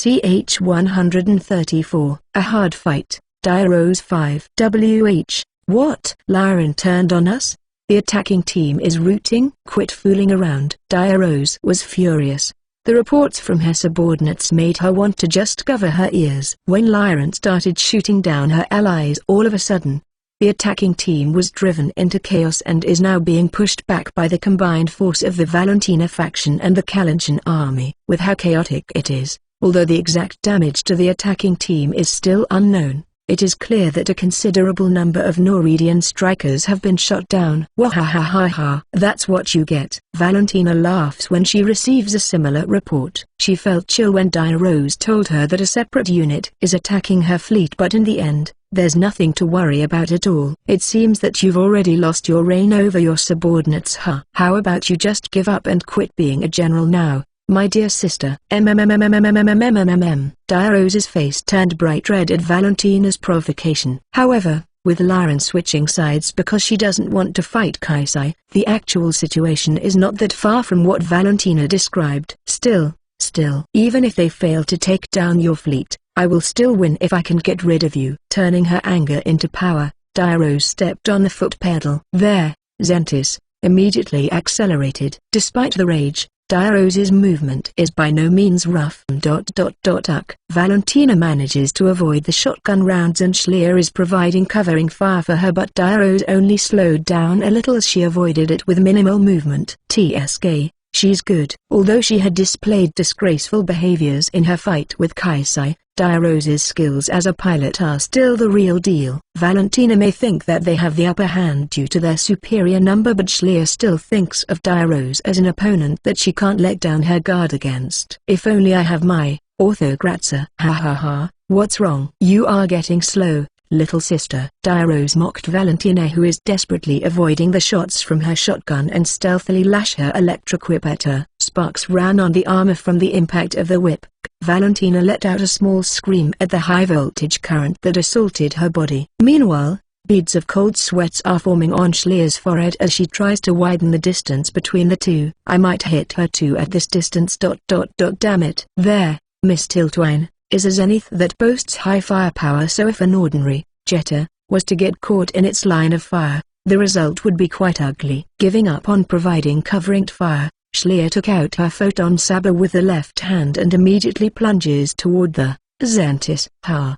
CH-134. A hard fight. Diarose 5. WH. What? Lyran turned on us? The attacking team is routing? Quit fooling around. Diarose was furious. The reports from her subordinates made her want to just cover her ears. When Lyran started shooting down her allies all of a sudden, the attacking team was driven into chaos and is now being pushed back by the combined force of the Valentina faction and the Kalinchen army. With how chaotic it is, although the exact damage to the attacking team is still unknown, it is clear that a considerable number of Nouridian strikers have been shot down. Wahahaha. That's what you get. Valentina laughs when she receives a similar report. She felt chill when Diarose told her that a separate unit is attacking her fleet, but in the end, there's nothing to worry about at all. It seems that you've already lost your reign over your subordinates. How about you just give up and quit being a general now, my dear sister? Diarose's face turned bright red at Valentina's provocation. However, with Lyran switching sides because she doesn't want to fight Kaisai, the actual situation is not that far from what Valentina described. Still, even if they fail to take down your fleet, I will still win if I can get rid of you. Turning her anger into power, Diarose stepped on the foot pedal. There, Xantis immediately accelerated. Despite the rage, Diarose's movement is by no means rough. Valentina manages to avoid the shotgun rounds and Schleer is providing covering fire for her, but Diarose only slowed down a little as she avoided it with minimal movement. TSK, she's good. Although she had displayed disgraceful behaviors in her fight with Kaisai, Diarose's skills as a pilot are still the real deal. Valentina may think that they have the upper hand due to their superior number, but Schleer still thinks of Diarose as an opponent that she can't let down her guard against. If only I have my Orthogratza. What's wrong? You are getting slow, little sister. Diarose mocked Valentina, who is desperately avoiding the shots from her shotgun and stealthily lash her electric whip at her. Sparks ran on the armor from the impact of the whip. Valentina let out a small scream at the high-voltage current that assaulted her body. Meanwhile, beads of cold sweats are forming on Schleer's forehead as she tries to widen the distance between the two. I might hit her too at this distance. Damn it. There, Miss Tiltwine, is a zenith that boasts high firepower, so if an ordinary jetter was to get caught in its line of fire, the result would be quite ugly. Giving up on providing covering fire, Schleer took out her photon saber with the left hand and immediately plunges toward the Xantis.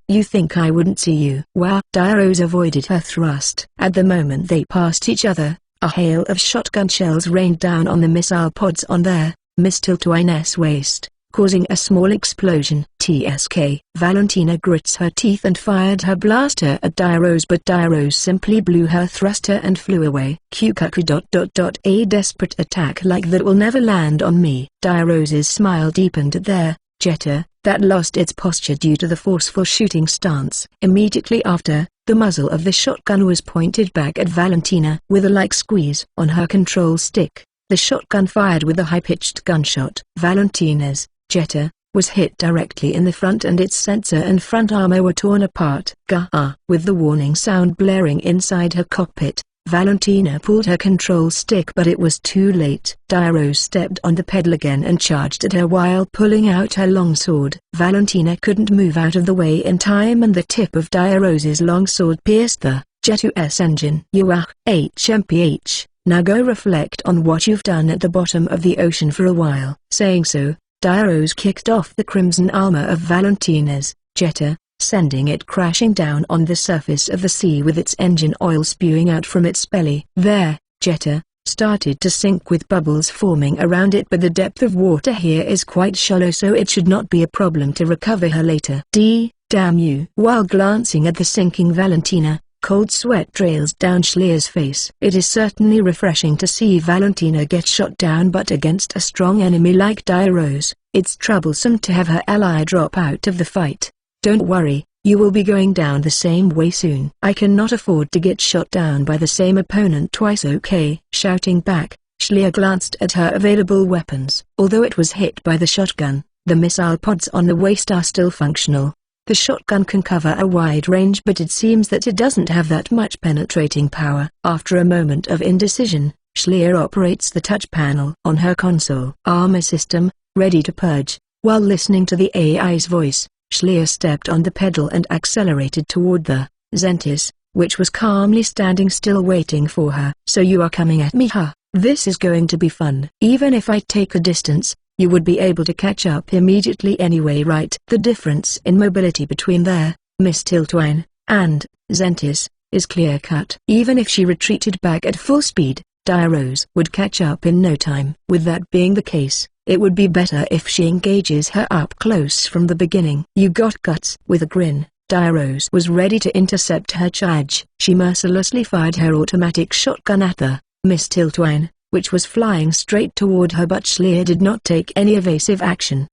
You think I wouldn't see you? Wow. Diarose avoided her thrust. At the moment they passed each other, a hail of shotgun shells rained down on the missile pods on their Miss Tiltwine's waist, causing a small explosion. TSK. Valentina grits her teeth and fired her blaster at Diarose, but Diarose simply blew her thruster and flew away. A desperate attack like that will never land on me. Diarose's smile deepened at their jetter that lost its posture due to the forceful shooting stance. Immediately after, the muzzle of the shotgun was pointed back at Valentina. With a light squeeze on her control stick, the shotgun fired with a high-pitched gunshot. Valentina's jetter was hit directly in the front and its sensor and front armor were torn apart. With the warning sound blaring inside her cockpit, Valentina pulled her control stick, but it was too late. Diarose stepped on the pedal again and charged at her while pulling out her longsword. Valentina couldn't move out of the way in time and the tip of Diarose's longsword pierced the Jet-2's engine. HMPH, now go reflect on what you've done at the bottom of the ocean for a while. Saying so, Diarose kicked off the crimson armor of Valentina's jetter, sending it crashing down on the surface of the sea with its engine oil spewing out from its belly. Their jetter started to sink with bubbles forming around it, but the depth of water here is quite shallow, so it should not be a problem to recover her later. Damn you. While glancing at the sinking Valentina, cold sweat trails down Schleer's face. It is certainly refreshing to see Valentina get shot down, but against a strong enemy like Diarose, it's troublesome to have her ally drop out of the fight. Don't worry, you will be going down the same way soon. I cannot afford to get shot down by the same opponent twice. Okay. Shouting back, Schleer glanced at her available weapons. Although it was hit by the shotgun, the missile pods on the waist are still functional. The shotgun can cover a wide range, but it seems that it doesn't have that much penetrating power. After a moment of indecision, Schleer operates the touch panel on her console. Armor system, ready to purge. While listening to the AI's voice, Schleer stepped on the pedal and accelerated toward the Zentis, which was calmly standing still waiting for her. "So you are coming at me, huh? This is going to be fun. Even if I take a distance, you would be able to catch up immediately anyway, right?" The difference in mobility between there, Miss Tiltwine, and Zentis, is clear-cut. Even if she retreated back at full speed, Diarose would catch up in no time. With that being the case, it would be better if she engages her up close from the beginning. "You got guts." With a grin, Diarose was ready to intercept her charge. She mercilessly fired her automatic shotgun at the Miss Tiltwine, which was flying straight toward her, but Schleer did not take any evasive action.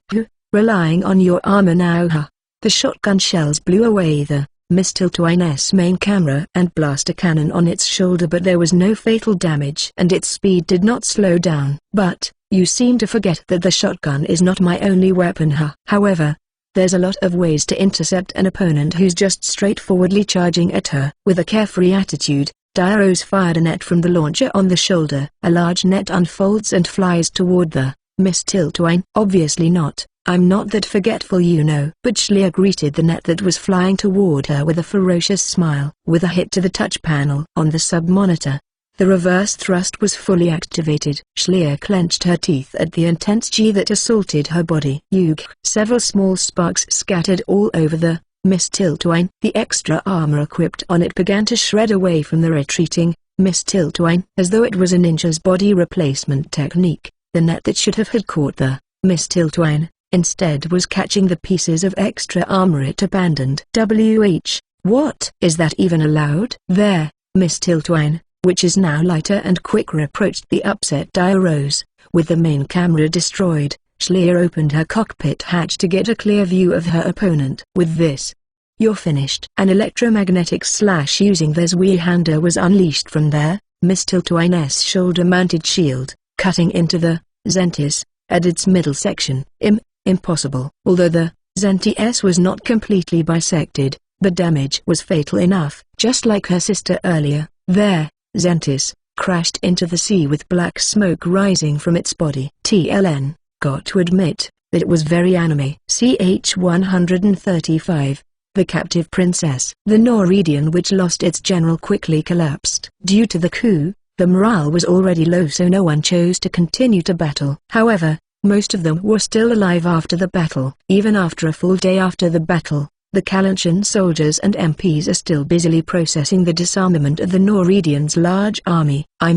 "Relying on your armor now, huh?" The shotgun shells blew away the Miss Tiltwine's main camera and blaster cannon on its shoulder, but there was no fatal damage and its speed did not slow down. "But, you seem to forget that the shotgun is not my only weapon, huh? However, there's a lot of ways to intercept an opponent who's just straightforwardly charging at her." With a carefree attitude, Diarose fired a net from the launcher on the shoulder. A large net unfolds and flies toward the Miss Tiltwine. "Obviously not. I'm not that forgetful, you know." But Schleer greeted the net that was flying toward her with a ferocious smile. With a hit to the touch panel on the sub-monitor, the reverse thrust was fully activated. Schleer clenched her teeth at the intense G that assaulted her body. Ugh! Several small sparks scattered all over the Miss Tiltwine. The extra armor equipped on it began to shred away from the retreating Miss Tiltwine. As though it was a ninja's body replacement technique, the net that should have had caught the Miss Tiltwine instead was catching the pieces of extra armor it abandoned. What is that even allowed? There, Miss Tiltwine, which is now lighter and quicker, approached the upset Diarose. With the main camera destroyed, Schleer opened her cockpit hatch to get a clear view of her opponent. "With this, you're finished." An electromagnetic slash using the Zweihander was unleashed from there, Miss Tiltwine's shoulder-mounted shield, cutting into the Zentis at its middle section. Impossible. Although the Zentis was not completely bisected, the damage was fatal enough. Just like her sister earlier, their Zentis crashed into the sea with black smoke rising from its body. TLN, got to admit, that it was very anime. CH-135, the captive princess. The Noridian, which lost its general, quickly collapsed. Due to the coup, the morale was already low, so no one chose to continue to battle. However, most of them were still alive after the battle. Even after a full day after the battle, the Kalanchian soldiers and MPs are still busily processing the disarmament of the Noridians' large army. I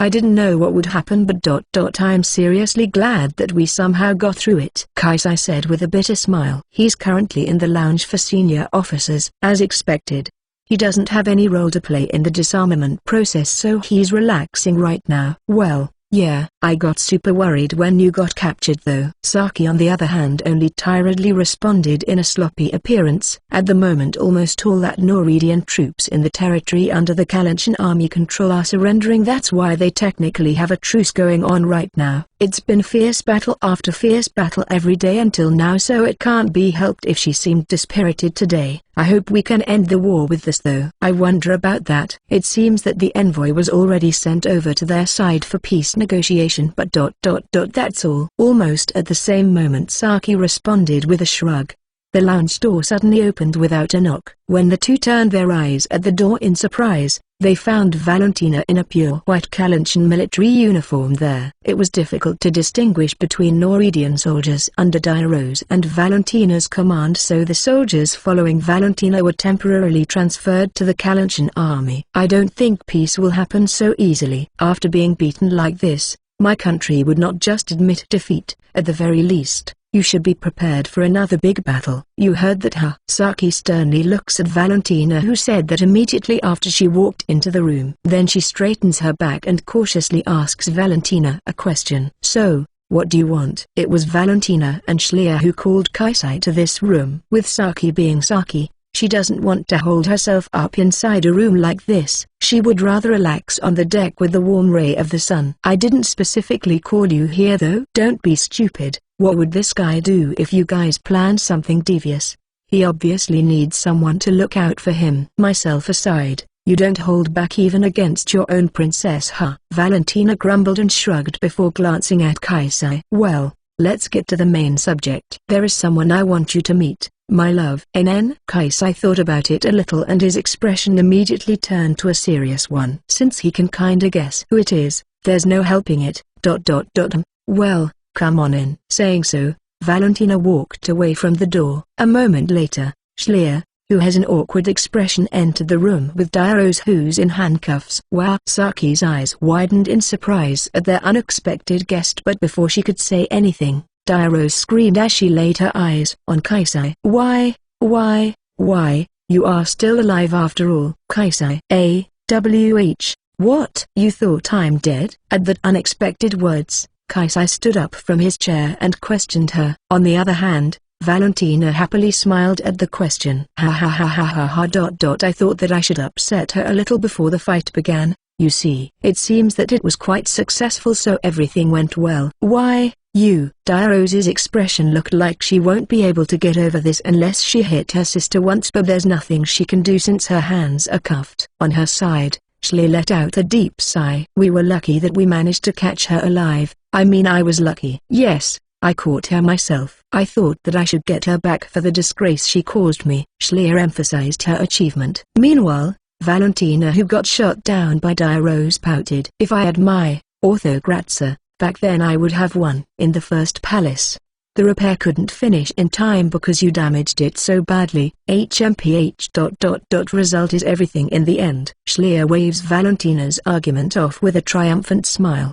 didn't know what would happen, but I'm seriously glad that we somehow got through it," Kaisai said with a bitter smile. He's currently in the lounge for senior officers. As expected, he doesn't have any role to play in the disarmament process, so he's relaxing right now. "Well, yeah, I got super worried when you got captured though." Saki on the other hand only tiredly responded in a sloppy appearance. At the moment almost all that Noridian troops in the territory under the Kalanchian army control are surrendering. That's why they technically have a truce going on right now. It's been fierce battle after fierce battle every day until now, so it can't be helped if she seemed dispirited today. "I hope we can end the war with this though." "I wonder about that." It seems that the envoy was already sent over to their side for peace negotiation, but that's all. Almost at the same moment Saki responded with a shrug. The lounge door suddenly opened without a knock. When the two turned their eyes at the door in surprise, they found Valentina in a pure white Kalanchian military uniform there. It was difficult to distinguish between Noridian soldiers under Diarose and Valentina's command, so the soldiers following Valentina were temporarily transferred to the Kalanchian army. "I don't think peace will happen so easily. After being beaten like this, my country would not just admit defeat. At the very least, you should be prepared for another big battle." "You heard that, huh?" Saki sternly looks at Valentina, who said that immediately after she walked into the room. Then she straightens her back and cautiously asks Valentina a question. "So, what do you want?" It was Valentina and Schleer who called Kaisai to this room. With Saki being Saki, she doesn't want to hold herself up inside a room like this. She would rather relax on the deck with the warm ray of the sun. "I didn't specifically call you here though." "Don't be stupid. What would this guy do if you guys planned something devious? He obviously needs someone to look out for him." "Myself aside, you don't hold back even against your own princess, huh?" Valentina grumbled and shrugged before glancing at Kaisai. "Well, let's get to the main subject. There is someone I want you to meet, my love. Kaisai thought about it a little and his expression immediately turned to a serious one. Since he can kinda guess who it is, there's no helping it. Well, come on in. Saying so, Valentina walked away from the door. A moment later, Schleer, who has an awkward expression, entered the room with Dairos, who's in handcuffs. Wow! Saki's eyes widened in surprise at their unexpected guest, but before she could say anything, Dairos screamed as she laid her eyes on Kaisai. Why, you are still alive after all. Kaisai. What? You thought I'm dead? At that unexpected words, Kaisai stood up from his chair and questioned her. On the other hand, Valentina happily smiled at the question. I thought that I should upset her a little before the fight began. You see, it seems that it was quite successful, so everything went well. Why, you? Dairos's expression looked like she won't be able to get over this unless she hit her sister once, but there's nothing she can do since her hands are cuffed. On her side, Schleer let out a deep sigh. We were lucky that we managed to catch her alive. I mean, I was lucky. Yes, I caught her myself. I thought that I should get her back for the disgrace she caused me. Schleer emphasized her achievement. Meanwhile, Valentina, who got shot down by Dairos, pouted. If I had my Orthograzia back then, I would have won. In the first palace, the repair couldn't finish in time because you damaged it so badly. Result is everything in the end. Schleer waves Valentina's argument off with a triumphant smile.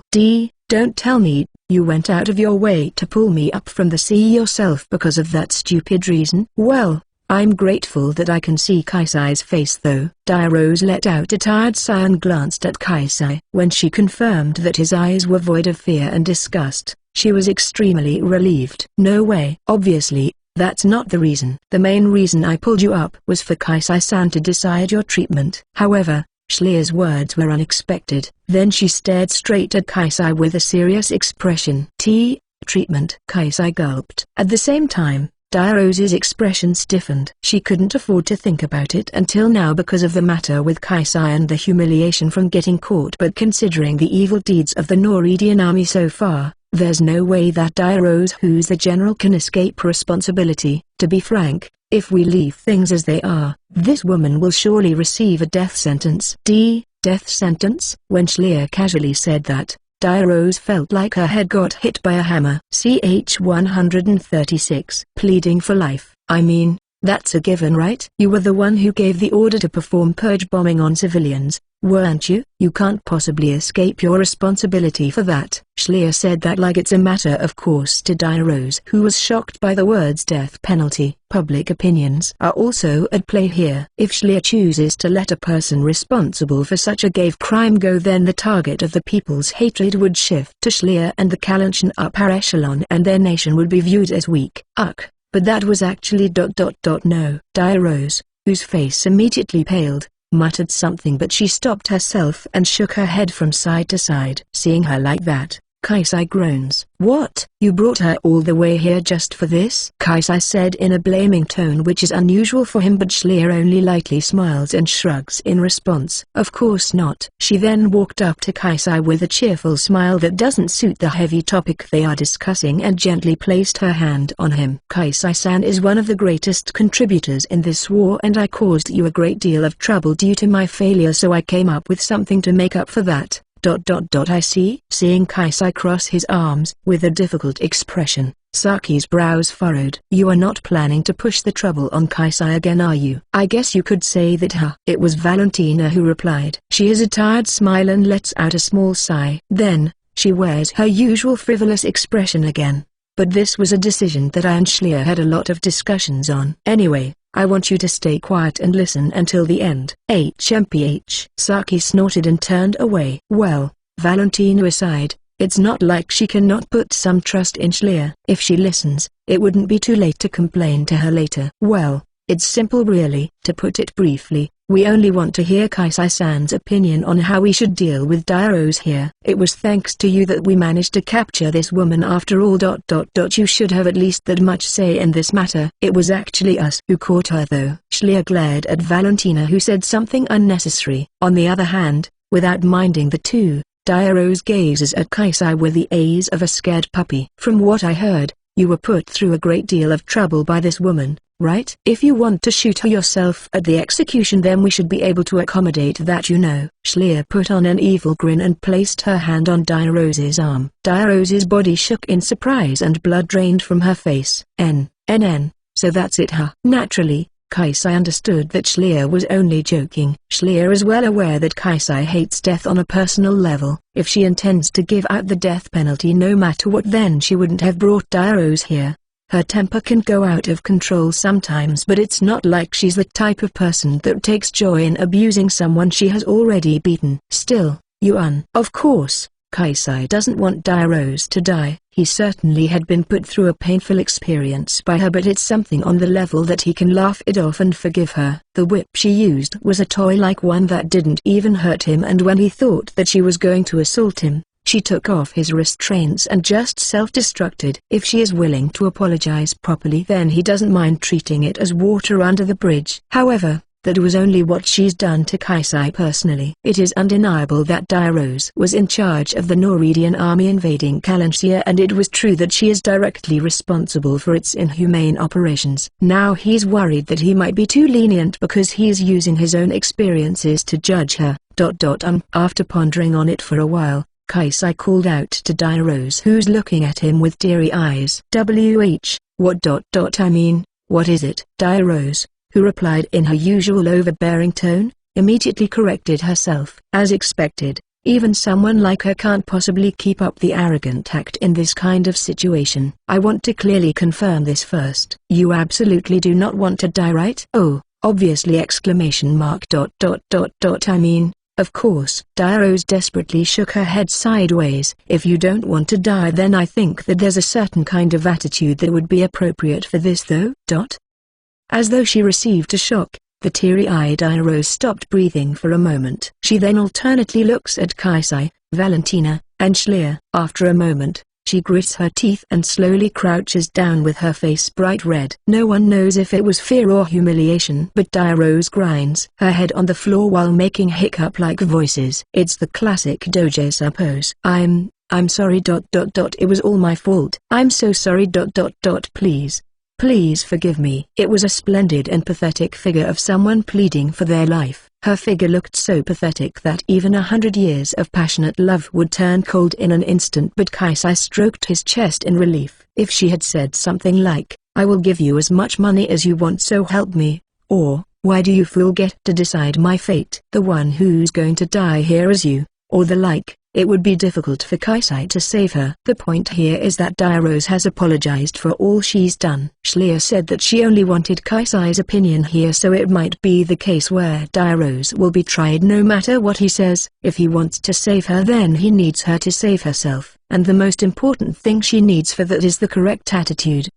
Don't tell me, you went out of your way to pull me up from the sea yourself because of that stupid reason? Well, I'm grateful that I can see Kaisai's face though. Dairos let out a tired sigh and glanced at Kaisai. When she confirmed that his eyes were void of fear and disgust, she was extremely relieved. No way. Obviously, that's not the reason. The main reason I pulled you up was for Kaisai-san to decide your treatment. However, Schleer's words were unexpected. Then she stared straight at Kaisai with a serious expression. Treatment? Kaisai gulped. At the same time, Dairos's expression stiffened. She couldn't afford to think about it until now because of the matter with Kaisai and the humiliation from getting caught, but considering the evil deeds of the Norwegian army so far, there's no way that Dairos, who's the general, can escape responsibility. To be frank, if we leave things as they are, this woman will surely receive a death sentence. Death sentence? When Schleer casually said that, Dairos felt like her head got hit by a hammer. Ch 136. Pleading for life. I mean, that's a given, right? You were the one who gave the order to perform purge bombing on civilians, weren't you? You can't possibly escape your responsibility for that. Schleer said that like it's a matter of course to Dairos, who was shocked by the words death penalty. Public opinions are also at play here. If Schleer chooses to let a person responsible for such a grave crime go, then the target of the people's hatred would shift to Schleer and the Kalanchen upper echelon, and their nation would be viewed as weak. But that was actually no. Dairos, whose face immediately paled, muttered something, but she stopped herself and shook her head from side to side. Seeing her like that, Kaisai groans. What? You brought her all the way here just for this? Kaisai said in a blaming tone, which is unusual for him, but Schleer only lightly smiles and shrugs in response. Of course not. She then walked up to Kaisai with a cheerful smile that doesn't suit the heavy topic they are discussing and gently placed her hand on him. Kaisai-san is one of the greatest contributors in this war, and I caused you a great deal of trouble due to my failure, so I came up with something to make up for that. I see. Seeing Kaisai cross his arms with a difficult expression, Saki's brows furrowed. You are not planning to push the trouble on Kaisai again, are you? I guess you could say that, huh? It was Valentina who replied. She has a tired smile and lets out a small sigh. Then, she wears her usual frivolous expression again. But this was a decision that I and Schleer had a lot of discussions on. Anyway, I want you to stay quiet and listen until the end. HMPH. Saki snorted and turned away. Well, Valentina aside, it's not like she cannot put some trust in Schleer. If she listens, it wouldn't be too late to complain to her later. Well, it's simple really. To put it briefly, we only want to hear Kaisai-san's opinion on how we should deal with Dairos here. It was thanks to you that we managed to capture this woman after all. You should have at least that much say in this matter. It was actually us who caught her though. Schleer glared at Valentina, who said something unnecessary. On the other hand, without minding the two, Dairo's gazes at Kaisai with the eyes of a scared puppy. From what I heard, you were put through a great deal of trouble by this woman, right? If you want to shoot her yourself at the execution, then we should be able to accommodate that, you know. Schleer put on an evil grin and placed her hand on Dairo's arm. Dairo's body shook in surprise and blood drained from her face. So that's it, huh? Naturally, Kaisai understood that Schleer was only joking. Schleer is well aware that Kaisai hates death on a personal level. If she intends to give out the death penalty no matter what, then she wouldn't have brought Dairo's here. Her temper can go out of control sometimes, but it's not like she's the type of person that takes joy in abusing someone she has already beaten. Still, of course, Kaisai doesn't want Dairo's to die. He certainly had been put through a painful experience by her, but it's something on the level that he can laugh it off and forgive her. The whip she used was a toy-like one that didn't even hurt him, and when he thought that she was going to assault him, she took off his restraints and just self-destructed. If she is willing to apologize properly, then he doesn't mind treating it as water under the bridge. However, that was only what she's done to Kaisai personally. It is undeniable that Dairo's was in charge of the Norwegian army invading Kalansia, and it was true that she is directly responsible for its inhumane operations. Now he's worried that he might be too lenient because he is using his own experiences to judge her. After pondering on it for a while, Kaisai called out to Dairo's, who's looking at him with teary eyes. I mean, what is it? Dairo's, who replied in her usual overbearing tone, immediately corrected herself. As expected, even someone like her can't possibly keep up the arrogant act in this kind of situation. I want to clearly confirm this first. You absolutely do not want to die, right? Oh, obviously! I mean, of course. Dairo's desperately shook her head sideways. If you don't want to die, then I think that there's a certain kind of attitude that would be appropriate for this, though. As though she received a shock, the teary-eyed Dairo stopped breathing for a moment. She then alternately looks at Kaisai, Valentina, and Schleer. After a moment, she grits her teeth and slowly crouches down with her face bright red. No one knows if it was fear or humiliation, but Dairo's grinds her head on the floor while making hiccup-like voices. It's the classic doujutsu pose. I'm sorry. It was all my fault. I'm so sorry. Please forgive me. It was a splendid and pathetic figure of someone pleading for their life. Her figure looked so pathetic that even 100 years of passionate love would turn cold in an instant, but Kaisai stroked his chest in relief. If she had said something like, "I will give you as much money as you want, so help me," or, "Why do you fool get to decide my fate? The one who's going to die here is you," or the like, it would be difficult for Kaisai to save her. The point here is that Dairo's has apologized for all she's done. Schleer said that she only wanted Kaisai's opinion here, so it might be the case where Dairo's will be tried no matter what he says. If he wants to save her, then he needs her to save herself, and the most important thing she needs for that is the correct attitude.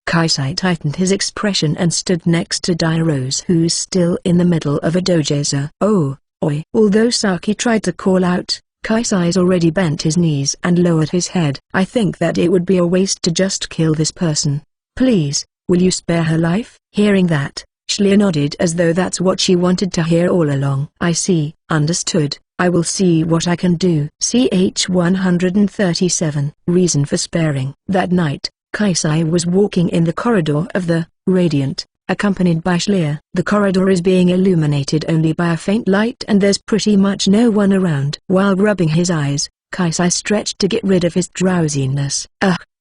Kaisai tightened his expression and stood next to Dairo's, who's still in the middle of a doujutsu. Oh, oi. Although Saki tried to call out, Kaisai's already bent his knees and lowered his head. I think that it would be a waste to just kill this person. Please, will you spare her life? Hearing that, Schleer nodded as though that's what she wanted to hear all along. I see, understood. I will see what I can do. CH 137. Reason for sparing. That night, Kaisai was walking in the corridor of the Radiant, accompanied by Schleer. The corridor is being illuminated only by a faint light and there's pretty much no one around. While rubbing his eyes, Kaisai stretched to get rid of his drowsiness.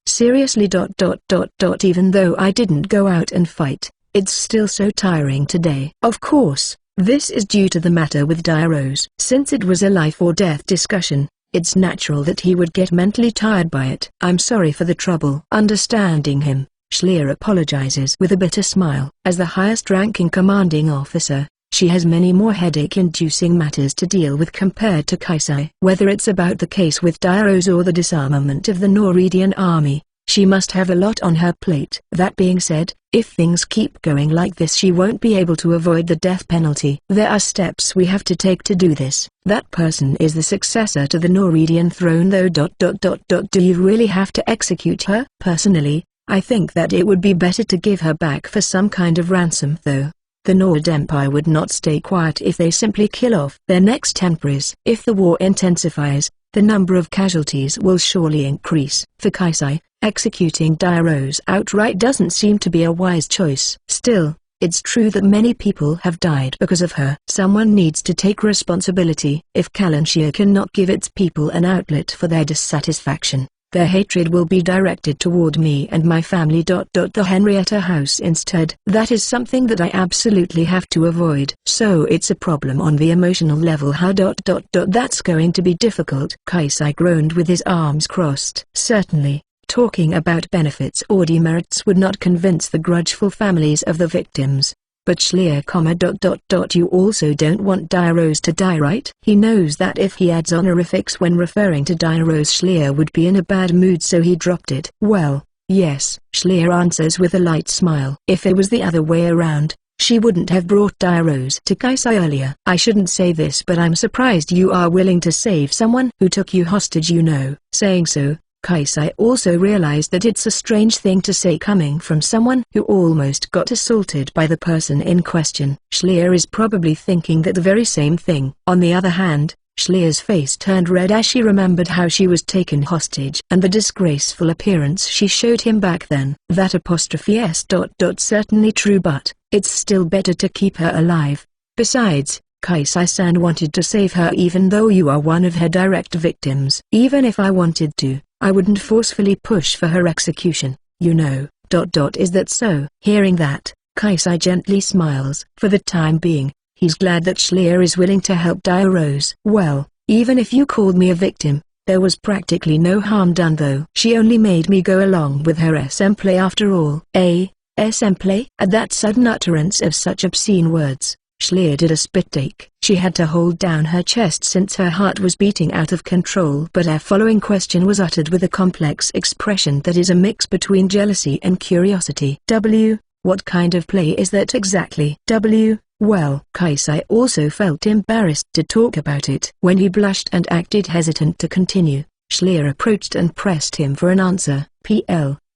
Seriously. Even though I didn't go out and fight, it's still so tiring today. Of course, this is due to the matter with Dairo's. Since it was a life or death discussion, it's natural that he would get mentally tired by it. I'm sorry for the trouble. Understanding him, Schleer apologizes with a bitter smile. As the highest-ranking commanding officer, she has many more headache-inducing matters to deal with compared to Kaisai. Whether it's about the case with Dairo's or the disarmament of the Norwegian army, she must have a lot on her plate. That being said, if things keep going like this, she won't be able to avoid the death penalty. There are steps we have to take to do this. That person is the successor to the Norwegian throne, though. Do you really have to execute her? Personally, I think that it would be better to give her back for some kind of ransom, though. The Nord Empire would not stay quiet if they simply kill off their next emperors. If the war intensifies, the number of casualties will surely increase. For Kaisai, executing Dairose outright doesn't seem to be a wise choice. Still, it's true that many people have died because of her. Someone needs to take responsibility. If Kalanshir cannot give its people an outlet for their dissatisfaction, their hatred will be directed toward me and my family. The Henrietta house instead. That is something that I absolutely have to avoid. So it's a problem on the emotional level. How? That's going to be difficult. Kaisai groaned with his arms crossed. Certainly, talking about benefits or demerits would not convince the grudgeful families of the victims. But Schlier, you also don't want Dairose to die, right? He knows that if he adds honorifics when referring to Dairose, Schlier would be in a bad mood, so he dropped it. Well, yes, Schlier answers with a light smile. If it was the other way around, she wouldn't have brought Dairose to Kaisai earlier. I shouldn't say this, but I'm surprised you are willing to save someone who took you hostage, you know. Saying so, Kaisai also realized that it's a strange thing to say coming from someone who almost got assaulted by the person in question. Schlier is probably thinking that the very same thing. On the other hand, Schlier's face turned red as she remembered how she was taken hostage and the disgraceful appearance she showed him back then. That apostrophe s. Certainly true, but it's still better to keep her alive. Besides, Kaisai-san wanted to save her even though you are one of her direct victims. Even if I wanted to, I wouldn't forcefully push for her execution, you know. Is that so? Hearing that, Kaisai gently smiles. For the time being, he's glad that Schlier is willing to help Dairose. Well, even if you called me a victim, there was practically no harm done though. She only made me go along with her exemple after all. Exemple? At that sudden utterance of such obscene words, Schlier did a spit take. She had to hold down her chest since her heart was beating out of control. But her following question was uttered with a complex expression that is a mix between jealousy and curiosity. What kind of play is that exactly? Well, Kaisai also felt embarrassed to talk about it. When he blushed and acted hesitant to continue, Schlier approached and pressed him for an answer.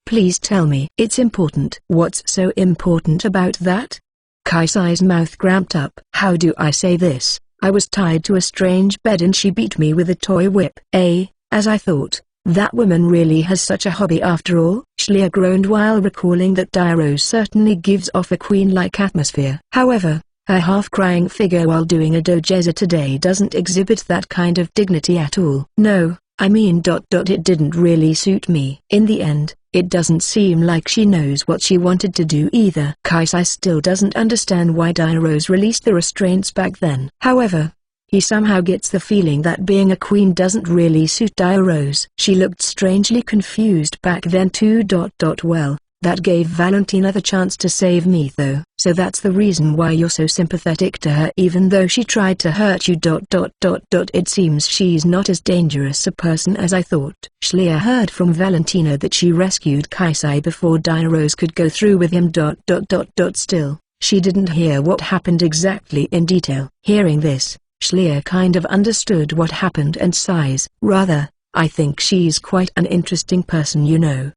Please tell me. It's important. What's so important about that? Kaisai's mouth cramped up. How do I say this? I was tied to a strange bed and she beat me with a toy whip. As I thought, that woman really has such a hobby after all. Schlier groaned while recalling that Dairose certainly gives off a queen-like atmosphere. However, her half-crying figure while doing a doujutsu today doesn't exhibit that kind of dignity at all. No, I mean it didn't really suit me. In the end, it doesn't seem like she knows what she wanted to do either. Kaisai still doesn't understand why Dairose released the restraints back then. However, he somehow gets the feeling that being a queen doesn't really suit Dairose. She looked strangely confused back then too. Well, that gave Valentina the chance to save me though. So that's the reason why you're so sympathetic to her even though she tried to hurt you. It seems she's not as dangerous a person as I thought. Schlier heard from Valentina that she rescued Kaisai before Dairose could go through with him. Still, she didn't hear what happened exactly in detail. Hearing this, Schlier kind of understood what happened and sighs. Rather, I think she's quite an interesting person, you know.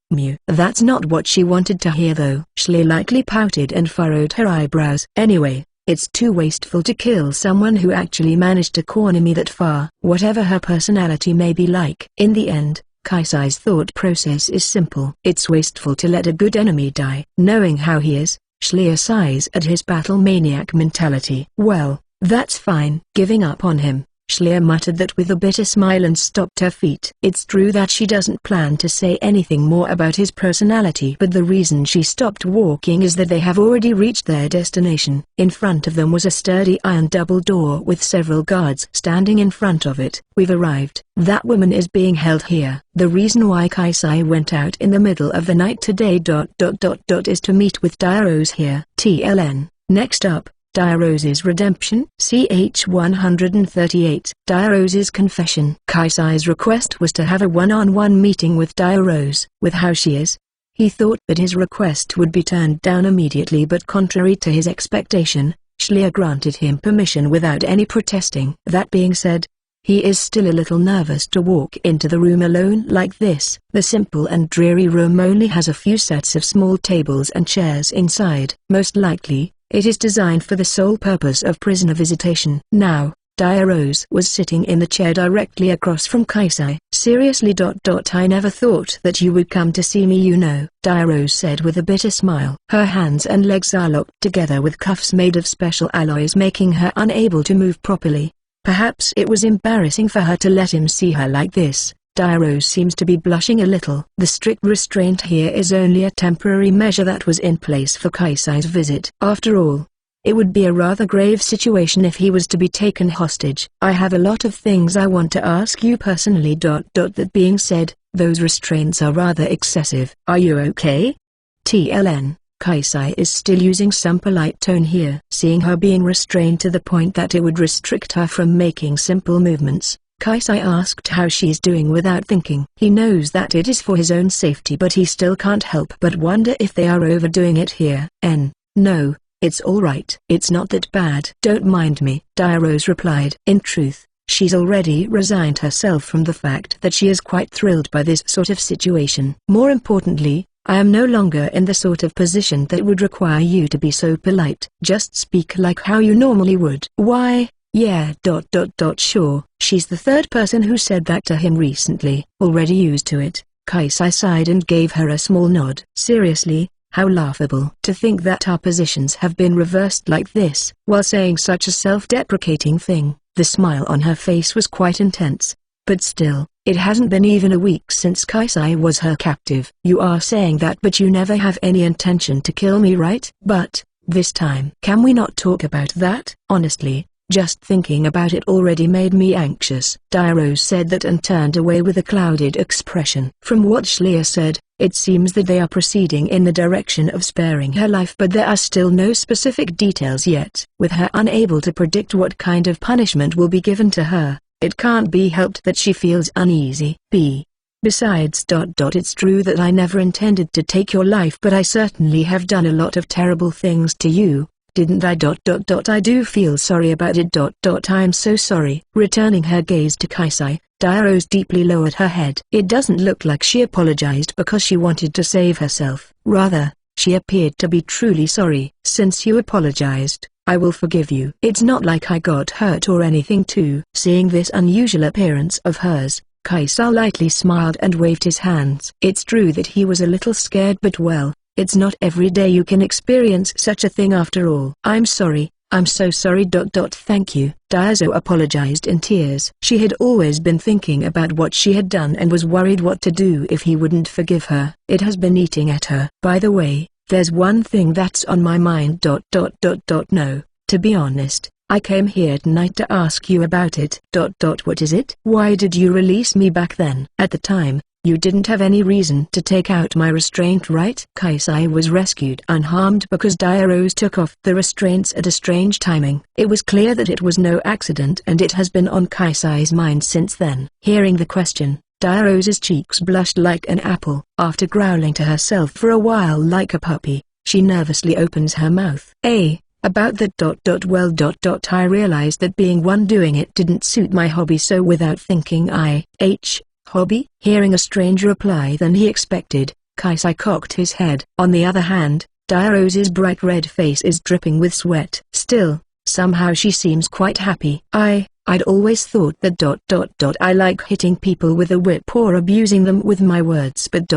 That's not what she wanted to hear though. Schlier lightly pouted and furrowed her eyebrows. Anyway, it's too wasteful to kill someone who actually managed to corner me that far. Whatever her personality may be like. In the end, Kaisai's thought process is simple. It's wasteful to let a good enemy die. Knowing how he is, Schlier sighs at his battle maniac mentality. Well, that's fine. Giving up on him, Schlier muttered that with a bitter smile and stopped her feet. It's true that she doesn't plan to say anything more about his personality, but the reason she stopped walking is that they have already reached their destination. In front of them was a sturdy iron double door with several guards standing in front of it. We've arrived. That woman is being held here. The reason why Kaisai went out in the middle of the night today is to meet with Dairose here. TLN. Next up, Dairose's redemption. CH 138. Dairose's confession. Kaisai's request was to have a one-on-one meeting with Dairose. With how she is, he thought that his request would be turned down immediately, but contrary to his expectation, Schlier granted him permission without any protesting. That being said, he is still a little nervous to walk into the room alone like this. The simple and dreary room only has a few sets of small tables and chairs inside. Most likely, It is designed for the sole purpose of prisoner visitation. Now, Dia-Rose was sitting in the chair directly across from Kaisai. Seriously. I never thought that you would come to see me, you know, Dia-Rose said with a bitter smile. Her hands and legs are locked together with cuffs made of special alloys, making her unable to move properly. Perhaps it was embarrassing for her to let him see her like this. Dia-Rose seems to be blushing a little. The strict restraint here is only a temporary measure that was in place for Kaisai's visit. After all, it would be a rather grave situation if he was to be taken hostage. I have a lot of things I want to ask you personally. That being said, those restraints are rather excessive. Are you okay? TLN, Kaisai is still using some polite tone here. Seeing her being restrained to the point that it would restrict her from making simple movements, Kaisai asked how she's doing without thinking. He knows that it is for his own safety, but he still can't help but wonder if they are overdoing it here. No. It's alright. It's not that bad. Don't mind me, Dia-Rose replied. In truth, she's already resigned herself from the fact that she is quite thrilled by this sort of situation. More importantly, I am no longer in the sort of position that would require you to be so polite. Just speak like how you normally would. Why, yeah. Sure. She's the third person who said that to him recently. Already used to it. Kaisai sighed and gave her a small nod. Seriously? How laughable. To think that our positions have been reversed like this. While saying such a self-deprecating thing, the smile on her face was quite intense. But still, it hasn't been even a week since Kaisai was her captive. You are saying that, but you never have any intention to kill me, right? But, this time. Can we not talk about that? Honestly, just thinking about it already made me anxious. Dia-Rose said that and turned away with a clouded expression. From what Schlier said, it seems that they are proceeding in the direction of sparing her life, but there are still no specific details yet. With her unable to predict what kind of punishment will be given to her, it can't be helped that she feels uneasy. Besides. It's true that I never intended to take your life, but I certainly have done a lot of terrible things to you, didn't I? I do feel sorry about it. I'm so sorry. Returning her gaze to Kaisai, Dia-Rose deeply lowered her head. It doesn't look like she apologized because she wanted to save herself. Rather, she appeared to be truly sorry. Since you apologized, I will forgive you. It's not like I got hurt or anything too. Seeing this unusual appearance of hers, Kaisai lightly smiled and waved his hands. It's true that he was a little scared, but well, it's not every day you can experience such a thing after all. I'm sorry. I'm so sorry. Thank you. Dia-Rose apologized in tears. She had always been thinking about what she had done and was worried what to do if he wouldn't forgive her. It has been eating at her. By the way, there's one thing that's on my mind. No, to be honest, I came here tonight to ask you about it. What is it? Why did you release me back then? At the time, you didn't have any reason to take out my restraint, right? Kaisai was rescued unharmed because Dia-Rose took off the restraints at a strange timing. It was clear that it was no accident, and it has been on Kaisai's mind since then. Hearing the question, Dia-Rose's cheeks blushed like an apple. After growling to herself for a while like a puppy, she nervously opens her mouth. About that. Well. I realized that being one doing it didn't suit my hobby, so without thinking hobby? Hearing a strange reply than he expected, Kaisai cocked his head. On the other hand, Dia-Rose's bright red face is dripping with sweat. Still, somehow she seems quite happy. I'd always thought that I like hitting people with a whip or abusing them with my words, but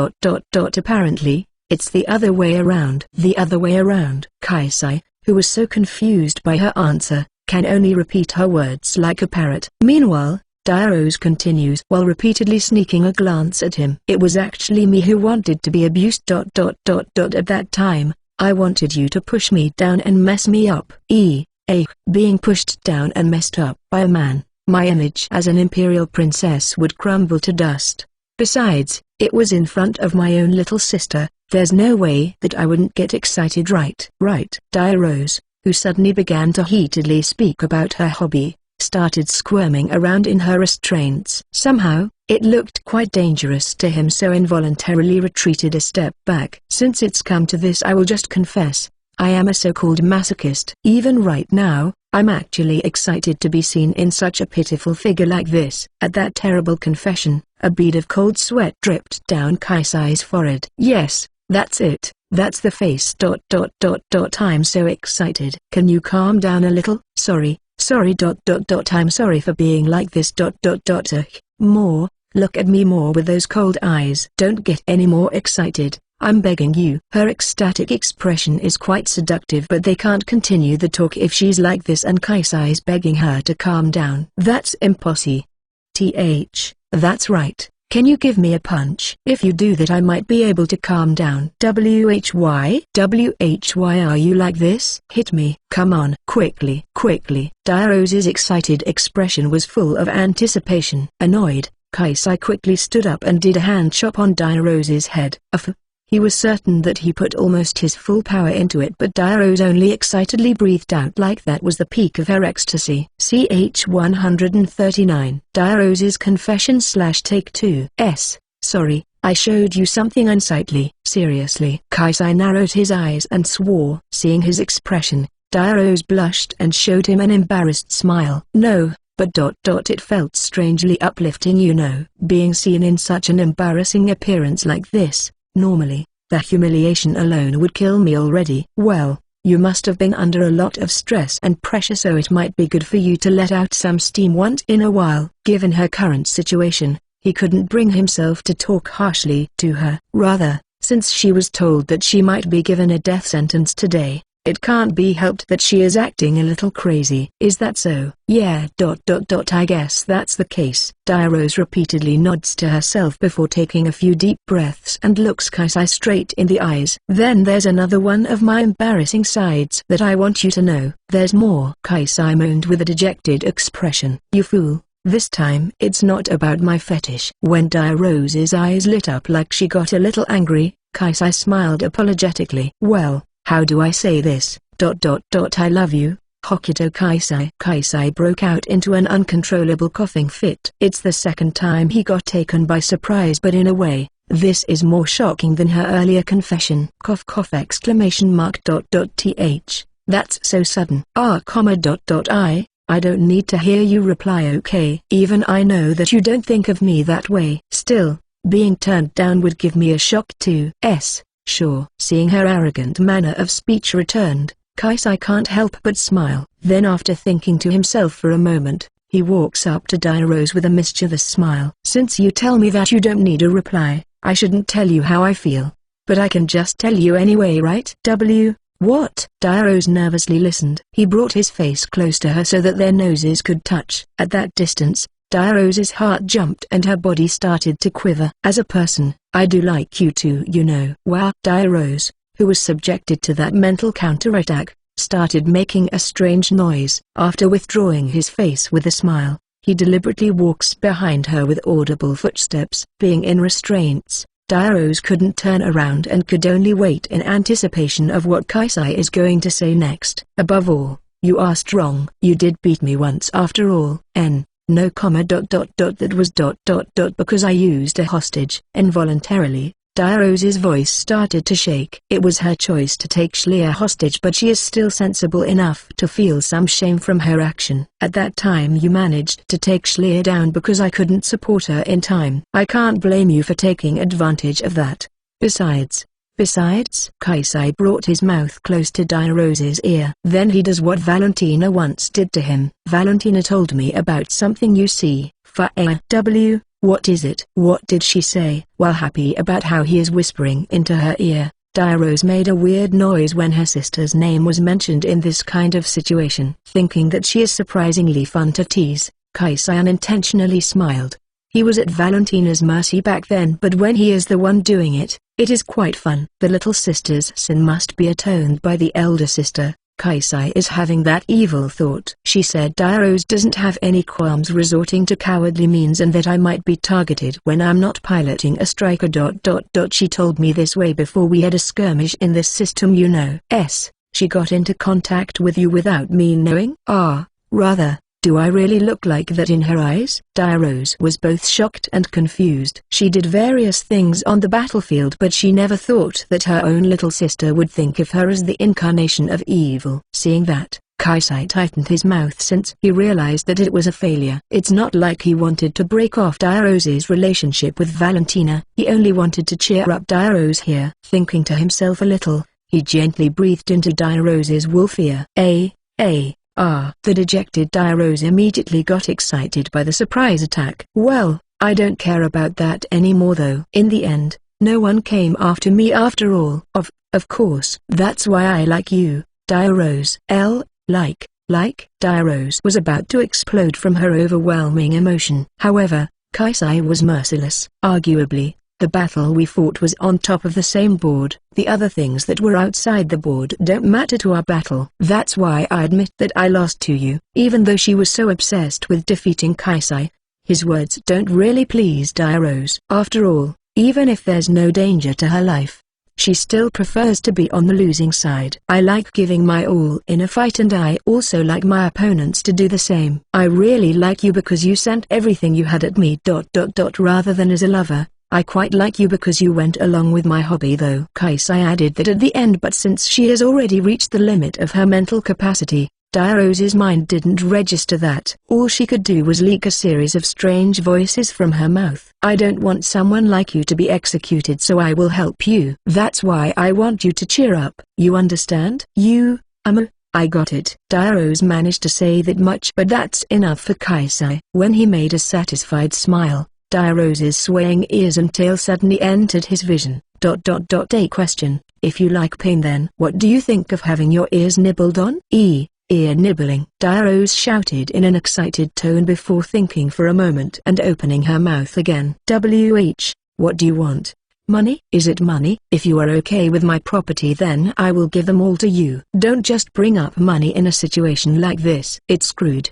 apparently, it's the other way around. The other way around. Kaisai, who was so confused by her answer, can only repeat her words like a parrot. Meanwhile, Dia-Rose continues while repeatedly sneaking a glance at him. It was actually me who wanted to be abused. At that time, I wanted you to push me down and mess me up. Being pushed down and messed up by a man, my image as an imperial princess would crumble to dust. Besides, it was in front of my own little sister. There's no way that I wouldn't get excited, right? Dia-Rose, who suddenly began to heatedly speak about her hobby, started squirming around in her restraints. Somehow, it looked quite dangerous to him, so involuntarily retreated a step back. Since it's come to this, I will just confess, I am a so-called masochist. Even right now, I'm actually excited to be seen in such a pitiful figure like this. At that terrible confession, a bead of cold sweat dripped down Kaisai's forehead. Yes, That's it. That's the face. I'm so excited. Can you calm down a little? Sorry. I'm sorry for being like this. More. Look at me more with those cold eyes. Don't get any more excited. I'm begging you. Her ecstatic expression is quite seductive, but they can't continue the talk if she's like this, and Kaisai is begging her to calm down. That's impossible. That's right. Can you give me a punch? If you do that I might be able to calm down. Why are you like this? Hit me. Come on. Quickly. Dirose's excited expression was full of anticipation. Annoyed, Kaisai quickly stood up and did a hand chop on Dirose's head. He was certain that he put almost his full power into it, but Dirose only excitedly breathed out like that was the peak of her ecstasy. Ch 139. Dirose's confession / take 2. Sorry, I showed you something unsightly. Seriously? Kaisai narrowed his eyes and swore. Seeing his expression, Dirose blushed and showed him an embarrassed smile. No, but it felt strangely uplifting, you know, being seen in such an embarrassing appearance like this. Normally, the humiliation alone would kill me already. Well, you must have been under a lot of stress and pressure, so it might be good for you to let out some steam once in a while. Given her current situation, he couldn't bring himself to talk harshly to her. Rather, since she was told that she might be given a death sentence today, it can't be helped that she is acting a little crazy. Is that so? Yeah. I guess that's the case. Dirose repeatedly nods to herself before taking a few deep breaths and looks Kaisai straight in the eyes. Then there's another one of my embarrassing sides that I want you to know. There's more. Kaisai moaned with a dejected expression. You fool. This time it's not about my fetish. When Dirose's eyes lit up like she got a little angry, Kaisai smiled apologetically. Well, how do I say this? I love you, Hokuto Kaisai. Kaisai broke out into an uncontrollable coughing fit. It's the second time he got taken by surprise, but in a way, this is more shocking than her earlier confession. Cough. That's so sudden. I don't need to hear you reply, okay? Even I know that you don't think of me that way. Still, being turned down would give me a shock too. Sure. Seeing her arrogant manner of speech returned, Kaisai can't help but smile. Then, after thinking to himself for a moment, he walks up to Dirose with a mischievous smile. Since you tell me that you don't need a reply, I shouldn't tell you how I feel. But I can just tell you anyway, right? What? Dirose nervously listened. He brought his face close to her so that their noses could touch. At that distance, Dirose's heart jumped and her body started to quiver. As a person, I do like you too, you know. Wow. Dirose, who was subjected to that mental counterattack, started making a strange noise. After withdrawing his face with a smile, he deliberately walks behind her with audible footsteps. Being in restraints, Dirose couldn't turn around and could only wait in anticipation of what Kaisai is going to say next. Above all, you asked wrong. You did beat me once after all. No comma. That was because I used a hostage. Involuntarily, Dirose's voice started to shake. It was her choice to take Schlier hostage, but she is still sensible enough to feel some shame from her action. At that time you managed to take Schlier down because I couldn't support her in time. I can't blame you for taking advantage of that. Besides, Kaisai brought his mouth close to Dirose's ear. Then he does what Valentina once did to him. Valentina told me about something, you see. What is it? What did she say? While happy about how he is whispering into her ear, Dirose made a weird noise when her sister's name was mentioned in this kind of situation. Thinking that she is surprisingly fun to tease, Kaisai unintentionally smiled. He was at Valentina's mercy back then, but when he is the one doing it, it is quite fun. The little sister's sin must be atoned by the elder sister. Kaisai is having that evil thought. She said Dirose doesn't have any qualms resorting to cowardly means and that I might be targeted when I'm not piloting a striker. She told me this way before we had a skirmish in this system, you know. She got into contact with you without me knowing? Rather. Do I really look like that in her eyes? Dirose was both shocked and confused. She did various things on the battlefield, but she never thought that her own little sister would think of her as the incarnation of evil. Seeing that, Kaisai tightened his mouth since he realized that it was a failure. It's not like he wanted to break off Dairo's relationship with Valentina, he only wanted to cheer up Dairo's here. Thinking to himself a little, he gently breathed into Dairo's wolf ear. The dejected Dairose immediately got excited by the surprise attack. Well, I don't care about that anymore though. In the end, no one came after me after all. Of course. That's why I like you, Dairose. Dairose was about to explode from her overwhelming emotion. However, Kaisai was merciless. Arguably, the battle we fought was on top of the same board. The other things that were outside the board don't matter to our battle. That's why I admit that I lost to you. Even though she was so obsessed with defeating Kaisai, his words don't really please Dairose. After all, even if there's no danger to her life, she still prefers to be on the losing side. I like giving my all in a fight, and I also like my opponents to do the same. I really like you because you sent everything you had at me. Rather than as a lover. I quite like you because you went along with my hobby though. Kaisai added that at the end, but since she has already reached the limit of her mental capacity, Dairose's mind didn't register that. All she could do was leak a series of strange voices from her mouth. I don't want someone like you to be executed, so I will help you. That's why I want you to cheer up. You understand? I got it. Dairose managed to say that much, but that's enough for Kaisai. When he made a satisfied smile, Dairose's swaying ears and tail suddenly entered his vision. A question: if you like pain, then what do you think of having your ears nibbled on? Ear nibbling. Dairose shouted in an excited tone before thinking for a moment and opening her mouth again. What do you want? Money? Is it money? If you are okay with my property, then I will give them all to you. Don't just bring up money in a situation like this. It's screwed.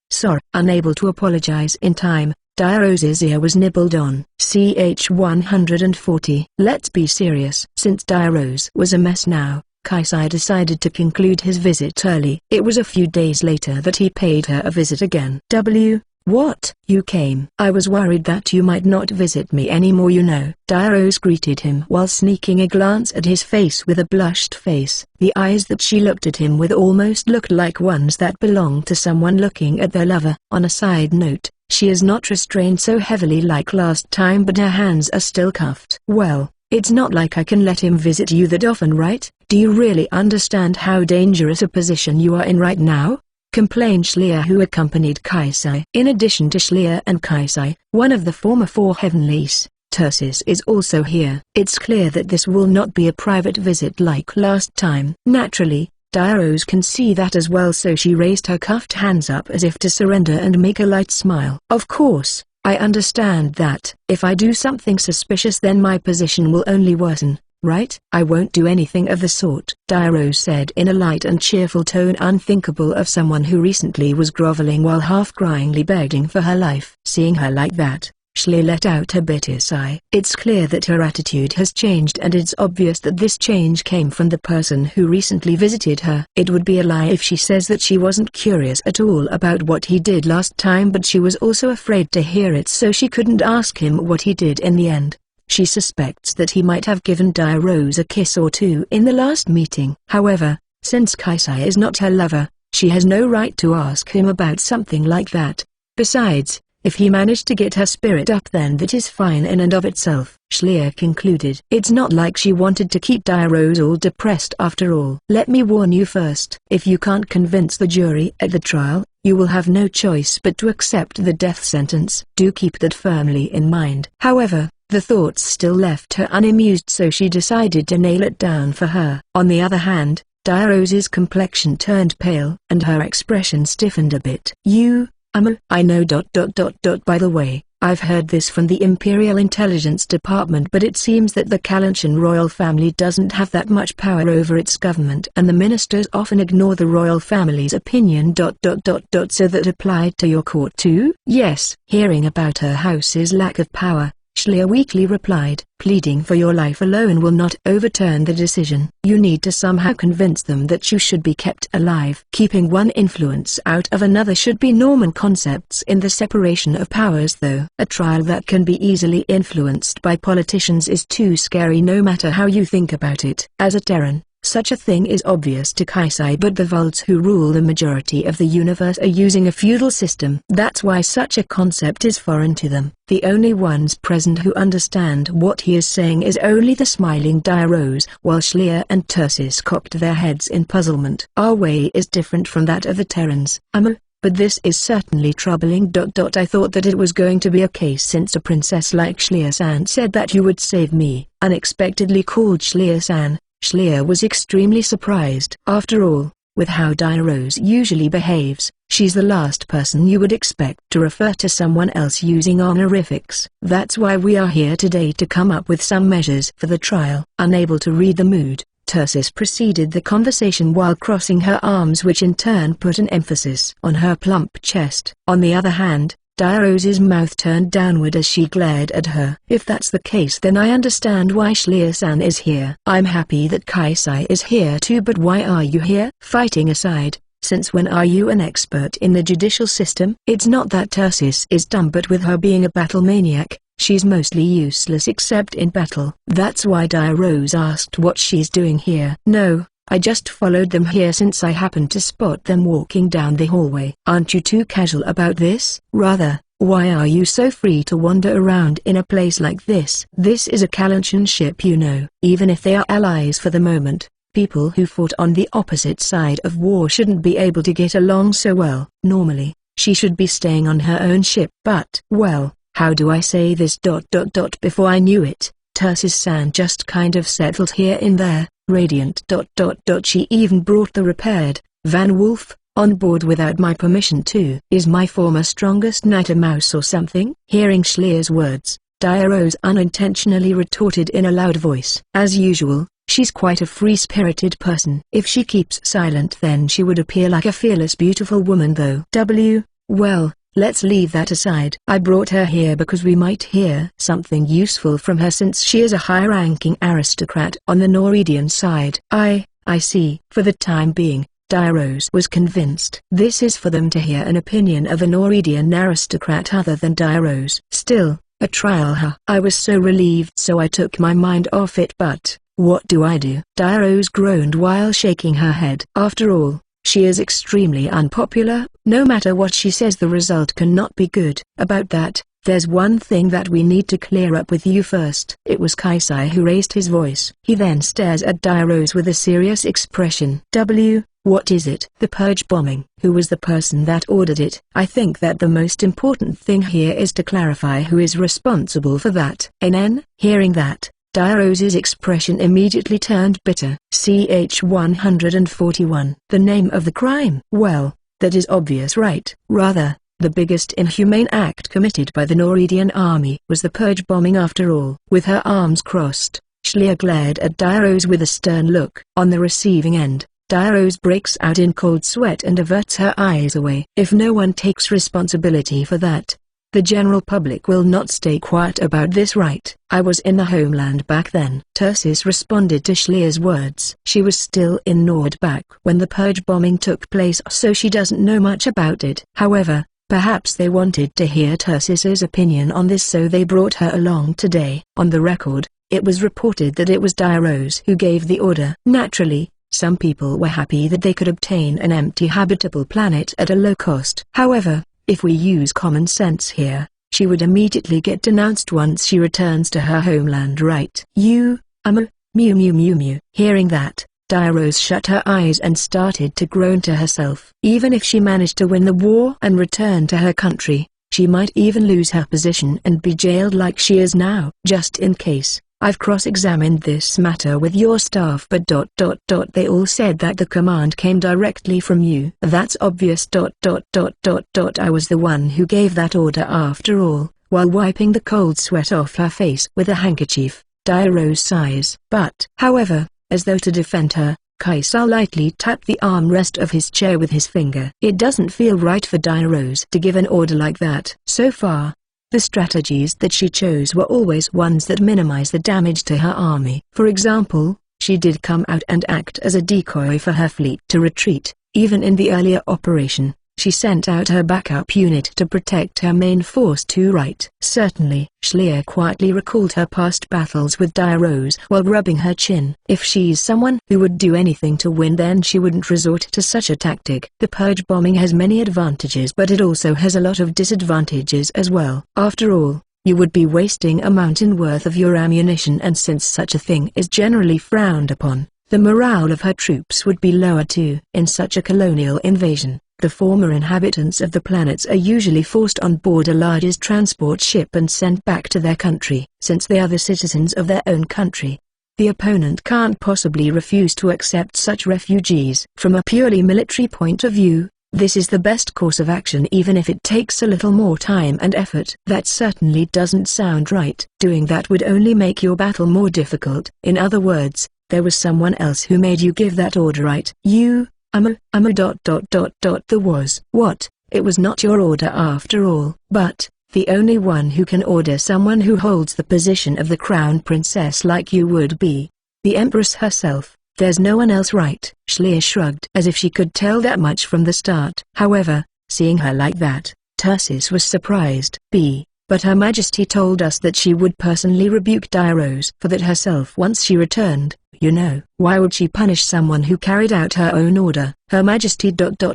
Sorry. Unable to apologize in time, Dairose's ear was nibbled on. Ch 140. Let's be serious. Since Dairose was a mess now, Kaisai decided to conclude his visit early. It was a few days later that he paid her a visit again. What? You came? I was worried that you might not visit me anymore, you know. Dairose greeted him while sneaking a glance at his face with a blushed face. The eyes that she looked at him with almost looked like ones that belonged to someone looking at their lover. On a side note, she is not restrained so heavily like last time, but her hands are still cuffed. Well, it's not like I can let him visit you that often, right? Do you really understand how dangerous a position you are in right now? Complained Schlier, who accompanied Kaisai. In addition to Schlier and Kaisai, one of the former four heavenlies, Tursis, is also here. It's clear that this will not be a private visit like last time. Naturally, Dairose can see that as well, so she raised her cuffed hands up as if to surrender and make a light smile. Of course, I understand that. If I do something suspicious, then my position will only worsen, right? I won't do anything of the sort, Dairose said in a light and cheerful tone, unthinkable of someone who recently was groveling while half-cryingly begging for her life. Seeing her like that, Schlier let out a bitter sigh. It's clear that her attitude has changed, and it's obvious that this change came from the person who recently visited her. It would be a lie if she says that she wasn't curious at all about what he did last time, but she was also afraid to hear it, so she couldn't ask him what he did in the end. She suspects that he might have given Dairose a kiss or two in the last meeting. However, since Kaisai is not her lover, she has no right to ask him about something like that. Besides, if he managed to get her spirit up, then that is fine in and of itself. Schlier concluded. It's not like she wanted to keep Dairose all depressed after all. Let me warn you first. If you can't convince the jury at the trial, you will have no choice but to accept the death sentence. Do keep that firmly in mind. However, the thoughts still left her unamused, so she decided to nail it down for her. On the other hand, Dairose's complexion turned pale, and her expression stiffened a bit. I know. By the way, I've heard this from the Imperial Intelligence Department, but it seems that the Kalanchen royal family doesn't have that much power over its government, and the ministers often ignore the royal family's opinion. So that applied to your court too? Yes. Hearing about her house's lack of power, Schlier weakly replied. Pleading for your life alone will not overturn the decision. You need to somehow convince them that you should be kept alive. Keeping one influence out of another should be normal concepts in the separation of powers, though. A trial that can be easily influenced by politicians is too scary, no matter how you think about it. As a Terran, such a thing is obvious to Kaisai, but the Volds who rule the majority of the universe are using a feudal system. That's why such a concept is foreign to them. The only ones present who understand what he is saying is only the smiling Diarose, while Schleer and Tursis cocked their heads in puzzlement. Our way is different from that of the Terrans. But this is certainly troubling. I thought that it was going to be a case since a princess like Schleer-san said that you would save me. Unexpectedly called Schleer-san, Schleer was extremely surprised. After all, with how Diarose usually behaves, she's the last person you would expect to refer to someone else using honorifics. That's why we are here today, to come up with some measures for the trial. Unable to read the mood, Tursis proceeded the conversation while crossing her arms, which in turn put an emphasis on her plump chest. On the other hand, Diarose's mouth turned downward as she glared at her. If that's the case, then I understand why Schleer-san is here. I'm happy that Kaisai is here too, but why are you here? Fighting aside, since when are you an expert in the judicial system? It's not that Tursis is dumb, but with her being a battle maniac, she's mostly useless except in battle. That's why Diarose asked what she's doing here. No, I just followed them here since I happened to spot them walking down the hallway. Aren't you too casual about this? Rather, why are you so free to wander around in a place like this? This is a Kalantian ship, you know. Even if they are allies for the moment, people who fought on the opposite side of war shouldn't be able to get along so well. Normally, she should be staying on her own ship. But, well, how do I say this? Before I knew it, Tursis-san just kind of settled here in there, radiant. She even brought the repaired Van Wolf on board without my permission too. Is my former strongest knight a mouse or something? Hearing Schleer's words, Diarose unintentionally retorted in a loud voice. As usual, she's quite a free-spirited person. If she keeps silent, then she would appear like a fearless, beautiful woman though. Well, let's leave that aside. I brought her here because we might hear something useful from her, since she is a high-ranking aristocrat on the Noredian side. I see. For the time being, Diarose was convinced this is for them to hear an opinion of a Noredian aristocrat other than Diarose. Still, a trial, I was so relieved, so I took my mind off it. But what do I do? Diarose groaned while shaking her head. After all, she is extremely unpopular. No matter what she says, the result cannot be good. About that, there's one thing that we need to clear up with you first. It was Kaisai who raised his voice. He then stares at Diarose with a serious expression. What is it? The purge bombing. Who was the person that ordered it? I think that the most important thing here is to clarify who is responsible for that. Hearing that, Diarose's expression immediately turned bitter. CH 141. The name of the crime? Well, that is obvious, right? Rather, the biggest inhumane act committed by the Noredian army was the purge bombing after all. With her arms crossed, Schleer glared at Diarose with a stern look. On the receiving end, Diarose breaks out in cold sweat and averts her eyes away. If no one takes responsibility for that, the general public will not stay quiet about this, right? I was in the homeland back then. Tursis responded to Schleer's words. She was still in Nord back when the purge bombing took place, so she doesn't know much about it. However, perhaps they wanted to hear Tursis's opinion on this, so they brought her along today. On the record, it was reported that it was Diarose who gave the order. Naturally, some people were happy that they could obtain an empty habitable planet at a low cost. However, if we use common sense here, she would immediately get denounced once she returns to her homeland, right? Mew mew mew mew. Hearing that, Diarose shut her eyes and started to groan to herself. Even if she managed to win the war and return to her country, she might even lose her position and be jailed like she is now. Just in case, I've cross-examined this matter with your staff, but they all said that the command came directly from you. That's obvious. I was the one who gave that order after all. While wiping the cold sweat off her face with a handkerchief, Diarose sighs. But, however, as though to defend her, Kaisai lightly tapped the armrest of his chair with his finger. It doesn't feel right for Diarose to give an order like that. So far, the strategies that she chose were always ones that minimize the damage to her army. For example, she did come out and act as a decoy for her fleet to retreat. Even in the earlier operation, she sent out her backup unit to protect her main force too, right? Certainly. Schleer quietly recalled her past battles with Dire Rose while rubbing her chin. If she's someone who would do anything to win, then she wouldn't resort to such a tactic. The purge bombing has many advantages, but it also has a lot of disadvantages as well. After all, you would be wasting a mountain worth of your ammunition, and since such a thing is generally frowned upon, the morale of her troops would be lower too. In such a colonial invasion, the former inhabitants of the planets are usually forced on board a largest transport ship and sent back to their country. Since they are the citizens of their own country, the opponent can't possibly refuse to accept such refugees. From a purely military point of view, this is the best course of action, even if it takes a little more time and effort. That certainly doesn't sound right. Doing that would only make your battle more difficult. In other words, there was someone else who made you give that order, right? You, there was. What? It was not your order after all. But, the only one who can order someone who holds the position of the crown princess like you would be the Empress herself. There's no one else, right? Schleer shrugged as if she could tell that much from the start. However, seeing her like that, Tursis was surprised. But Her Majesty told us that she would personally rebuke Dire Rose for that herself once she returned. You know, why would she punish someone who carried out her own order? Her Majesty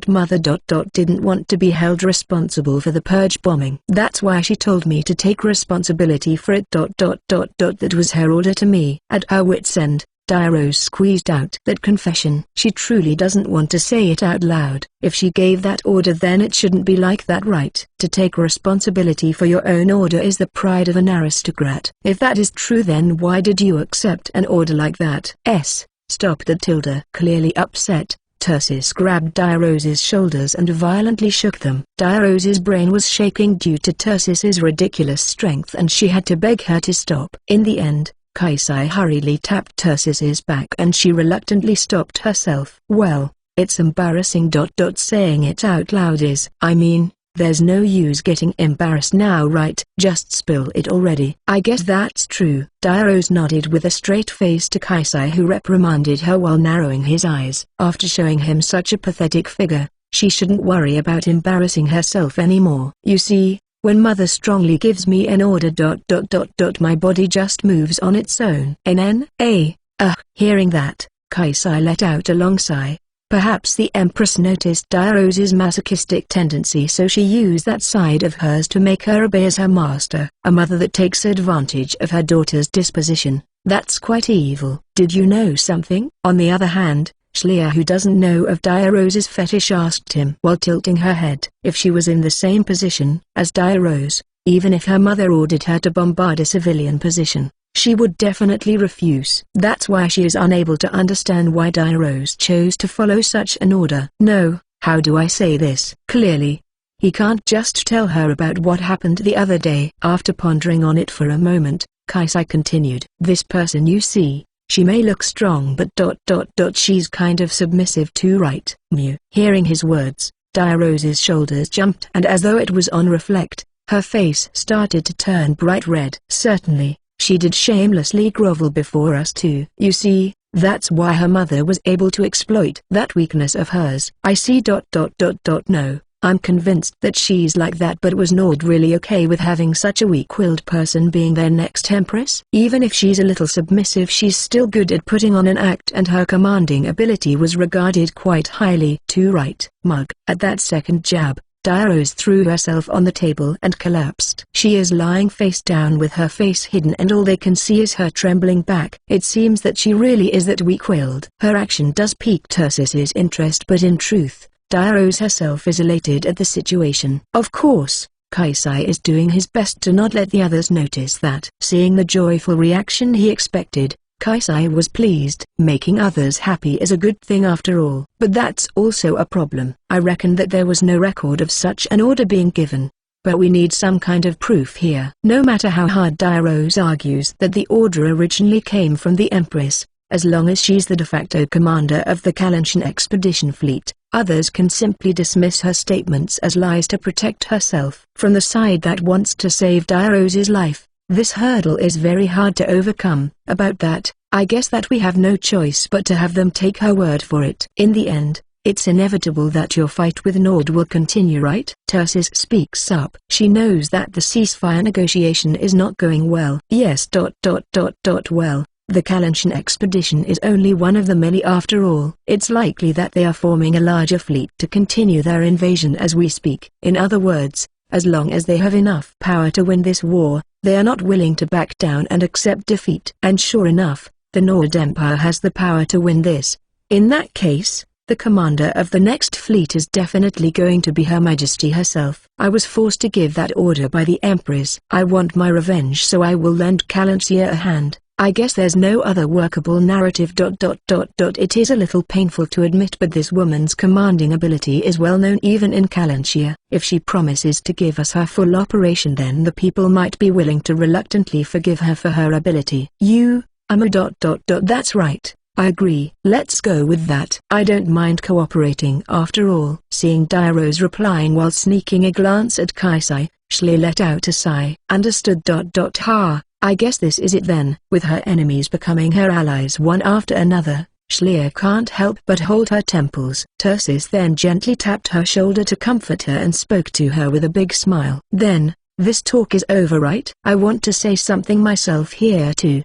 Mother didn't want to be held responsible for the purge bombing. That's why she told me to take responsibility for it. That was her order to me. At her wit's end, Dire Rose squeezed out that confession. She truly doesn't want to say it out loud. If she gave that order, then it shouldn't be like that, right? To take responsibility for your own order is the pride of an aristocrat. If that is true, then why did you accept an order like that? Stop that, Tilda. Clearly upset, Tursis grabbed Dire Rose's shoulders and violently shook them. Dire Rose's brain was shaking due to Tursis's ridiculous strength, and she had to beg her to stop. In the end, Kaisai hurriedly tapped Tursis's back and she reluctantly stopped herself. Well, it's embarrassing. Saying it out loud is. I mean, there's no use getting embarrassed now, right? Just spill it already. I guess that's true. Dire Rose nodded with a straight face to Kaisai, who reprimanded her while narrowing his eyes. After showing him such a pathetic figure, she shouldn't worry about embarrassing herself anymore. You see, when Mother strongly gives me an order, my body just moves on its own. Hearing that, Kaisai let out a long sigh. Perhaps the Empress noticed Dire Rose's masochistic tendency, so she used that side of hers to make her obey as her master. A mother that takes advantage of her daughter's disposition, that's quite evil. Did you know something? On the other hand, Schleer, who doesn't know of Dire Rose's fetish, asked him while tilting her head. If she was in the same position as Dire Rose, even if her mother ordered her to bombard a civilian position, she would definitely refuse. That's why she is unable to understand why Dire Rose chose to follow such an order. No, how do I say this? Clearly, he can't just tell her about what happened the other day. After pondering on it for a moment, Kaisai continued. This person you see, she may look strong, but she's kind of submissive too, right? Mew. Hearing his words, Dire Rose's shoulders jumped, and as though it was on reflect, her face started to turn bright red. Certainly, she did shamelessly grovel before us too. You see, that's why her mother was able to exploit that weakness of hers. I see. No, I'm convinced that she's like that, but was Nord really okay with having such a weak-willed person being their next empress? Even if she's a little submissive, she's still good at putting on an act, and her commanding ability was regarded quite highly too, right? Mug. At that second jab, Dire Rose threw herself on the table and collapsed. She is lying face down with her face hidden, and all they can see is her trembling back. It seems that she really is that weak-willed. Her action does pique Tursis's interest, but in truth, Dire Rose herself is elated at the situation. Of course, Kaisai is doing his best to not let the others notice that. Seeing the joyful reaction he expected, Kaisai was pleased. Making others happy is a good thing after all. But that's also a problem. I reckon that there was no record of such an order being given. But we need some kind of proof here. No matter how hard Dire Rose argues that the order originally came from the Empress, as long as she's the de facto commander of the Kalanshan expedition fleet, others can simply dismiss her statements as lies to protect herself. From the side that wants to save Dire Rose's life, this hurdle is very hard to overcome. About that, I guess that we have no choice but to have them take her word for it. In the end, It's inevitable that your fight with Nord will continue, right? Tursis speaks up. She knows that the ceasefire negotiation is not going well. Yes. Well, the Kalanshan expedition is only one of the many after all. It's likely that they are forming a larger fleet to continue their invasion as we speak. In other words, as long as they have enough power to win this war, they are not willing to back down and accept defeat. And sure enough, the Nord Empire has the power to win this. In that case, the commander of the next fleet is definitely going to be Her Majesty herself. I was forced to give that order by the Empress. I want my revenge, so I will lend Kalansia a hand. I guess there's no other workable narrative. It is a little painful to admit, but this woman's commanding ability is well known even in Kalansia. If she promises to give us her full operation, then the people might be willing to reluctantly forgive her for her ability. That's right. I agree. Let's go with that. I don't mind cooperating after all. Seeing Dairo's replying while sneaking a glance at Kaisai, Schlier let out a sigh. Understood. I guess this is it then. With her enemies becoming her allies one after another, Schlier can't help but hold her temples. Tursis then gently tapped her shoulder to comfort her and spoke to her with a big smile. Then, this talk is over, right? I want to say something myself here too.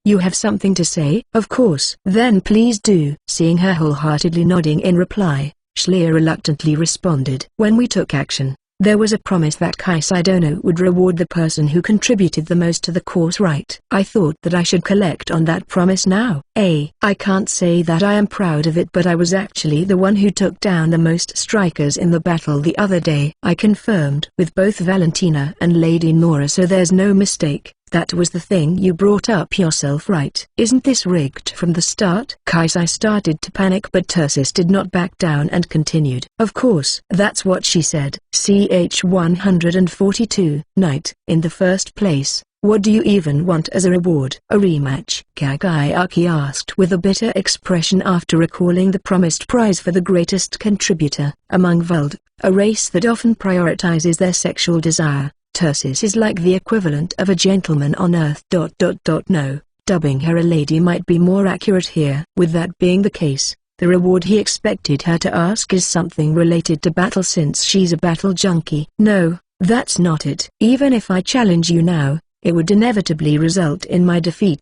You have something to say? Of course. Then please do. Seeing her wholeheartedly nodding in reply, Schlier reluctantly responded. When we took action, there was a promise that Kaisai Dono would reward the person who contributed the most to the cause, right? I thought that I should collect on that promise now. I can't say that I am proud of it, but I was actually the one who took down the most strikers in the battle the other day. I confirmed with both Valentina and Lady Nora, so there's no mistake. That was the thing you brought up yourself, right? Isn't this rigged from the start? Kaisai started to panic, but Tursis did not back down and continued. Of course. That's what she said. CH 142. Knight. In the first place, what do you even want as a reward? A rematch? Kagayaki asked with a bitter expression after recalling the promised prize for the greatest contributor. Among Vald, a race that often prioritizes their sexual desire, Tursis is like the equivalent of a gentleman on Earth. No, dubbing her a lady might be more accurate here. With that being the case, the reward he expected her to ask is something related to battle, since she's a battle junkie. No, that's not it. Even if I challenge you now, it would inevitably result in my defeat.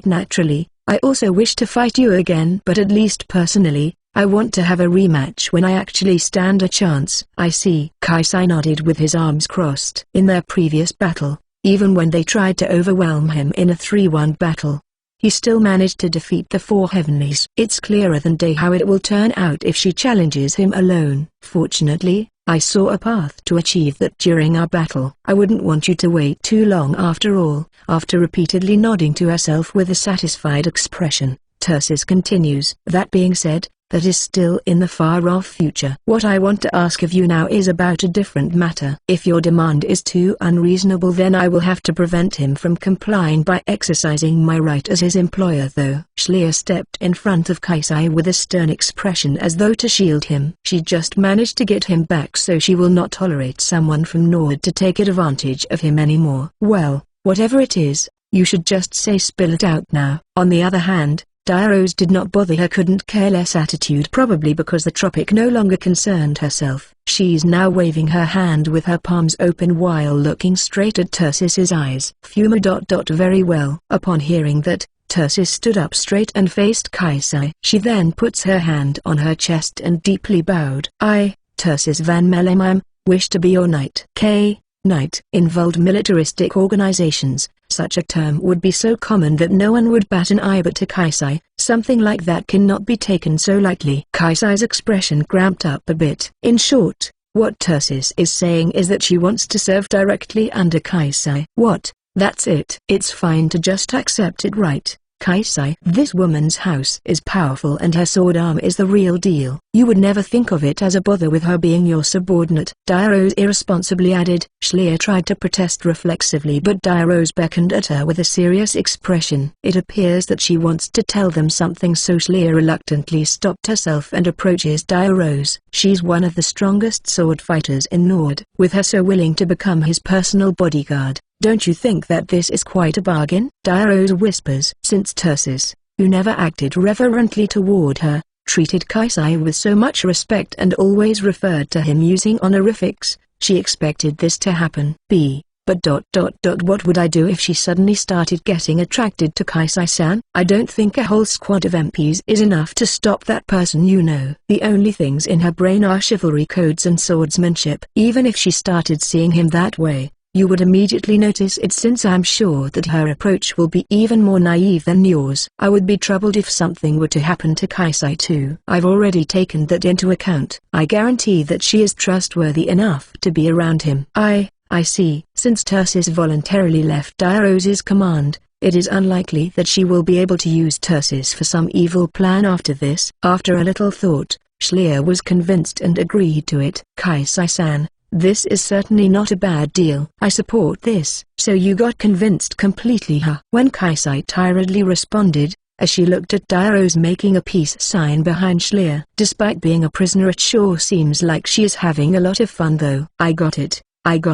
Naturally, I also wish to fight you again, but at least personally, I want to have a rematch when I actually stand a chance. I see. Kaisai nodded with his arms crossed. In their previous battle, even when they tried to overwhelm him in a 3-1 battle, he still managed to defeat the 4 heavenlies. It's clearer than day how it will turn out if she challenges him alone. Fortunately, I saw a path to achieve that during our battle. I wouldn't want you to wait too long after all. After repeatedly nodding to herself with a satisfied expression, Tursis continues. That being said, that is still in the far-off future. What I want to ask of you now is about a different matter. If your demand is too unreasonable, then I will have to prevent him from complying by exercising my right as his employer, though. Schlier stepped in front of Kaisai with a stern expression as though to shield him. She just managed to get him back, so she will not tolerate someone from Nord to take advantage of him anymore. Well, whatever it is, you should just say spill it out now. On the other hand, Dairo's did not bother her couldn't care less attitude, probably because the tropic no longer concerned herself. She's now waving her hand with her palms open while looking straight at Tursis's eyes. Very well. Upon hearing that, Tursis stood up straight and faced Kaisai. She then puts her hand on her chest and deeply bowed. I, Tursis Van Melemam, wish to be your knight. Knight. In Vald militaristic organizations, such a term would be so common that no one would bat an eye, but to Kaisai, something like that cannot be taken so lightly. Kaisai's expression cramped up a bit. In short, what Tursis is saying is that she wants to serve directly under Kaisai. What? That's it. It's fine to just accept it, right, Kaisai? This woman's house is powerful and her sword arm is the real deal. You would never think of it as a bother with her being your subordinate. Dairos irresponsibly added. Schlier tried to protest reflexively, but Dairos beckoned at her with a serious expression. It appears that she wants to tell them something, so Schlier reluctantly stopped herself and approaches Dairos. She's one of the strongest sword fighters in Nord. With her so willing to become his personal bodyguard, don't you think that this is quite a bargain? Dairos whispers. Since Tursis, who never acted reverently toward her, treated Kaisai with so much respect and always referred to him using honorifics, she expected this to happen. But what would I do if she suddenly started getting attracted to Kaisai-san? I don't think a whole squad of MPs is enough to stop that person, you know. The only things in her brain are chivalry codes and swordsmanship. Even if she started seeing him that way, you would immediately notice it, since I'm sure that her approach will be even more naive than yours. I would be troubled if something were to happen to Kaisai too. I've already taken that into account. I guarantee that she is trustworthy enough to be around him. I see. Since Tursis voluntarily left Dirose's command, it is unlikely that she will be able to use Tursis for some evil plan after this. After a little thought, Schlier was convinced and agreed to it. Kaisai-san, this is certainly not a bad deal. I support this. So you got convinced completely, huh? When Kaisai tiredly responded, as she looked at Dirose making a peace sign behind Schlier. Despite being a prisoner, it sure seems like she is having a lot of fun though. I got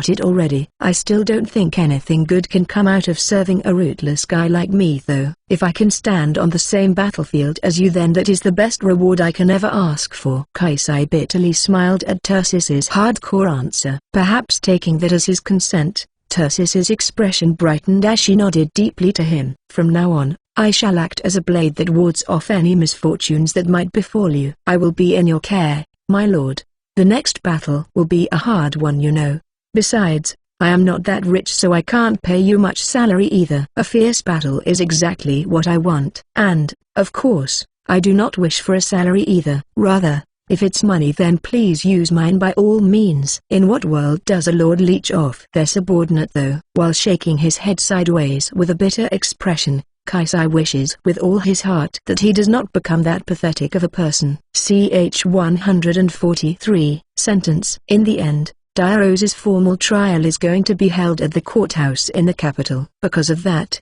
it already. I still don't think anything good can come out of serving a rootless guy like me though. If I can stand on the same battlefield as you, then that is the best reward I can ever ask for. Kaisai bitterly smiled at Tursis's hardcore answer. Perhaps taking that as his consent, Tursis's expression brightened as she nodded deeply to him. From now on, I shall act as a blade that wards off any misfortunes that might befall you. I will be in your care, my lord. The next battle will be a hard one, you know. Besides, I am not that rich, so I can't pay you much salary either. A fierce battle is exactly what I want. And, of course, I do not wish for a salary either. Rather, if it's money, then please use mine by all means. In what world does a lord leech off their subordinate though? While shaking his head sideways with a bitter expression, Kaisai wishes with all his heart that he does not become that pathetic of a person. Ch 143. Sentence. In the end, Dirose's formal trial is going to be held at the courthouse in the capital. Because of that,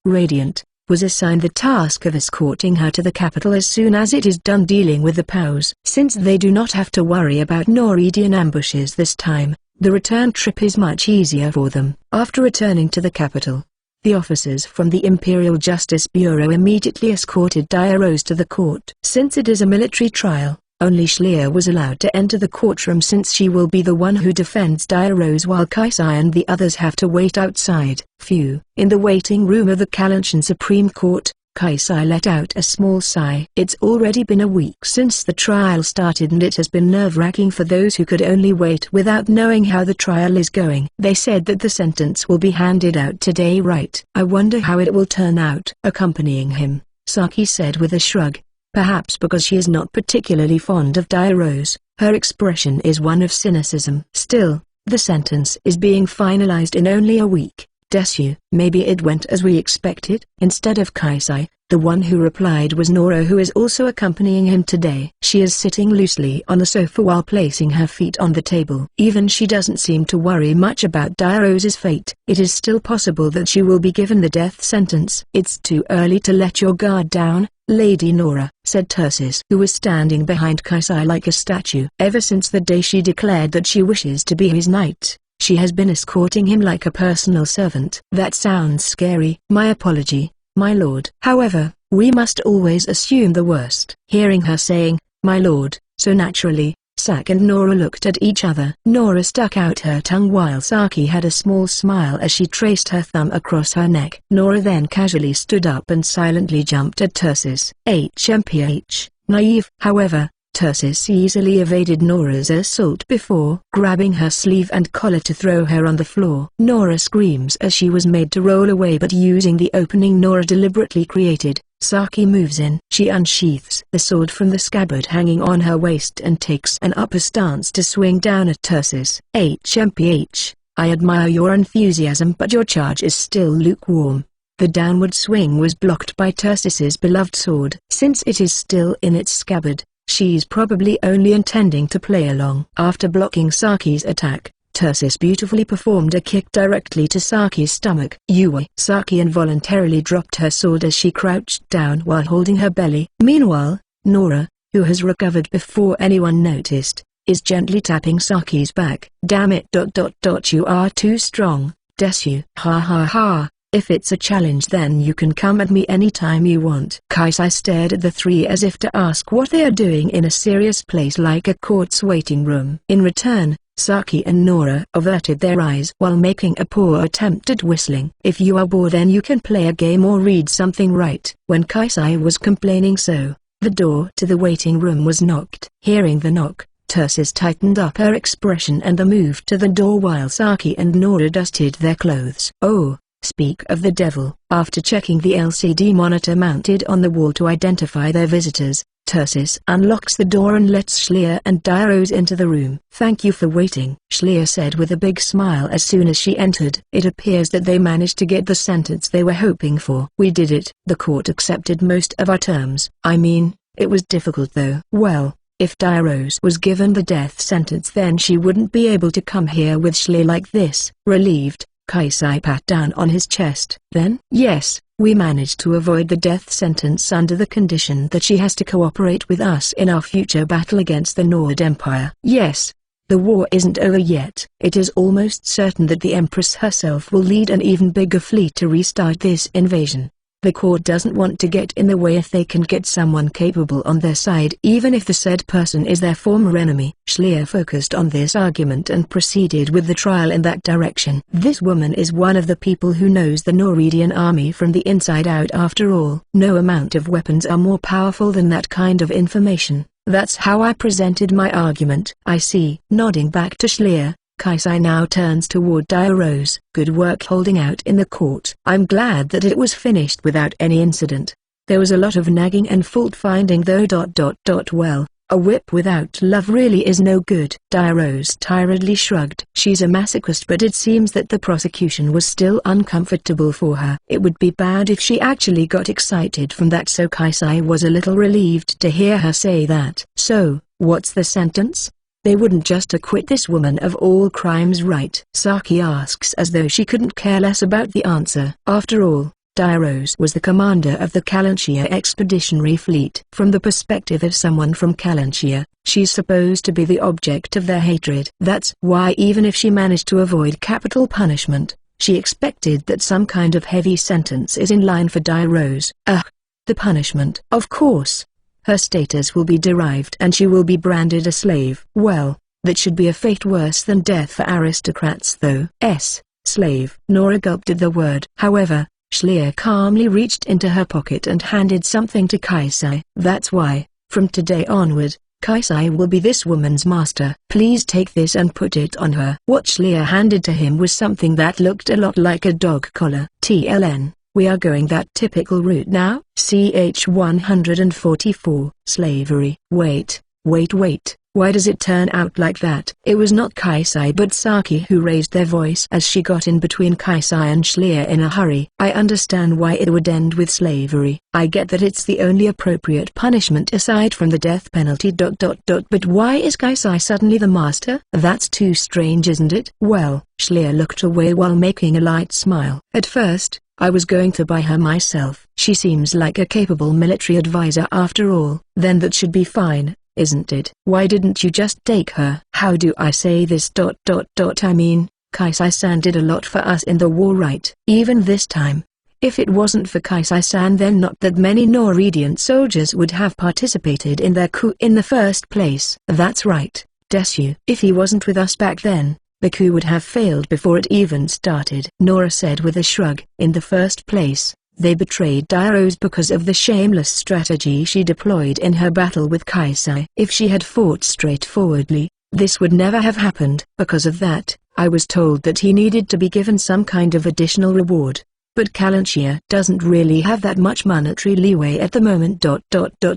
Radiant, was assigned the task of escorting her to the capital as soon as it is done dealing with the POWs. Since they do not have to worry about Noridian ambushes this time, the return trip is much easier for them. After returning to the capital, the officers from the Imperial Justice Bureau immediately escorted Dirose to the court. Since it is a military trial, only Schlier was allowed to enter the courtroom, since she will be the one who defends Dirose while Kaisai and the others have to wait outside. Phew. In the waiting room of the Kalanshan Supreme Court, Kaisai let out a small sigh. It's already been a week since the trial started, and it has been nerve-wracking for those who could only wait without knowing how the trial is going. They said that the sentence will be handed out today, right? I wonder how it will turn out. Accompanying him, Saki said with a shrug. Perhaps because she is not particularly fond of Dirose, her expression is one of cynicism. Still, the sentence is being finalized in only a week. Desu. Maybe it went as we expected. Instead of Kaisai, the one who replied was Nora, who is also accompanying him today. She is sitting loosely on the sofa while placing her feet on the table. Even she doesn't seem to worry much about Dirose's fate. It is still possible that she will be given the death sentence. It's too early to let your guard down, Lady Nora, said Tursis, who was standing behind Kaisai like a statue. Ever since the day she declared that she wishes to be his knight, she has been escorting him like a personal servant. That sounds scary. My apology, my lord. However, we must always assume the worst. Hearing her saying, my lord, so naturally, Saki and Nora looked at each other. Nora stuck out her tongue while Saki had a small smile as she traced her thumb across her neck. Nora then casually stood up and silently jumped at Tursis. HMPH, naive. However, Tursis easily evaded Nora's assault before grabbing her sleeve and collar to throw her on the floor. Nora screams as she was made to roll away, but using the opening Nora deliberately created, Saki moves in. She unsheaths the sword from the scabbard hanging on her waist and takes an upper stance to swing down at Tursis. HMPH, I admire your enthusiasm, but your charge is still lukewarm. The downward swing was blocked by Tursis's beloved sword. Since it is still in its scabbard, she's probably only intending to play along. After blocking Saki's attack, Tursis beautifully performed a kick directly to Saki's stomach. Saki involuntarily dropped her sword as she crouched down while holding her belly. Meanwhile, Nora, who has recovered before anyone noticed, is gently tapping Saki's back. Damn it! You are too strong, Desu. Ha ha ha. If it's a challenge then you can come at me anytime you want. Kaisai stared at the three as if to ask what they are doing in a serious place like a court's waiting room. In return, Saki and Nora averted their eyes while making a poor attempt at whistling. If you are bored then you can play a game or read something, right? When Kaisai was complaining so, the door to the waiting room was knocked. Hearing the knock, Tursis tightened up her expression and moved to the door while Saki and Nora dusted their clothes. Oh, speak of the devil. After checking the LCD monitor mounted on the wall to identify their visitors, Tursis unlocks the door and lets Schleer and Diarose into the room. "Thank you for waiting," Schleer said with a big smile as soon as she entered. "It appears that they managed to get the sentence they were hoping for." "We did it. The court accepted most of our terms. I mean, it was difficult though." "Well, if Diarose was given the death sentence then she wouldn't be able to come here with Schleer like this." Relieved, Kaisai pat down on his chest. "Then?" "Yes, we managed to avoid the death sentence under the condition that she has to cooperate with us in our future battle against the Nord Empire." "Yes. The war isn't over yet. It is almost certain that the Empress herself will lead an even bigger fleet to restart this invasion. The court doesn't want to get in the way if they can get someone capable on their side, even if the said person is their former enemy." Schleer focused on this argument and proceeded with the trial in that direction. "This woman is one of the people who knows the Norwegian army from the inside out. After all, no amount of weapons are more powerful than that kind of information. That's how I presented my argument." "I see." Nodding back to Schleer, Kaisai now turns toward Diarose. "Good work holding out in the court. I'm glad that it was finished without any incident. There was a lot of nagging and fault-finding though. Well, a whip without love really is no good." Diarose tiredly shrugged. She's a masochist, but it seems that the prosecution was still uncomfortable for her. It would be bad if she actually got excited from that, so Kaisai was a little relieved to hear her say that. "So, what's the sentence? They wouldn't just acquit this woman of all crimes, right?" Saki asks as though she couldn't care less about the answer. After all, Diarose was the commander of the Kalanshia Expeditionary Fleet. From the perspective of someone from Kalanshia, she's supposed to be the object of their hatred. That's why even if she managed to avoid capital punishment, she expected that some kind of heavy sentence is in line for Diarose. The punishment. Of course. Her status will be derived and she will be branded a slave. Well, that should be a fate worse than death for aristocrats though. Slave. Nora gulped at the word. However, Schleer calmly reached into her pocket and handed something to Kaisai. "That's why, from today onward, Kaisai will be this woman's master. Please take this and put it on her." What Schleer handed to him was something that looked a lot like a dog collar. "TLN. We are going that typical route now?" CH 144. Slavery. Wait. Why does it turn out like that? It was not Kaisai but Saki who raised their voice as she got in between Kaisai and Schleer in a hurry. "I understand why it would end with slavery. I get that it's the only appropriate punishment aside from the death penalty. But why is Kaisai suddenly the master? That's too strange, isn't it?" "Well," Schleer looked away while making a light smile. "At first, I was going to buy her myself. She seems like a capable military advisor after all." "Then that should be fine, isn't it? Why didn't you just take her?" "How do I say this? I mean, Kaisai-san did a lot for us in the war, right? Even this time. If it wasn't for Kaisai-san then not that many Norwegian soldiers would have participated in their coup in the first place." "That's right, Desu. If he wasn't with us back then, the coup would have failed before it even started," Nora said with a shrug. "In the first place, they betrayed Diarose because of the shameless strategy she deployed in her battle with Kaisai. If she had fought straightforwardly, this would never have happened. Because of that, I was told that he needed to be given some kind of additional reward. But Kalanshia doesn't really have that much monetary leeway at the moment.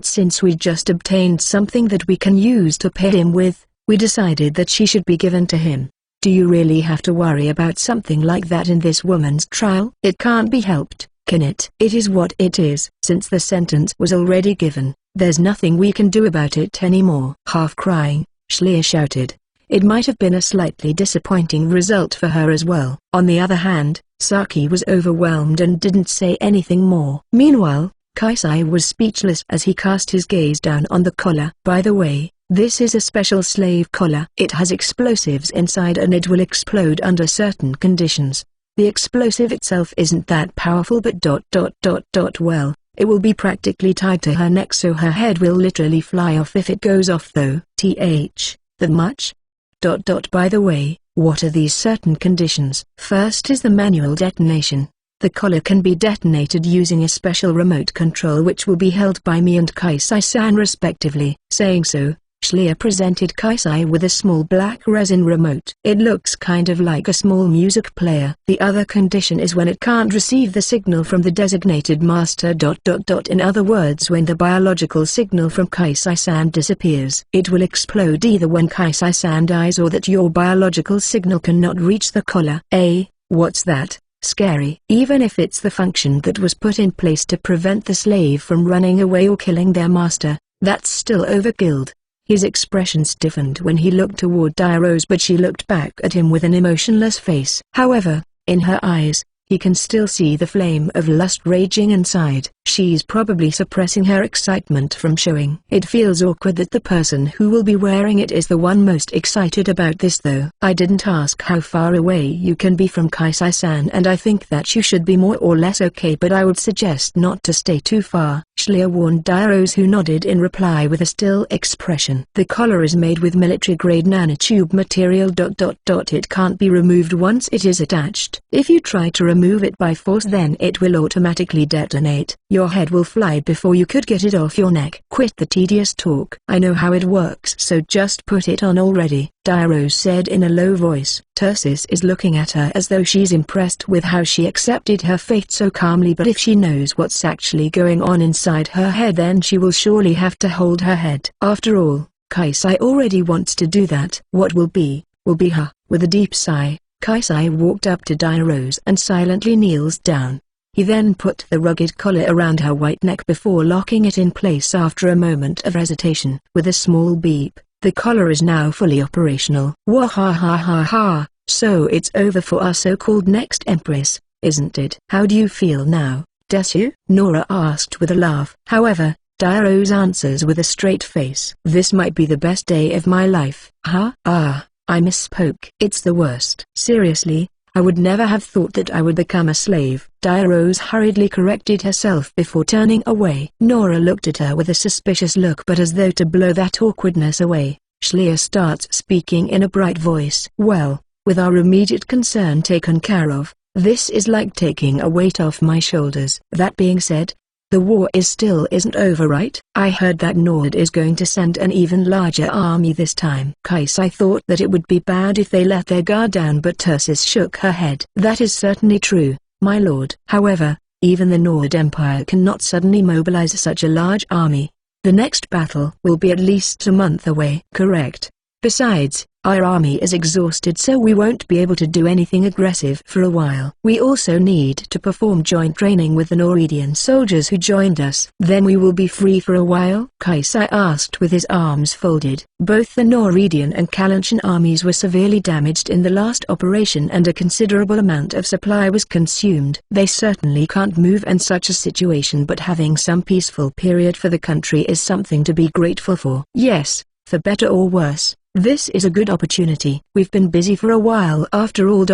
Since we just obtained something that we can use to pay him with, we decided that she should be given to him. Do you really have to worry about something like that in this woman's trial? It can't be helped, can it? It is what it is. Since the sentence was already given, there's nothing we can do about it anymore." Half crying, Schleer shouted. It might have been a slightly disappointing result for her as well. On the other hand, Saki was overwhelmed and didn't say anything more. Meanwhile, Kaisai was speechless as he cast his gaze down on the collar. "By the way, this is a special slave collar. It has explosives inside and it will explode under certain conditions. The explosive itself isn't that powerful but well, it will be practically tied to her neck so her head will literally fly off if it goes off though. That much? By the way, what are these certain conditions? First is the manual detonation. The collar can be detonated using a special remote control which will be held by me and Kaisai-san respectively. Saying so, Schlier presented Kaisai with a small black resin remote. It looks kind of like a small music player. The other condition is when it can't receive the signal from the designated master. In other words, when the biological signal from Kaisai-san disappears. It will explode either when Kaisai-san dies or that your biological signal cannot reach the collar. What's that? Scary. Even if it's the function that was put in place to prevent the slave from running away or killing their master, that's still overkill. His expression stiffened when he looked toward Diarose, but she looked back at him with an emotionless face. However, in her eyes, he can still see the flame of lust raging inside. She's probably suppressing her excitement from showing. It feels awkward that the person who will be wearing it is the one most excited about this though. I didn't ask how far away you can be from Kaisai-san, and I think that you should be more or less okay, but I would suggest not to stay too far, Schlier warned Diarose, who nodded in reply with a still expression. The collar is made with military-grade nanotube material. It can't be removed once it is attached. If you try to remove it by force, then it will automatically detonate. Your head will fly before you could get it off your neck. Quit the tedious talk. I know how it works, so just put it on already, Diarose said in a low voice. Tursis is looking at her as though she's impressed with how she accepted her fate so calmly, but if she knows what's actually going on inside her head, then she will surely have to hold her head. After all, Kaisai already wants to do that. What will be her. With a deep sigh, Kaisai walked up to Diarose and silently kneels down. He then put the rugged collar around her white neck before locking it in place after a moment of hesitation. With a small beep, the collar is now fully operational. Wahahaha, so it's over for our so-called next empress, isn't it? How do you feel now, Desu? Nora asked with a laugh. However, Diarose answers with a straight face. This might be the best day of my life. I misspoke. It's the worst. Seriously? I would never have thought that I would become a slave. Diarose hurriedly corrected herself before turning away. Nora looked at her with a suspicious look, but as though to blow that awkwardness away, Schlier starts speaking in a bright voice. Well, with our immediate concern taken care of, this is like taking a weight off my shoulders. That being said, the war isn't over, right? I heard that Nord is going to send an even larger army this time. Kaisai thought that it would be bad if they let their guard down, but Tursis shook her head. That is certainly true, my lord. However, even the Nord Empire cannot suddenly mobilize such a large army. The next battle will be at least a month away. Correct. Besides, our army is exhausted, so we won't be able to do anything aggressive for a while. We also need to perform joint training with the Noridian soldiers who joined us. Then we will be free for a while? Kaisai asked with his arms folded. Both the Noridian and Kalanshan armies were severely damaged in the last operation, and a considerable amount of supply was consumed. They certainly can't move in such a situation, but having some peaceful period for the country is something to be grateful for. Yes, for better or worse. This is a good opportunity. We've been busy for a while after all.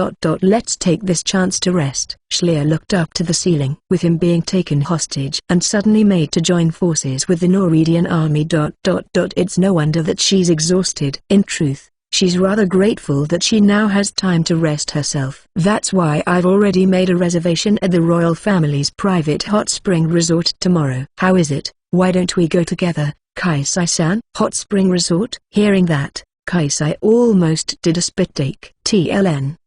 Let's take this chance to rest. Schlier looked up to the ceiling. With him being taken hostage and suddenly made to join forces with the Noridian army. It's no wonder that she's exhausted. In truth, she's rather grateful that she now has time to rest herself. That's why I've already made a reservation at the royal family's private hot spring resort tomorrow. How is it? Why don't we go together, Kaisai-san? Hot spring resort? Hearing that, Kaisai almost did a spit take.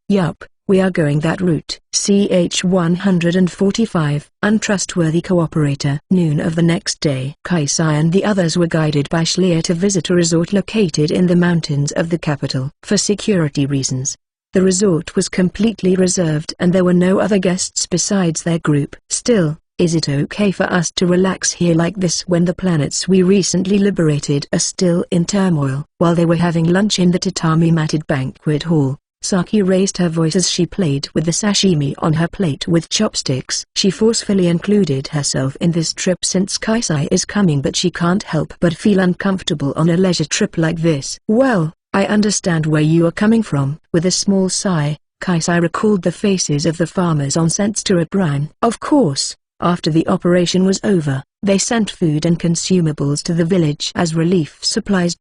Yup, we are going that route. CH 145, untrustworthy cooperator. Noon of the next day, Kaisai and the others were guided by Schlier to visit a resort located in the mountains of the capital. For security reasons, the resort was completely reserved and there were no other guests besides their group. Still, is it okay for us to relax here like this when the planets we recently liberated are still in turmoil? While they were having lunch in the tatami-matted banquet hall, Saki raised her voice as she played with the sashimi on her plate with chopsticks. She forcefully included herself in this trip since Kaisai is coming, but she can't help but feel uncomfortable on a leisure trip like this. Well, I understand where you are coming from. With a small sigh, Kaisai recalled the faces of the farmers on Senstra Brine. Of course, after the operation was over, they sent food and consumables to the village as relief supplies.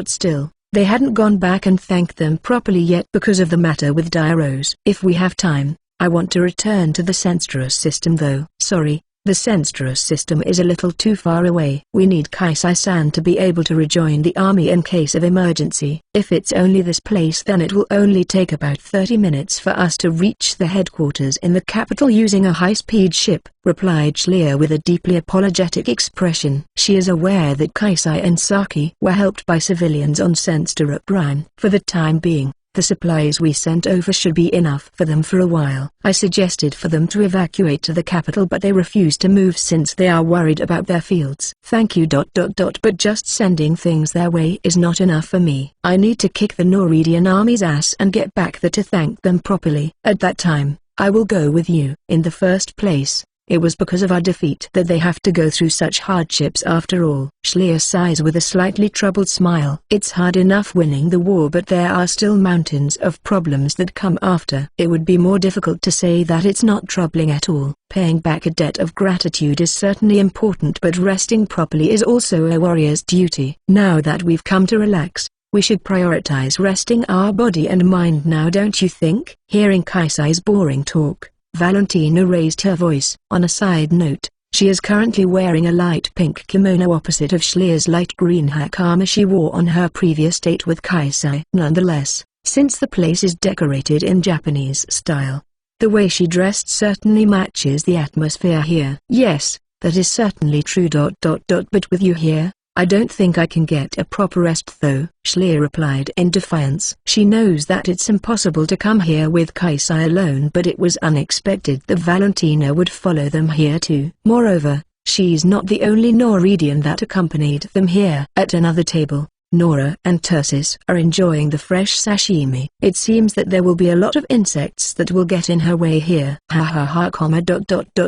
Still, they hadn't gone back and thanked them properly yet because of the matter with Diarose. If we have time, I want to return to the Senstra system though. Sorry, the Senstra system is a little too far away. We need Kaisai-san to be able to rejoin the army in case of emergency. If it's only this place, then it will only take about 30 minutes for us to reach the headquarters in the capital using a high-speed ship, replied Schlier with a deeply apologetic expression. She is aware that Kaisai and Saki were helped by civilians on Senstra Brine. For the time being, the supplies we sent over should be enough for them for a while. I suggested for them to evacuate to the capital, but they refused to move since they are worried about their fields. Thank you. But just sending things their way is not enough for me. I need to kick the Norwegian army's ass and get back there to thank them properly. At that time, I will go with you. In the first place, it was because of our defeat that they have to go through such hardships after all. Schlier sighs with a slightly troubled smile. It's hard enough winning the war, but there are still mountains of problems that come after. It would be more difficult to say that it's not troubling at all. Paying back a debt of gratitude is certainly important, but resting properly is also a warrior's duty. Now that we've come to relax, we should prioritize resting our body and mind now, don't you think? Hearing Kaisai's boring talk, Valentina raised her voice. On a side note, she is currently wearing a light pink kimono opposite of Schlier's light green hakama she wore on her previous date with Kaisai. Nonetheless, since the place is decorated in Japanese style, the way she dressed certainly matches the atmosphere here. Yes, that is certainly true. But with you here, I don't think I can get a proper rest though, Schlier replied in defiance. She knows that it's impossible to come here with Kaisai alone, but it was unexpected that Valentina would follow them here too. Moreover, she's not the only Norwegian that accompanied them here. At another table, Nora and Tursis are enjoying the fresh sashimi. It seems that there will be a lot of insects that will get in her way here.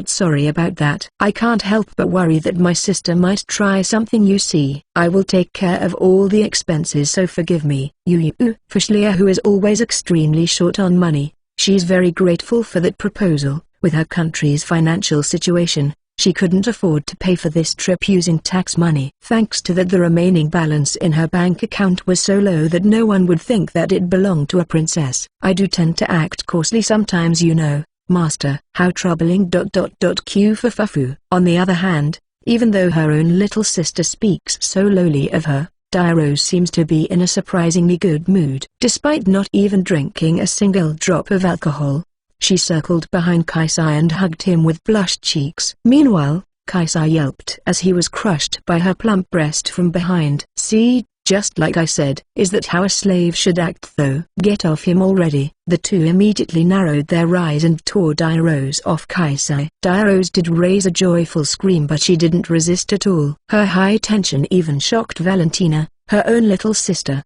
Sorry about that. I can't help but worry that my sister might try something. You see, I will take care of all the expenses, so forgive me. For Schlier, who is always extremely short on money, she's very grateful for that proposal. With her country's financial situation, she couldn't afford to pay for this trip using tax money. Thanks to that, the remaining balance in her bank account was so low that no one would think that it belonged to a princess. I do tend to act coarsely sometimes, you know, master. How troubling. Q for Fufu. On the other hand, even though her own little sister speaks so lowly of her, Diarose seems to be in a surprisingly good mood. Despite not even drinking a single drop of alcohol, she circled behind Kaisai and hugged him with blushed cheeks. Meanwhile, Kaisai yelped as he was crushed by her plump breast from behind. See, just like I said. Is that how a slave should act though? Get off him already. The two immediately narrowed their eyes and tore Diarose off Kaisai. Diarose did raise a joyful scream, but she didn't resist at all. Her high tension even shocked Valentina, her own little sister.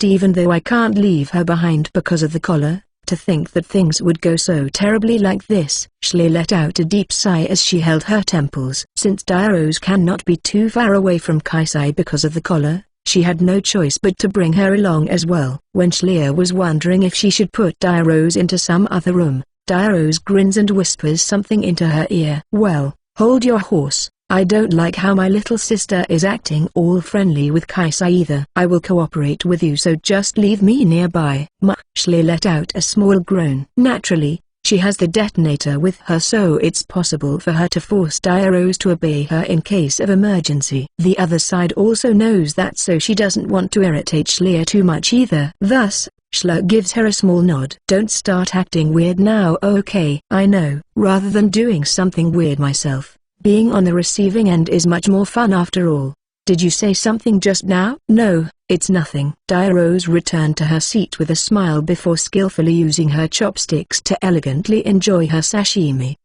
Even though I can't leave her behind because of the collar, to think that things would go so terribly like this. Schlier let out a deep sigh as she held her temples. Since Diarose cannot be too far away from Kaisai because of the collar, she had no choice but to bring her along as well. When Schlier was wondering if she should put Diarose into some other room, Diarose grins and whispers something into her ear. Well, hold your horse. I don't like how my little sister is acting all friendly with Kaisai either. I will cooperate with you, so just leave me nearby. Schlier let out a small groan. Naturally, she has the detonator with her, so it's possible for her to force Diarose to obey her in case of emergency. The other side also knows that, so she doesn't want to irritate Schlier too much either. Thus, Schlier gives her a small nod. Don't start acting weird now, okay? I know. Rather than doing something weird myself, being on the receiving end is much more fun after all. Did you say something just now? No, it's nothing. Diarose returned to her seat with a smile before skillfully using her chopsticks to elegantly enjoy her sashimi.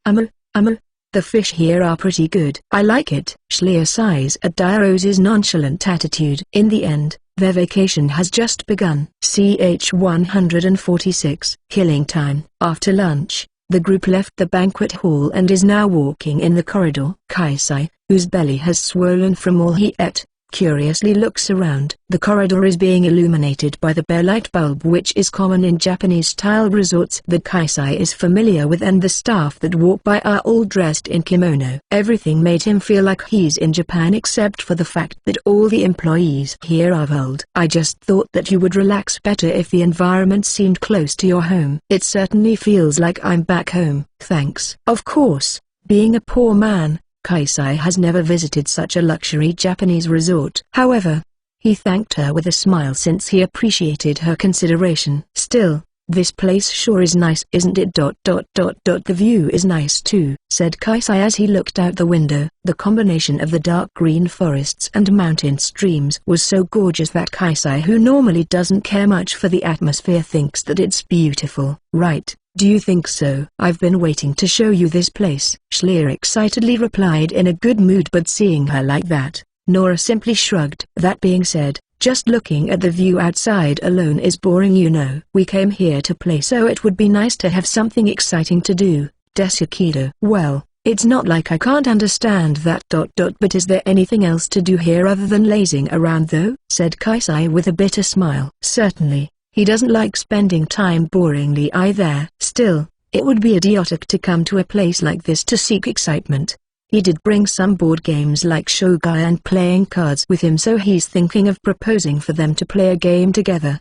The fish here are pretty good. I like it. Schlier sighs at Diarose's nonchalant attitude. In the end, their vacation has just begun. CH 146. Killing time. After lunch, the group left the banquet hall and is now walking in the corridor. Kaisai, whose belly has swollen from all he ate, curiously looks around. The corridor is being illuminated by the bare light bulb, which is common in Japanese-style resorts that Kaisai is familiar with, and the staff that walk by are all dressed in kimono. Everything made him feel like he's in Japan except for the fact that all the employees here are old. I just thought that you would relax better if the environment seemed close to your home. It certainly feels like I'm back home. Thanks. Of course, being a poor man, Kaisai has never visited such a luxury Japanese resort. However, he thanked her with a smile since he appreciated her consideration. Still, this place sure is nice, isn't it? The view is nice too, said Kaisai as he looked out the window. The combination of the dark green forests and mountain streams was so gorgeous that Kaisai, who normally doesn't care much for the atmosphere, thinks that it's beautiful. Right. Do you think so? I've been waiting to show you this place, Schleer excitedly replied in a good mood, but seeing her like that, Nora simply shrugged. That being said, just looking at the view outside alone is boring, you know. We came here to play, so it would be nice to have something exciting to do, Desukido. Well, it's not like I can't understand that. But is there anything else to do here other than lazing around though? Said Kaisai with a bitter smile. Certainly. He doesn't like spending time boringly either. Still, it would be idiotic to come to a place like this to seek excitement. He did bring some board games like Shogai and playing cards with him, so he's thinking of proposing for them to play a game together.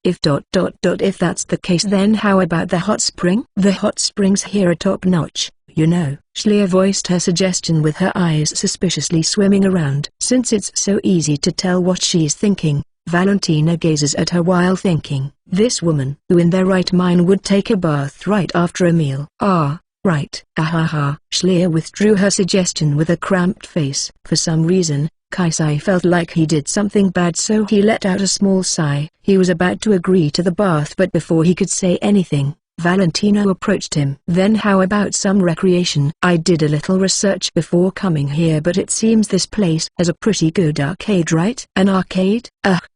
If that's the case, then how about the hot spring? The hot springs here are top notch, you know. Schleer voiced her suggestion with her eyes suspiciously swimming around. Since it's so easy to tell what she's thinking, Valentina gazes at her while thinking, this woman, who in their right mind would take a bath right after a meal. Right. Ahaha. Schleer withdrew her suggestion with a cramped face. For some reason, Kaisai felt like he did something bad, so he let out a small sigh. He was about to agree to the bath, but before he could say anything, Valentina approached him. Then how about some recreation? I did a little research before coming here, but it seems this place has a pretty good arcade, right? An arcade?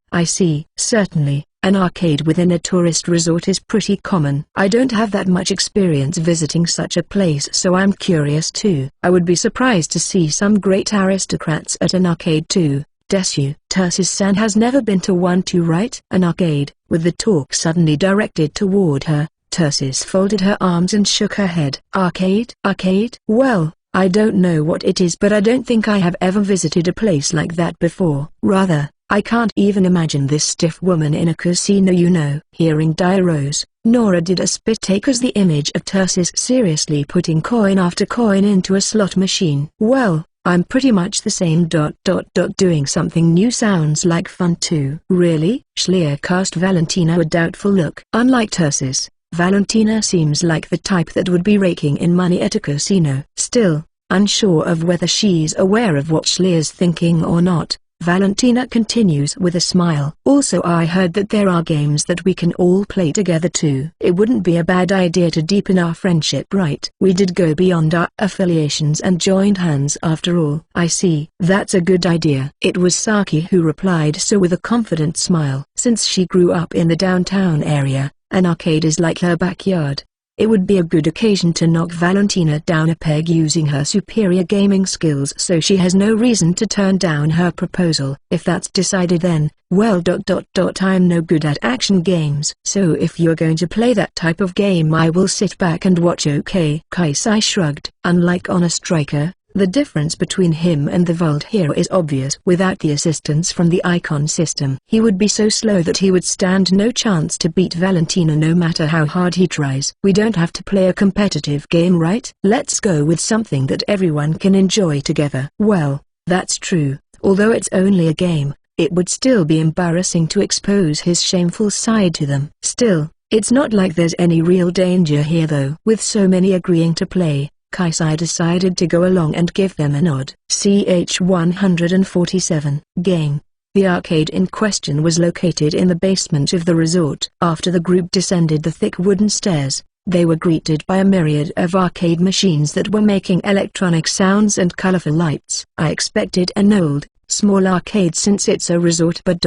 I see. Certainly, an arcade within a tourist resort is pretty common. I don't have that much experience visiting such a place, so I'm curious too. I would be surprised to see some great aristocrats at an arcade too. Desu. Tursis-san has never been to one too, right? An arcade. With the talk suddenly directed toward her, Tursis folded her arms and shook her head. Arcade? Arcade? Well, I don't know what it is, but I don't think I have ever visited a place like that before. Rather, I can't even imagine this stiff woman in a casino, you know. Hearing Dairo's, Nora did a spit take as the image of Tursis seriously putting coin after coin into a slot machine. Well, I'm pretty much the same. Doing something new sounds like fun too. Really? Schleer cast Valentina a doubtful look. Unlike Tursis, Valentina seems like the type that would be raking in money at a casino. Still, unsure of whether she's aware of what Schleer's thinking or not, Valentina continues with a smile. Also, I heard that there are games that we can all play together too. It wouldn't be a bad idea to deepen our friendship, right? We did go beyond our affiliations and joined hands after all. I see. That's a good idea. It was Saki who replied so with a confident smile. Since she grew up in the downtown area, an arcade is like her backyard. It would be a good occasion to knock Valentina down a peg using her superior gaming skills, so she has no reason to turn down her proposal. If that's decided, then, well, I'm no good at action games. So if you're going to play that type of game, I will sit back and watch, okay? Kaisai shrugged. Unlike Honor Striker, the difference between him and the Vault Hero is obvious. Without the assistance from the icon system, he would be so slow that he would stand no chance to beat Valentina no matter how hard he tries. We don't have to play a competitive game, right? Let's go with something that everyone can enjoy together. Well, that's true. Although it's only a game, it would still be embarrassing to expose his shameful side to them. Still, it's not like there's any real danger here though. With so many agreeing to play, Kaisai decided to go along and give them a nod. CH 147. Game. The arcade in question was located in the basement of the resort. After the group descended the thick wooden stairs, they were greeted by a myriad of arcade machines that were making electronic sounds and colorful lights. I expected an old, small arcade since it's a resort, but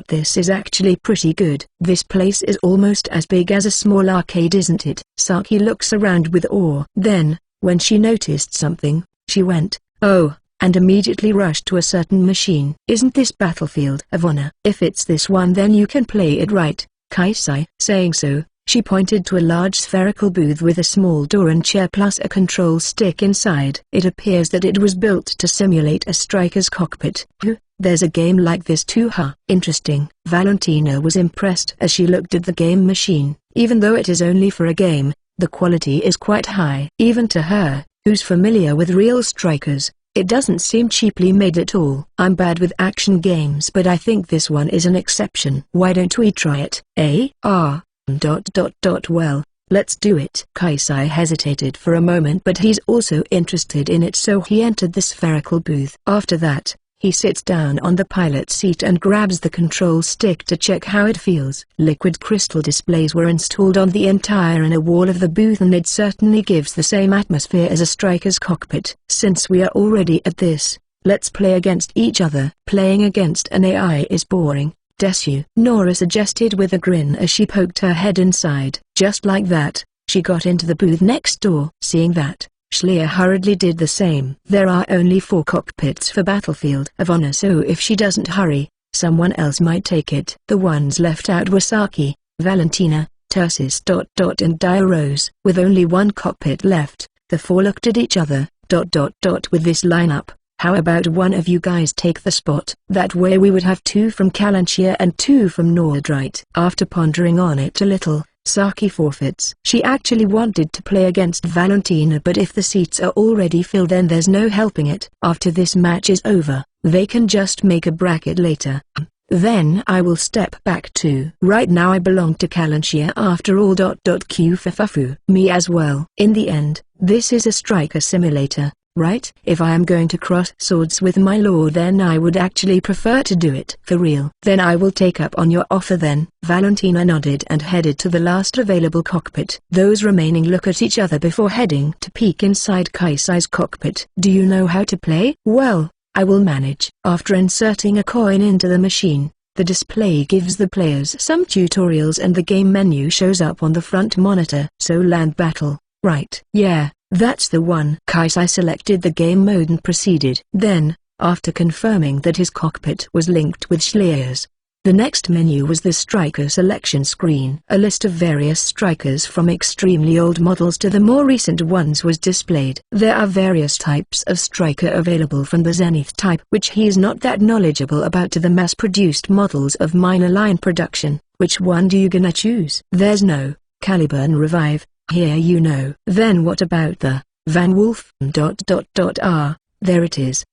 this is actually pretty good. This place is almost as big as a small arcade, isn't it? Saki looks around with awe. Then, when she noticed something, she went, oh, and immediately rushed to a certain machine. "Isn't this Battlefield of Honor? If it's this one then you can play it right, Kaisai." Saying so, she pointed to a large spherical booth with a small door and chair plus a control stick inside. It appears that it was built to simulate a striker's cockpit. There's a game like this too, huh? Interesting. Valentina was impressed as she looked at the game machine. Even though it is only for a game, the quality is quite high. Even to her, who's familiar with real strikers, it doesn't seem cheaply made at all. I'm bad with action games but I think this one is an exception. Why don't we try it? Well, let's do it. Kaisai hesitated for a moment but he's also interested in it so he entered the spherical booth. After that, he sits down on the pilot seat and grabs the control stick to check how it feels. Liquid crystal displays were installed on the entire inner wall of the booth and it certainly gives the same atmosphere as a striker's cockpit. Since we are already at this, let's play against each other. Playing against an AI is boring, Desu, Nora suggested with a grin as she poked her head inside. Just like that, she got into the booth next door. Seeing that, Schleer hurriedly did the same. There are only 4 cockpits for Battlefield of Honor so if she doesn't hurry, someone else might take it. The ones left out were Saki, Valentina, Tursis and Diarose. With only 1 cockpit left, the 4 looked at each other. With this lineup, how about one of you guys take the spot? That way we would have 2 from Kalanshir and 2 from Nordrite. After pondering on it a little, Saki forfeits. She actually wanted to play against Valentina but if the seats are already filled then there's no helping it. After this match is over, they can just make a bracket later. Then I will step back too. Right now I belong to Kalanshir after all. Q for Fufu. Me as well. In the end, this is a striker simulator, right? If I am going to cross swords with my lord then I would actually prefer to do it for real. Then I will take up on your offer then. Valentina nodded and headed to the last available cockpit. Those remaining look at each other before heading to peek inside Kaisai's cockpit. Do you know how to play? Well, I will manage. After inserting a coin into the machine, the display gives the players some tutorials and the game menu shows up on the front monitor. So land battle, right? Yeah. That's the one. Kaisai selected the game mode and proceeded. Then, after confirming that his cockpit was linked with Schlier's, the next menu was the striker selection screen. A list of various strikers from extremely old models to the more recent ones was displayed. There are various types of striker available from the Zenith type which he is not that knowledgeable about to the mass-produced models of minor line production. Which one do you gonna choose? There's no Caliburn Revive. Here you know. Then what about the Van Wolf? There it is.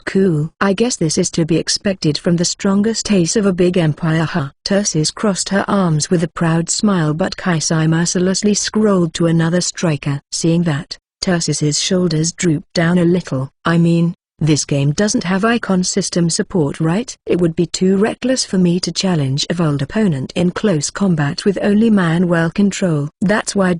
Cool. I guess this is to be expected from the strongest ace of a big empire, huh? Tursis crossed her arms with a proud smile but Kaisai mercilessly scrolled to another striker. Seeing that, Tursis's shoulders drooped down a little. I mean, this game doesn't have icon system support, right? It would be too reckless for me to challenge a Vold opponent in close combat with only manual control. That's why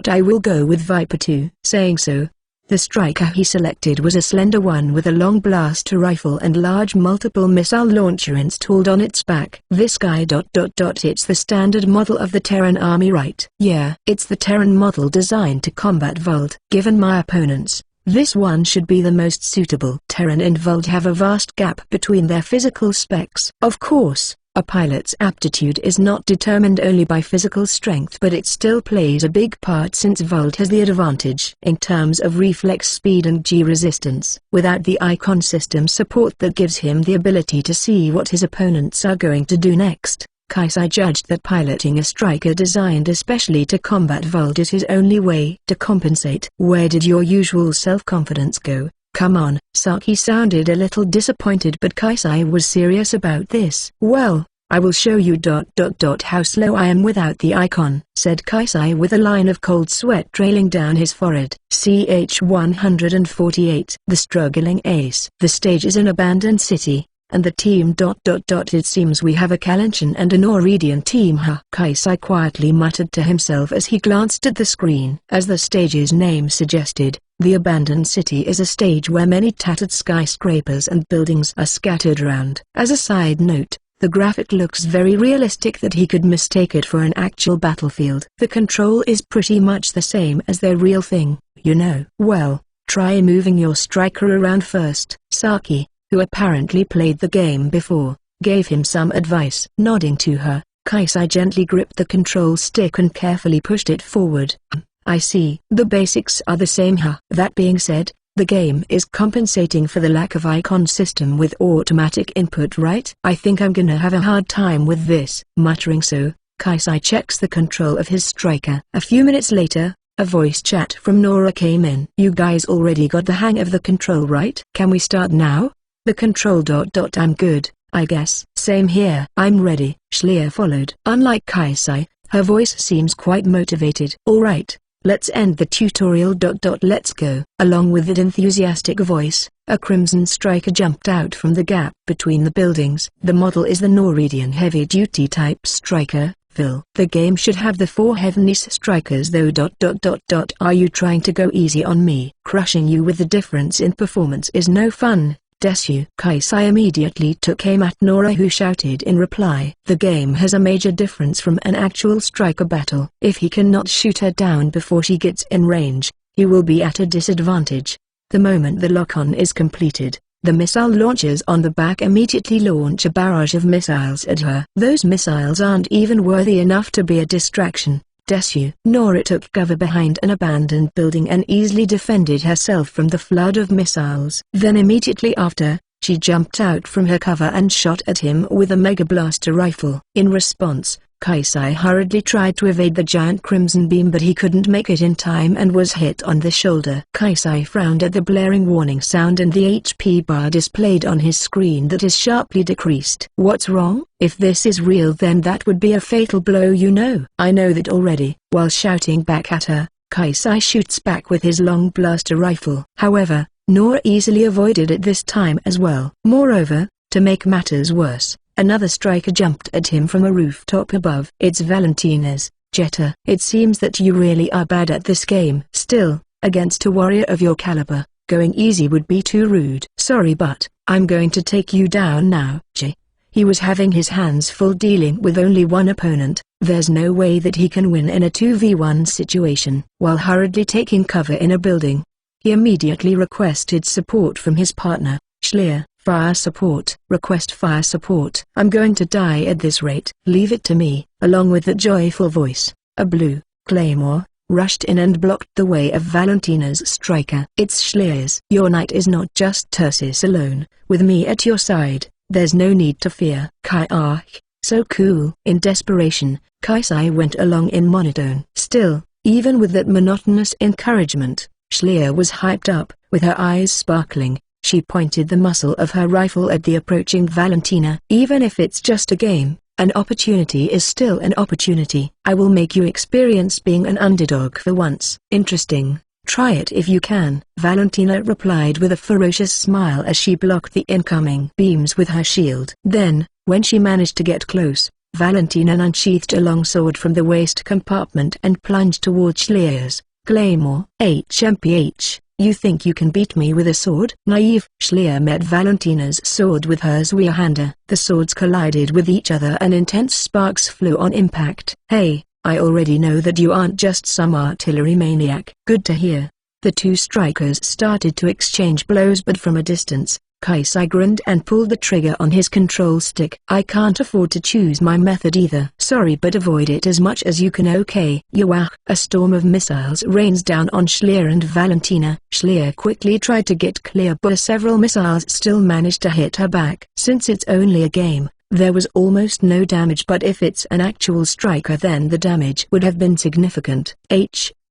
I will go with Viper 2. Saying so, the striker he selected was a slender one with a long blaster rifle and large multiple missile launcher installed on its back. This guy. It's the standard model of the Terran army, right? Yeah, it's the Terran model designed to combat Vold. Given my opponents, this one should be the most suitable. Terran and Vold have a vast gap between their physical specs. Of course, a pilot's aptitude is not determined only by physical strength but it still plays a big part since Vold has the advantage in terms of reflex speed and G-resistance. Without the icon system support that gives him the ability to see what his opponents are going to do next, Kaisai judged that piloting a striker designed especially to combat Vold is his only way to compensate. Where did your usual self-confidence go? Come on. Saki sounded a little disappointed but Kaisai was serious about this. Well, I will show you. How slow I am without the icon, said Kaisai with a line of cold sweat trailing down his forehead. CH 148. The struggling ace. The stage is an abandoned city, and the team. It seems we have a Kalanshir and a Noridian team, huh? Kaisai quietly muttered to himself as he glanced at the screen. As the stage's name suggested, the abandoned city is a stage where many tattered skyscrapers and buildings are scattered around. As a side note, the graphic looks very realistic that he could mistake it for an actual battlefield. The control is pretty much the same as their real thing, you know. Well, try moving your striker around first. Saki, who apparently played the game before, gave him some advice. Nodding to her, Kaisai gently gripped the control stick and carefully pushed it forward. I see. The basics are the same, huh? That being said, the game is compensating for the lack of icon system with automatic input, right? I think I'm gonna have a hard time with this. Muttering so, Kaisai checks the control of his striker. A few minutes later, a voice chat from Nora came in. You guys already got the hang of the control, right? Can we start now? The control ... I'm good, I guess. Same here. I'm ready. Schlier followed. Unlike Kaisai, her voice seems quite motivated. Alright, let's end the tutorial ... Let's go. Along with that enthusiastic voice, a crimson striker jumped out from the gap between the buildings. The model is the Noridian heavy-duty type striker, Phil. The game should have the 4 heavenly strikers though ... Are you trying to go easy on me? Crushing you with the difference in performance is no fun, Desu. Kaisai immediately took aim at Nora, who shouted in reply. The game has a major difference from an actual striker battle. If he cannot shoot her down before she gets in range, he will be at a disadvantage. The moment the lock-on is completed, the missile launchers on the back immediately launch a barrage of missiles at her. Those missiles aren't even worthy enough to be a distraction, Desu. Nora took cover behind an abandoned building and easily defended herself from the flood of missiles. Then immediately after, she jumped out from her cover and shot at him with a Mega Blaster rifle. In response, Kaisai hurriedly tried to evade the giant crimson beam, but he couldn't make it in time and was hit on the shoulder. Kaisai frowned at the blaring warning sound and the HP bar displayed on his screen that is sharply decreased. What's wrong? If this is real, then that would be a fatal blow, you know. I know that already. While shouting back at her, Kaisai shoots back with his long blaster rifle. However, Nora easily avoided it this time as well. Moreover, to make matters worse, another striker jumped at him from a rooftop above. It's Valentina's, Jetta. It seems that you really are bad at this game. Still, against a warrior of your caliber, going easy would be too rude. Sorry, but I'm going to take you down now. He was having his hands full dealing with only one opponent. There's no way that he can win in a 2v1 situation. While hurriedly taking cover in a building, he immediately requested support from his partner, Schlier. Fire support. Request fire support. I'm going to die at this rate. Leave it to me. Along with the joyful voice, a blue claymore rushed in and blocked the way of Valentina's striker. It's Schlier's. Your knight is not just Tursis alone. With me at your side, there's no need to fear. So cool. In desperation, Kaisai went along in monotone. Still, even with that monotonous encouragement, Schlier was hyped up. With her eyes sparkling, she pointed the muzzle of her rifle at the approaching Valentina. Even if it's just a game, an opportunity is still an opportunity. I will make you experience being an underdog for once. Interesting. Try it if you can. Valentina replied with a ferocious smile as she blocked the incoming beams with her shield. Then, when she managed to get close, Valentina unsheathed a long sword from the waist compartment and plunged toward Schlier's claymore. HMPH. You think you can beat me with a sword? Naive. Schlier met Valentina's sword with her Zweihander. The swords collided with each other and intense sparks flew on impact. Hey, I already know that you aren't just some artillery maniac. Good to hear. The two strikers started to exchange blows, but from a distance, Kaisai grinned and pulled the trigger on his control stick. I can't afford to choose my method either. Sorry, but avoid it as much as you can. Okay. Yowah! A storm of missiles rains down on Schlier and Valentina. Schlier quickly tried to get clear, but several missiles still managed to hit her back. Since it's only a game, there was almost no damage, but if it's an actual striker, then the damage would have been significant.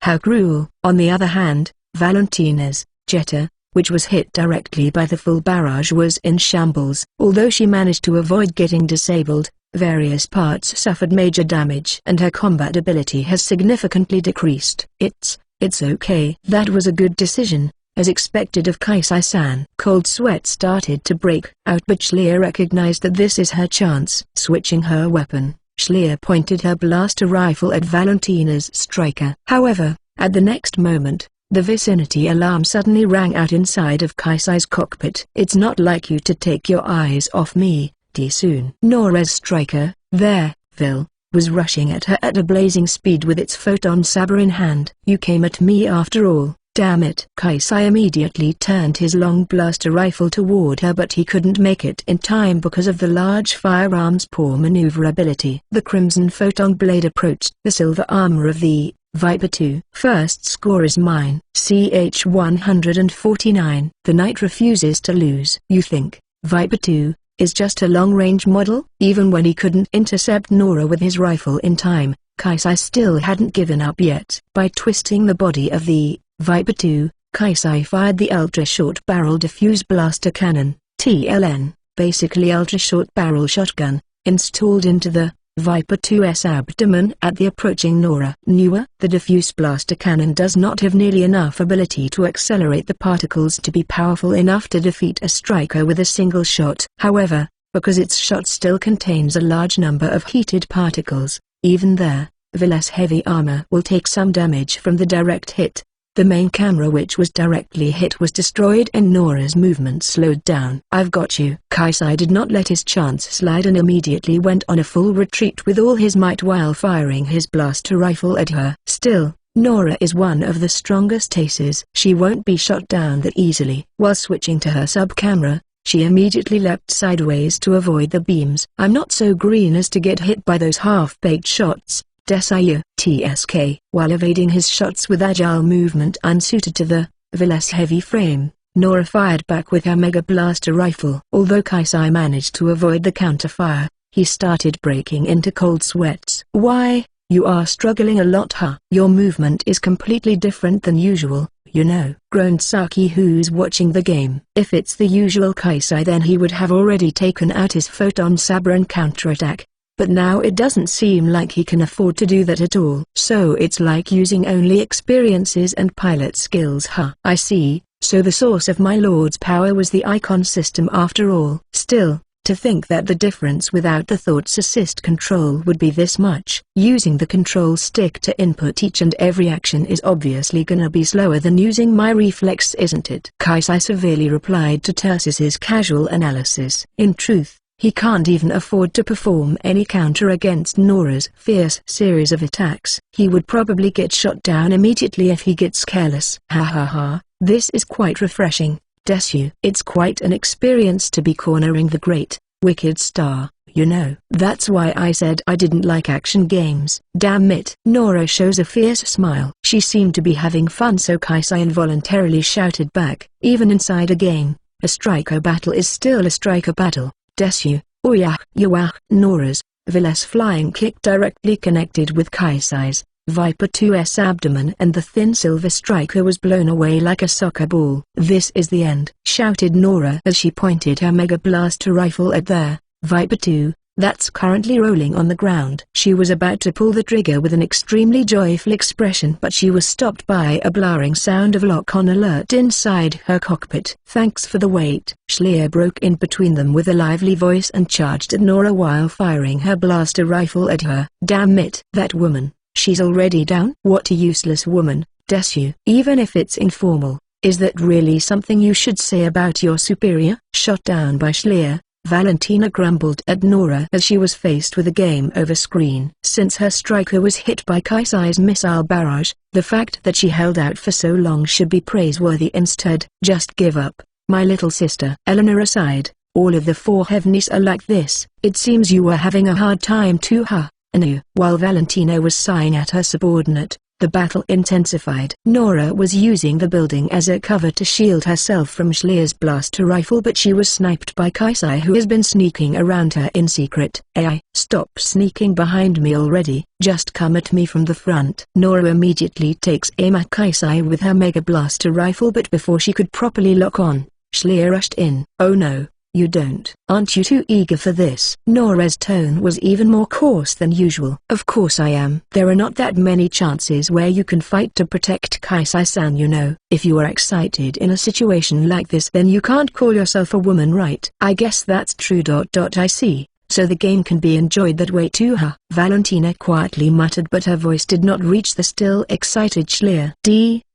How cruel. On the other hand, Valentina's Jetta, which was hit directly by the full barrage, was in shambles. Although she managed to avoid getting disabled, various parts suffered major damage and her combat ability has significantly decreased. It's okay. That was a good decision, as expected of Kaisai-san. Cold sweat started to break out, but Schlier recognized that this is her chance. Switching her weapon, Schlier pointed her blaster rifle at Valentina's striker. However, at the next moment, the vicinity alarm suddenly rang out inside of Kaisai's cockpit. It's not like you to take your eyes off me, Soon. Nora's striker, there, Phil, was rushing at her at a blazing speed with its photon saber in hand. You came at me after all. Damn it. Kaisai immediately turned his long blaster rifle toward her, but he couldn't make it in time because of the large firearm's poor maneuverability. The crimson photon blade approached the silver armor of the Viper 2. First score is mine. CH 149. The knight refuses to lose. You think Viper 2 is just a long-range model? Even when he couldn't intercept Nora with his rifle in time, Kaisai still hadn't given up yet. By twisting the body of the Viper 2, Kaisai fired the ultra-short barrel diffuse blaster cannon, TLN, basically ultra-short barrel shotgun, installed into the Viper 2's abdomen at the approaching Nora. The diffuse blaster cannon does not have nearly enough ability to accelerate the particles to be powerful enough to defeat a striker with a single shot. However, because its shot still contains a large number of heated particles, even there, Vela's heavy armor will take some damage from the direct hit. The main camera which was directly hit was destroyed and Nora's movement slowed down. I've got you. Kaisai did not let his chance slide and immediately went on a full retreat with all his might while firing his blaster rifle at her. Still, Nora is one of the strongest aces. She won't be shot down that easily. While switching to her sub-camera, she immediately leapt sideways to avoid the beams. I'm not so green as to get hit by those half-baked shots. Desayu, TSK. While evading his shots with agile movement unsuited to the Vela's heavy frame, Nora fired back with her Mega Blaster rifle. Although Kaisai managed to avoid the counterfire, he started breaking into cold sweats. Why, you are struggling a lot, huh? Your movement is completely different than usual, you know, groaned Saki, who's watching the game. If it's the usual Kaisai, then he would have already taken out his photon saber and counterattack. But now it doesn't seem like he can afford to do that at all. So it's like using only experiences and pilot skills, huh? I see, so the source of my lord's power was the icon system after all. Still, to think that the difference without the thoughts assist control would be this much. Using the control stick to input each and every action is obviously gonna be slower than using my reflex, isn't it? Kaisai severely replied to Tersus's casual analysis. In truth, he can't even afford to perform any counter against Nora's fierce series of attacks. He would probably get shot down immediately if he gets careless. Ha ha ha, this is quite refreshing, Desu. It's quite an experience to be cornering the great, wicked star, you know. That's why I said I didn't like action games. Damn it. Nora shows a fierce smile. She seemed to be having fun, so Kaisai involuntarily shouted back. Even inside a game, a striker battle is still a striker battle. Desu, Oyah, Yuah. Nora's Vela's flying kick directly connected with Kaisai's Viper 2's abdomen, and the thin silver striker was blown away like a soccer ball. This is the end, shouted Nora as she pointed her Mega Blaster rifle at their Viper 2, that's currently rolling on the ground. She was about to pull the trigger with an extremely joyful expression, but she was stopped by a blaring sound of lock-on alert inside her cockpit. Thanks for the wait. Schleer broke in between them with a lively voice and charged at Nora while firing her blaster rifle at her. Damn it. That woman, she's already down? What a useless woman, Desu. Even if it's informal, is that really something you should say about your superior? Shot down by Schleer, Valentina grumbled at Nora as she was faced with a game over screen. Since her striker was hit by Kaisai's missile barrage, the fact that she held out for so long should be praiseworthy instead. Just give up, my little sister. Eleanor aside, all of the four heavenlies are like this. It seems you were having a hard time too, huh? Anu. While Valentina was sighing at her subordinate, the battle intensified. Nora was using the building as a cover to shield herself from Schleer's blaster rifle, but she was sniped by Kaisai, who has been sneaking around her in secret. AI, stop sneaking behind me already, just come at me from the front. Nora immediately takes aim at Kaisai with her Mega Blaster rifle, but before she could properly lock on, Schleer rushed in. Oh no. You don't. Aren't you too eager for this? Nora's tone was even more coarse than usual. Of course I am. There are not that many chances where you can fight to protect Kaisai-san, you know. If you are excited in a situation like this, then you can't call yourself a woman, right? I guess that's true. I see. So the game can be enjoyed that way too, huh? Valentina quietly muttered, but her voice did not reach the still excited Schleer.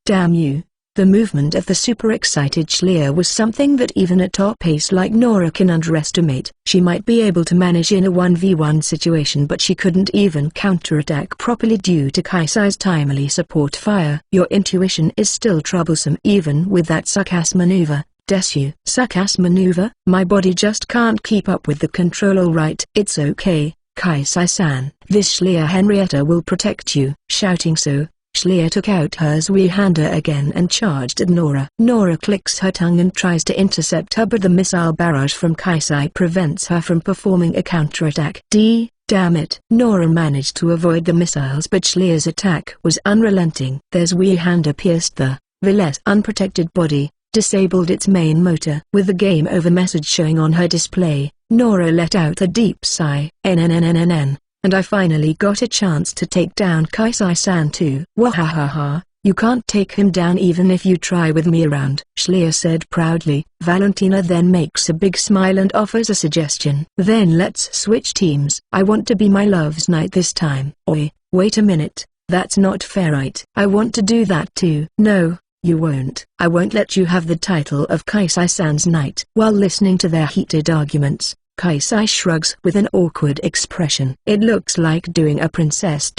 Damn you. The movement of the super-excited Schleer was something that even a top ace like Nora can underestimate. She might be able to manage in a 1v1 situation, but she couldn't even counterattack properly due to Kaisai's timely support fire. Your intuition is still troublesome even with that suck-ass maneuver. Desu. Suck-ass maneuver? My body just can't keep up with the control. Alright. It's okay, Kaisai-san. This Schleer Henrietta will protect you. Shouting so, Schleer took out her Zweihander again and charged at Nora. Nora clicks her tongue and tries to intercept her, but the missile barrage from Kaisai prevents her from performing a counterattack. Damn it. Nora managed to avoid the missiles, but Schleer's attack was unrelenting. Their Zweihander pierced the less unprotected body, disabled its main motor. With the game over message showing on her display, Nora let out a deep sigh. NNNNN. And I finally got a chance to take down Kaisai-san too. Wahahaha, you can't take him down even if you try with me around, Schleer said proudly. Valentina then makes a big smile and offers a suggestion. Then let's switch teams. I want to be my love's knight this time. Oi, wait a minute, that's not fair, right? I want to do that too. No, you won't. I won't let you have the title of Kaisai-san's knight. While listening to their heated arguments, Kaisai shrugs with an awkward expression. It looks like doing a princess.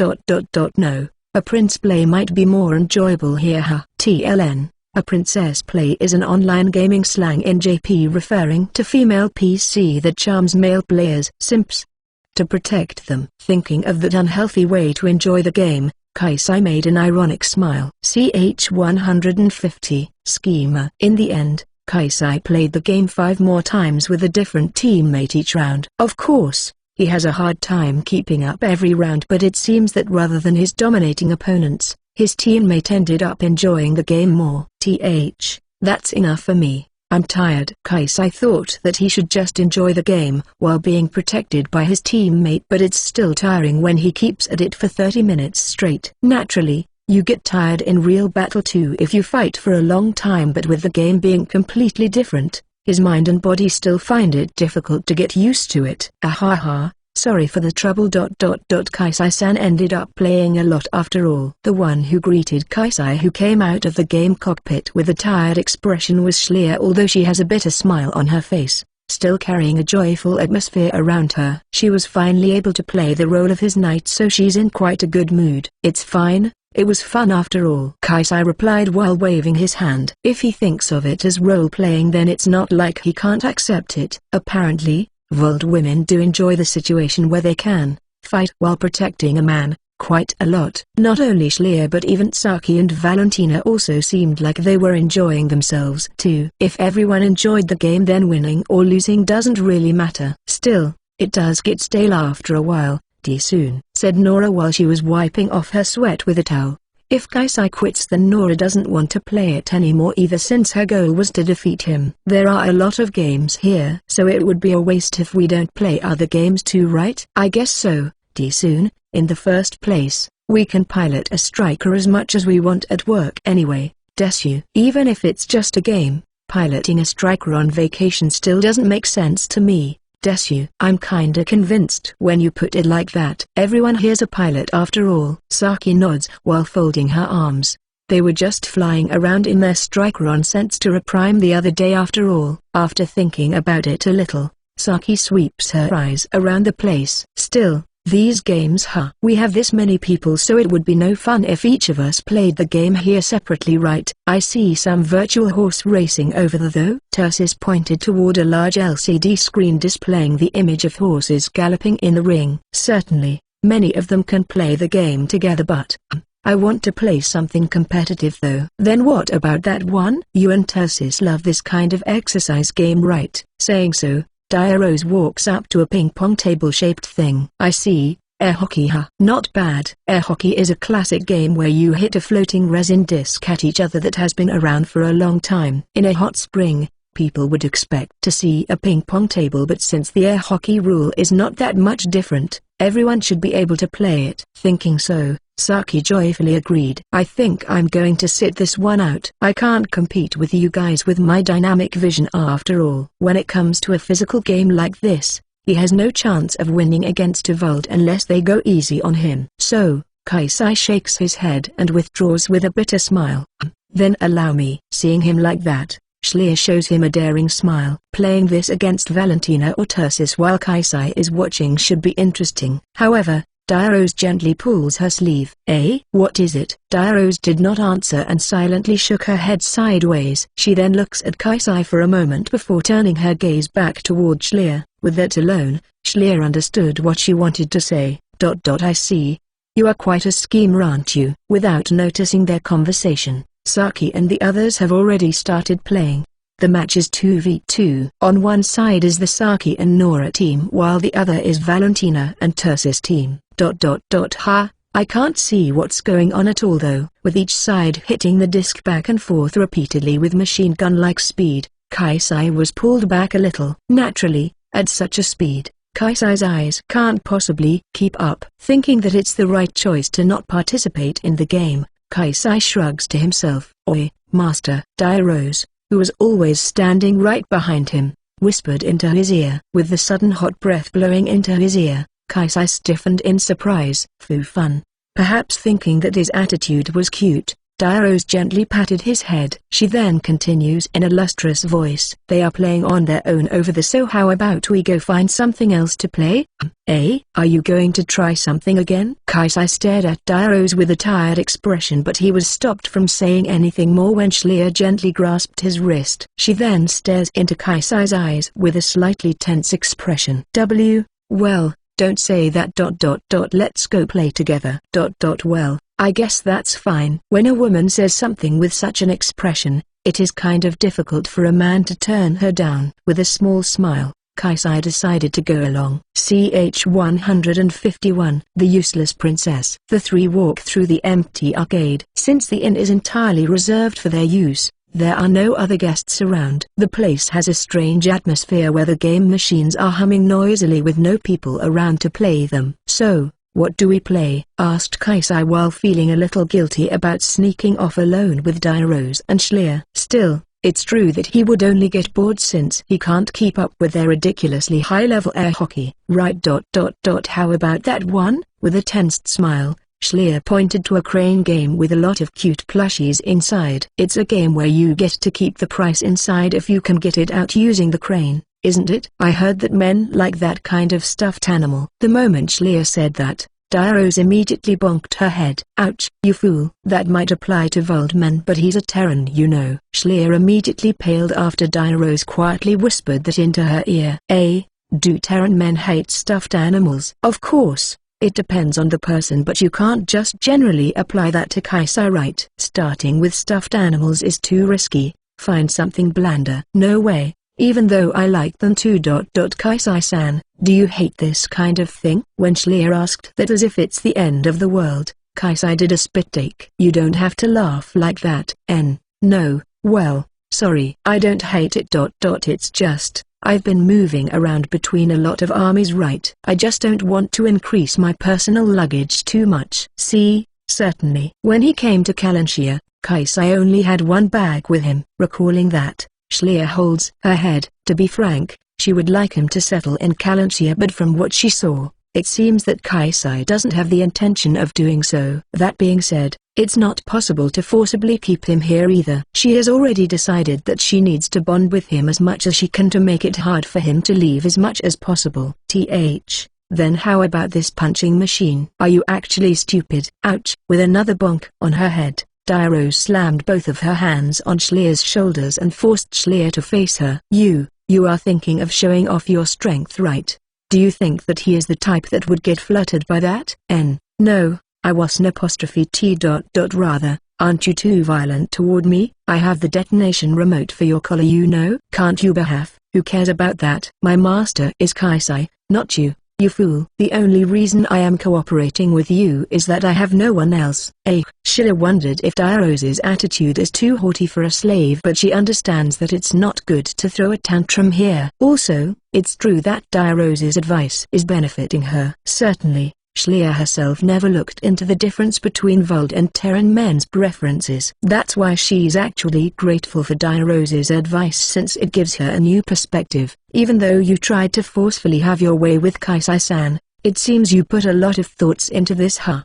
No, a prince play might be more enjoyable here. TLN, a princess play is an online gaming slang in JP referring to female PC that charms male players. Simps. To protect them. Thinking of that unhealthy way to enjoy the game, Kaisai made an ironic smile. CH 150, Schema. In the end, Kaisai played the game 5 more times with a different teammate each round. Of course, he has a hard time keeping up every round, but it seems that rather than his dominating opponents, his teammate ended up enjoying the game more. That's enough for me. I'm tired. Kaisai thought that he should just enjoy the game while being protected by his teammate, but it's still tiring when he keeps at it for 30 minutes straight. Naturally, you get tired in real battle too if you fight for a long time, but with the game being completely different, his mind and body still find it difficult to get used to it. Ahaha, sorry for the trouble. Kaisai-san ended up playing a lot after all. The one who greeted Kaisai, who came out of the game cockpit with a tired expression, was Schleer. Although she has a bitter smile on her face, still carrying a joyful atmosphere around her. She was finally able to play the role of his knight, so she's in quite a good mood. It's fine. It was fun after all, Kaisai replied while waving his hand. If he thinks of it as role-playing, then it's not like he can't accept it. Apparently, Volt women do enjoy the situation where they can fight while protecting a man, quite a lot. Not only Schleer but even Saki and Valentina also seemed like they were enjoying themselves too. If everyone enjoyed the game, then winning or losing doesn't really matter. Still, it does get stale after a while. Soon, said Nora while she was wiping off her sweat with a towel. If Kaisai quits, then Nora doesn't want to play it anymore either, since her goal was to defeat him. There are a lot of games here, so it would be a waste if we don't play other games too, right? I guess so, Soon. In the first place, we can pilot a striker as much as we want at work anyway, Desu. Even if it's just a game, piloting a striker on vacation still doesn't make sense to me. Desu. I'm kinda convinced when you put it like that. Everyone here's a pilot after all. Saki nods while folding her arms. They were just flying around in their Striker-on Sense to reprime the other day after all. After thinking about it a little, Saki sweeps her eyes around the place. Still, these games, we have this many people, so it would be no fun if each of us played the game here separately, right? I see some virtual horse racing over there though. Tursis pointed toward a large LCD screen displaying the image of horses galloping in the ring. Certainly, many of them can play the game together, but I want to play something competitive though. Then what about that one? You and Tursis love this kind of exercise game, right? Saying so, Diarose walks up to a ping-pong table-shaped thing. I see, air hockey. Not bad. Air hockey is a classic game where you hit a floating resin disc at each other that has been around for a long time. In a hot spring, people would expect to see a ping-pong table, but since the air hockey rule is not that much different, everyone should be able to play it. Thinking so, Saki joyfully agreed. I think I'm going to sit this one out. I can't compete with you guys with my dynamic vision after all. When it comes to a physical game like this, he has no chance of winning against a Volt unless they go easy on him. So, Kaisai shakes his head and withdraws with a bitter smile. Then allow me. Seeing him like that, Schleer shows him a daring smile. Playing this against Valentina or Tursis while Kaisai is watching should be interesting. However, Diarose gently pulls her sleeve. "Eh? What is it?" Diarose did not answer and silently shook her head sideways. She then looks at Kaisai for a moment before turning her gaze back toward Schleer. With that alone, Schleer understood what she wanted to say. I see. You are quite a schemer, aren't you? Without noticing their conversation, Saki and the others have already started playing. The match is 2v2. On one side is the Saki and Nora team while the other is Valentina and Tursis team. Ha, I can't see what's going on at all though. With each side hitting the disc back and forth repeatedly with machine gun-like speed, Kaisai was pulled back a little. Naturally, at such a speed, Kaisai's eyes can't possibly keep up. Thinking that it's the right choice to not participate in the game, Kaisai shrugs to himself. "Oi, master." Diarose, who was always standing right behind him, whispered into his ear. With the sudden hot breath blowing into his ear, Kaisai stiffened in surprise. "Foo fun." Perhaps thinking that his attitude was cute, Diarose gently patted his head. She then continues in a lustrous voice. "They are playing on their own over there, so how about we go find something else to play? Eh? Are you going to try something again?" Kaisai stared at Diarose with a tired expression, but he was stopped from saying anything more when Schleer gently grasped his wrist. She then stares into Kaisai's eyes with a slightly tense expression. Well, don't say that. Let's go play together. Well, I guess that's fine. When a woman says something with such an expression, it is kind of difficult for a man to turn her down. With a small smile, Kaisai decided to go along. CH 151. The Useless Princess. The three walk through the empty arcade. Since the inn is entirely reserved for their use, there are no other guests around. The place has a strange atmosphere where the game machines are humming noisily with no people around to play them. "So, what do we play?" asked Kaisai while feeling a little guilty about sneaking off alone with Diarose and Schleer. Still, it's true that he would only get bored since he can't keep up with their ridiculously high-level air hockey. "Right. How about that one?" With a tensed smile, Schleer pointed to a crane game with a lot of cute plushies inside. "It's a game where you get to keep the prize inside if you can get it out using the crane, isn't it? I heard that men like that kind of stuffed animal." The moment Schleer said that, Diarose immediately bonked her head. "Ouch, you fool. That might apply to Voldman, but he's a Terran, you know." Schleer immediately paled after Diarose quietly whispered that into her ear. Do Terran men hate stuffed animals?" "Of course. It depends on the person, but you can't just generally apply that to Kaisai, right? Starting with stuffed animals is too risky. Find something blander." "No way, even though I like them too. Kaisai-san, do you hate this kind of thing?" When Schleer asked that as if it's the end of the world, Kaisai did a spit take. "You don't have to laugh like that." No, well, sorry. I don't hate it. It's just, I've been moving around between a lot of armies, right? I just don't want to increase my personal luggage too much." "See, certainly." When he came to Kalanshia, Kaisai only had one bag with him. Recalling that, Schleer holds her head. To be frank, she would like him to settle in Kalanshia, but from what she saw, it seems that Kaisai doesn't have the intention of doing so. That being said, it's not possible to forcibly keep him here either. She has already decided that she needs to bond with him as much as she can to make it hard for him to leave as much as possible. Then how about this punching machine? Are you actually stupid?" "Ouch." With another bonk on her head, Diarose slammed both of her hands on Schleer's shoulders and forced Schleer to face her. You are thinking of showing off your strength, right? Do you think that he is the type that would get fluttered by that?" No, I wasn't. Rather, aren't you too violent toward me? I have the detonation remote for your collar, you know. Can't you behave? Who cares about that? My master is Kaisai, not you, you fool. The only reason I am cooperating with you is that I have no one else. Schleer wondered if Diarose's attitude is too haughty for a slave, but she understands that it's not good to throw a tantrum here. Also, it's true that Diarose's advice is benefiting her. Certainly, Schleer herself never looked into the difference between Vold and Terran men's preferences. That's why she's actually grateful for Diarose's advice, since it gives her a new perspective. Even though you tried to forcefully have your way with Kaisai-san, it seems you put a lot of thoughts into this, huh?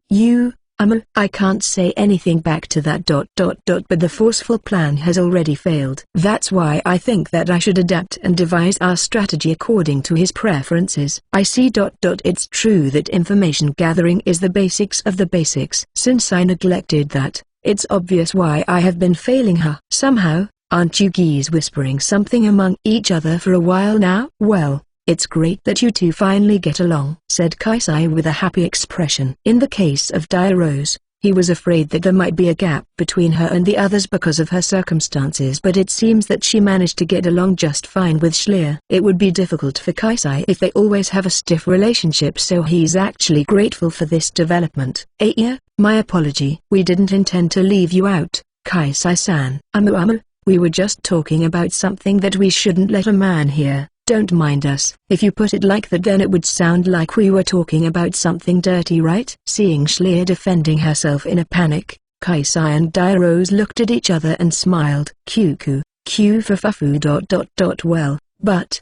I can't say anything back to that ... but the forceful plan has already failed. That's why I think that I should adapt and devise our strategy according to his preferences. I see ... It's true that information gathering is the basics of the basics. Since I neglected that, it's obvious why I have been failing her. Somehow, aren't you geese whispering something among each other for a while now? Well, it's great that you two finally get along, said Kaisai with a happy expression. In the case of Rose, he was afraid that there might be a gap between her and the others because of her circumstances, but it seems that she managed to get along just fine with Schlier. It would be difficult for Kaisai if they always have a stiff relationship, so he's actually grateful for this development. Yeah, my apology. We didn't intend to leave you out, Kaisai-san. We were just talking about something that we shouldn't let a man hear. Don't mind us. If you put it like that, then it would sound like we were talking about something dirty, right? Seeing Schlier defending herself in a panic, Kaisai and Rose looked at each other and smiled. Q for fufu ... Well, but,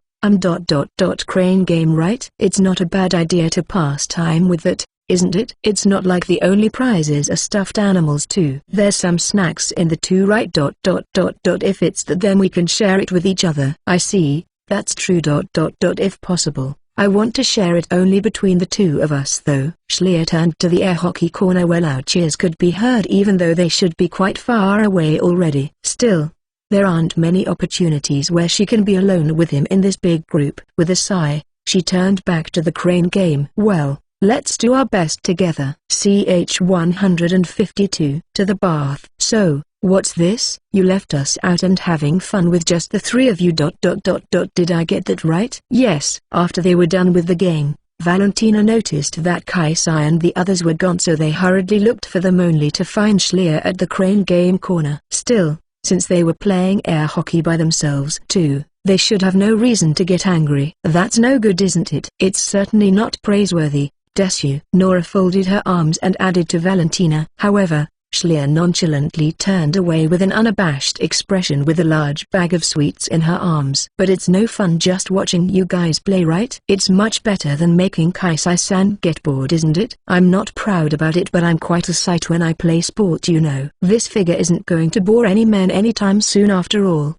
crane game, right? It's not a bad idea to pass time with it, isn't it? It's not like the only prizes are stuffed animals too. There's some snacks in the too, right? If it's that, then we can share it with each other. I see. That's true. If possible, I want to share it only between the two of us though. Schlier turned to the air hockey corner where loud cheers could be heard even though they should be quite far away already. Still, there aren't many opportunities where she can be alone with him in this big group. With a sigh, she turned back to the crane game. Well, let's do our best together. CH 152. To the bath. So, what's this? You left us out and having fun with just the three of you. Did I get that right? Yes. After they were done with the game, Valentina noticed that Kaisai and the others were gone, so they hurriedly looked for them only to find Schlier at the crane game corner. Still, since they were playing air hockey by themselves too, they should have no reason to get angry. That's no good, isn't it? It's certainly not praiseworthy, Desu. Nora folded her arms and added to Valentina. However, Schlier nonchalantly turned away with an unabashed expression with a large bag of sweets in her arms. But it's no fun just watching you guys play, right? It's much better than making Kaisai-san get bored, isn't it? I'm not proud about it, but I'm quite a sight when I play sport, you know. This figure isn't going to bore any men anytime soon after all.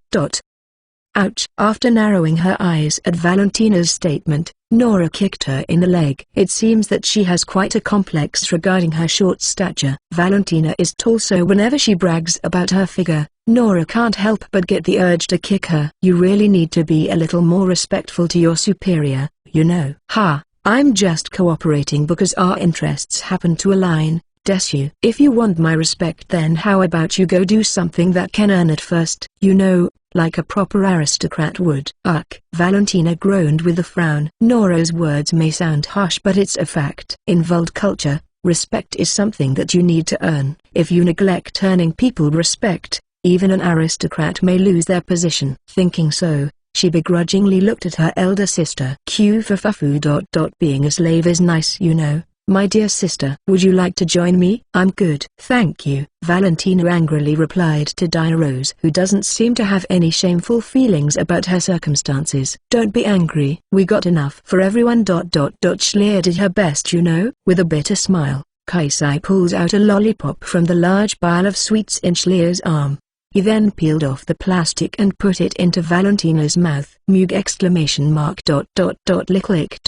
Ouch. After narrowing her eyes at Valentina's statement, Nora kicked her in the leg. It seems that she has quite a complex regarding her short stature. Valentina is tall, so whenever she brags about her figure, Nora can't help but get the urge to kick her. You really need to be a little more respectful to your superior, you know. Ha, I'm just cooperating because our interests happen to align, Desu. If you want my respect, then how about you go do something that can earn it first, you know, like a proper aristocrat would. Ugh. Valentina groaned with a frown. Nora's words may sound harsh, but it's a fact. In Vald culture, respect is something that you need to earn. If you neglect earning people respect, even an aristocrat may lose their position. Thinking so, she begrudgingly looked at her elder sister. Q for fufu. Being a slave is nice, you know, my dear sister. Would you like to join me? I'm good, thank you, Valentina angrily replied to Rose, who doesn't seem to have any shameful feelings about her circumstances. Don't be angry, we got enough for everyone. Schlier did her best, you know. With a bitter smile, Kaisai pulls out a lollipop from the large pile of sweets in Schlier's arm. He then peeled off the plastic and put it into Valentina's mouth. Mug! Lick.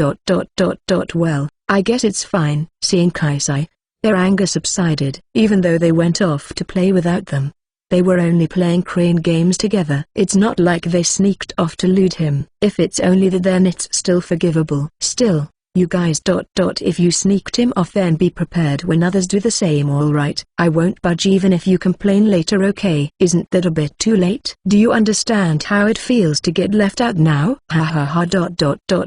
Well, I guess it's fine. Seeing Kaisai, their anger subsided. Even though they went off to play without them, they were only playing crane games together. It's not like they sneaked off to loot him. If it's only that, then it's still forgivable. Still, you guys. If you sneaked him off, then be prepared when others do the same. Alright, I won't budge even if you complain later, okay? Isn't that a bit too late? Do you understand how it feels to get left out now? Ha.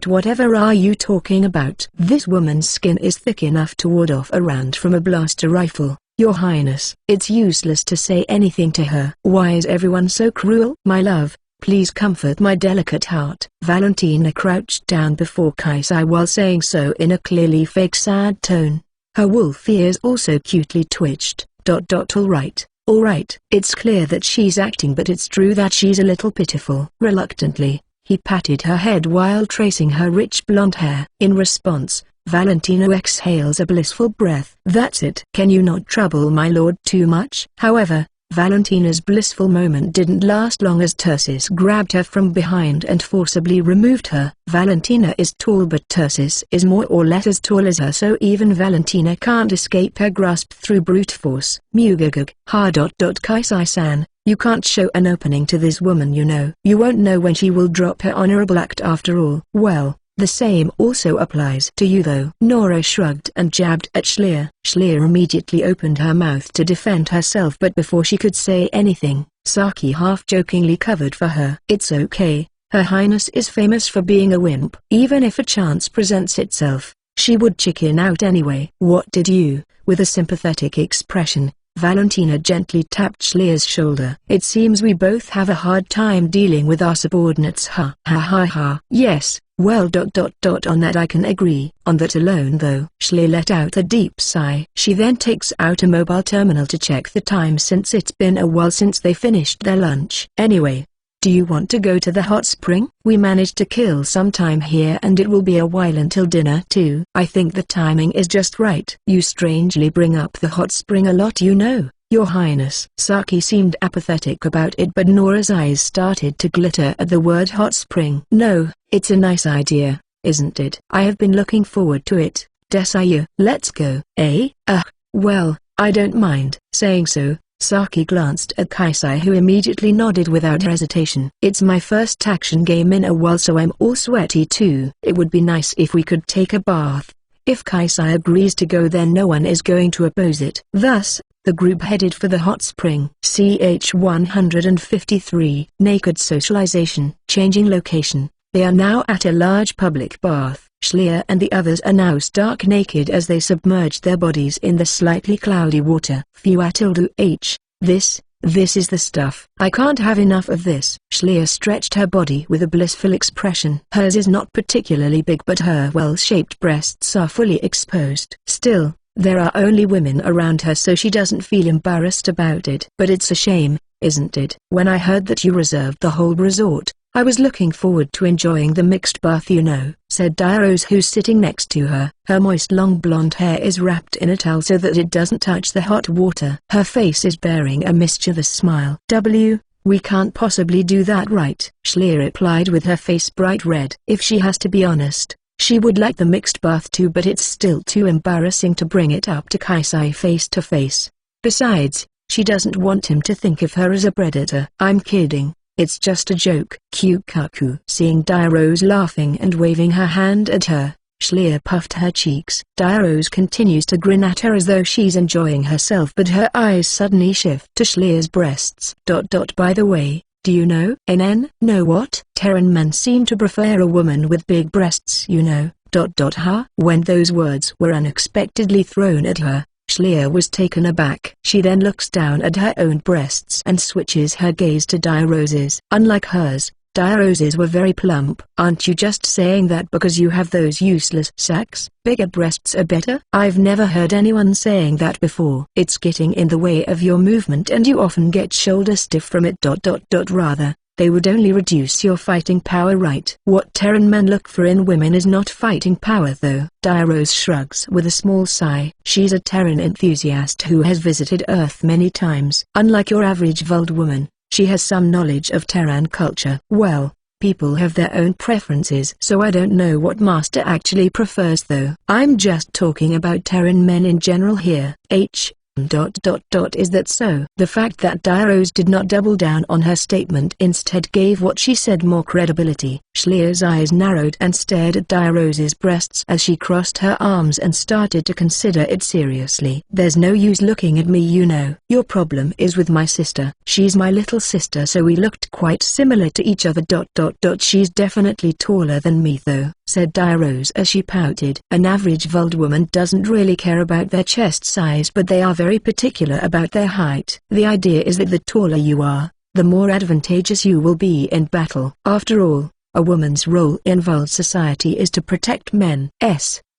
Whatever are you talking about? This woman's skin is thick enough to ward off a round from a blaster rifle, Your Highness. It's useless to say anything to her. Why is everyone so cruel? My love, please comfort my delicate heart. Valentina crouched down before Kaisai while saying so in a clearly fake sad tone. Her wolf ears also cutely twitched. Alright, it's clear that she's acting, but it's true that she's a little pitiful. Reluctantly, he patted her head while tracing her rich blonde hair. In response, Valentino exhales a blissful breath. That's it. Can you not trouble my lord too much? However, Valentina's blissful moment didn't last long as Tursis grabbed her from behind and forcibly removed her. Valentina is tall but Tursis is more or less as tall as her, so even Valentina can't escape her grasp through brute force. Mugagug. Ha. Kaisai-san, you can't show an opening to this woman, you know. You won't know when she will drop her honorable act after all. Well, the same also applies to you though. Nora shrugged and jabbed at Schleer. Schleer immediately opened her mouth to defend herself, but before she could say anything, Saki half-jokingly covered for her. It's okay, Her Highness is famous for being a wimp. Even if a chance presents itself, she would chicken out anyway. What did you? With a sympathetic expression, Valentina gently tapped Schleer's shoulder. It seems we both have a hard time dealing with our subordinates. Ha ha ha ha. Yes. Well on that I can agree. On that alone though. Schleer let out a deep sigh. She then takes out a mobile terminal to check the time since it's been a while since they finished their lunch. Anyway, do you want to go to the hot spring? We managed to kill some time here and it will be a while until dinner too. I think the timing is just right. You strangely bring up the hot spring a lot, you know, Your Highness. Saki seemed apathetic about it, but Nora's eyes started to glitter at the word hot spring. No, it's a nice idea, isn't it? I have been looking forward to it. Desayu. Let's go. Eh? Well, I don't mind. Saying so, Saki glanced at Kaisai, who immediately nodded without hesitation. It's my first action game in a while, so I'm all sweaty too. It would be nice if we could take a bath. If Kaisai agrees to go, then no one is going to oppose it. Thus, the group headed for the hot spring. CH 153. Naked socialization. Changing location. They are now at a large public bath. Schleer and the others are now stark naked as they submerge their bodies in the slightly cloudy water. This is the stuff. I can't have enough of this. Schleer stretched her body with a blissful expression. Hers is not particularly big, but her well-shaped breasts are fully exposed. Still, there are only women around her, so she doesn't feel embarrassed about it. But it's a shame, isn't it? When I heard that you reserved the whole resort, I was looking forward to enjoying the mixed bath, you know, said Diarose, who's sitting next to her. Her moist long blonde hair is wrapped in a towel so that it doesn't touch the hot water. Her face is bearing a mischievous smile. We can't possibly do that, right? Schleer replied with her face bright red. If she has to be honest, she would like the mixed bath too, but it's still too embarrassing to bring it up to Kaisai face to face. Besides, she doesn't want him to think of her as a predator. I'm kidding. It's just a joke. Kyukaku. Seeing Diarose laughing and waving her hand at her, Schleer puffed her cheeks. Diarose continues to grin at her as though she's enjoying herself, but her eyes suddenly shift to Schleer's breasts. By the way, do you know? Know what? Terran men seem to prefer a woman with big breasts, you know. When those words were unexpectedly thrown at her, Schleer was taken aback. She then looks down at her own breasts and switches her gaze to Diarose's. Unlike hers, Diarose's were very plump. Aren't you just saying that because you have those useless sacs? Bigger breasts are better? I've never heard anyone saying that before. It's getting in the way of your movement and you often get shoulder stiff from it. Rather, they would only reduce your fighting power, right? What Terran men look for in women is not fighting power though. Diarose shrugs with a small sigh. She's a Terran enthusiast who has visited Earth many times. Unlike your average Vuld woman, she has some knowledge of Terran culture. Well, people have their own preferences, so I don't know what Master actually prefers though. I'm just talking about Terran men in general here. Is that so? The fact that Diarose did not double down on her statement, instead gave what she said more credibility. Schleer's eyes narrowed and stared at Diarose's breasts as she crossed her arms and started to consider it seriously. There's no use looking at me, you know. Your problem is with my sister. She's my little sister, so we looked quite similar to each other. She's definitely taller than me though, said Diarose as she pouted. An average Vuld woman doesn't really care about their chest size, but they are very particular about their height. The idea is that the taller you are, the more advantageous you will be in battle. After all, a woman's role in Vuld society is to protect men.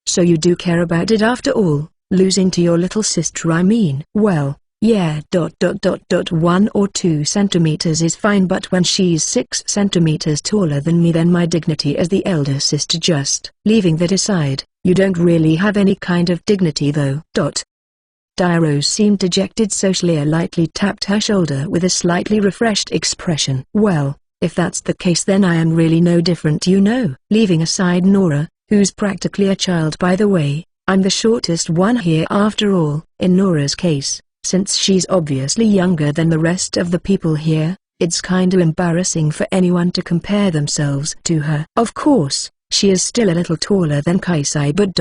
So you do care about it after all. Losing to your little sister, I mean. Well, Yeah. 1 or 2 centimeters is fine, but when she's 6 centimeters taller than me, then my dignity as the elder sister just. Leaving that aside, you don't really have any kind of dignity though. Dairose seemed dejected, so Schleer lightly tapped her shoulder with a slightly refreshed expression. Well, if that's the case, then I am really no different, you know. Leaving aside Nora, who's practically a child by the way, I'm the shortest one here after all. In Nora's case, since she's obviously younger than the rest of the people here, it's kinda embarrassing for anyone to compare themselves to her. Of course, she is still a little taller than Kaisai, but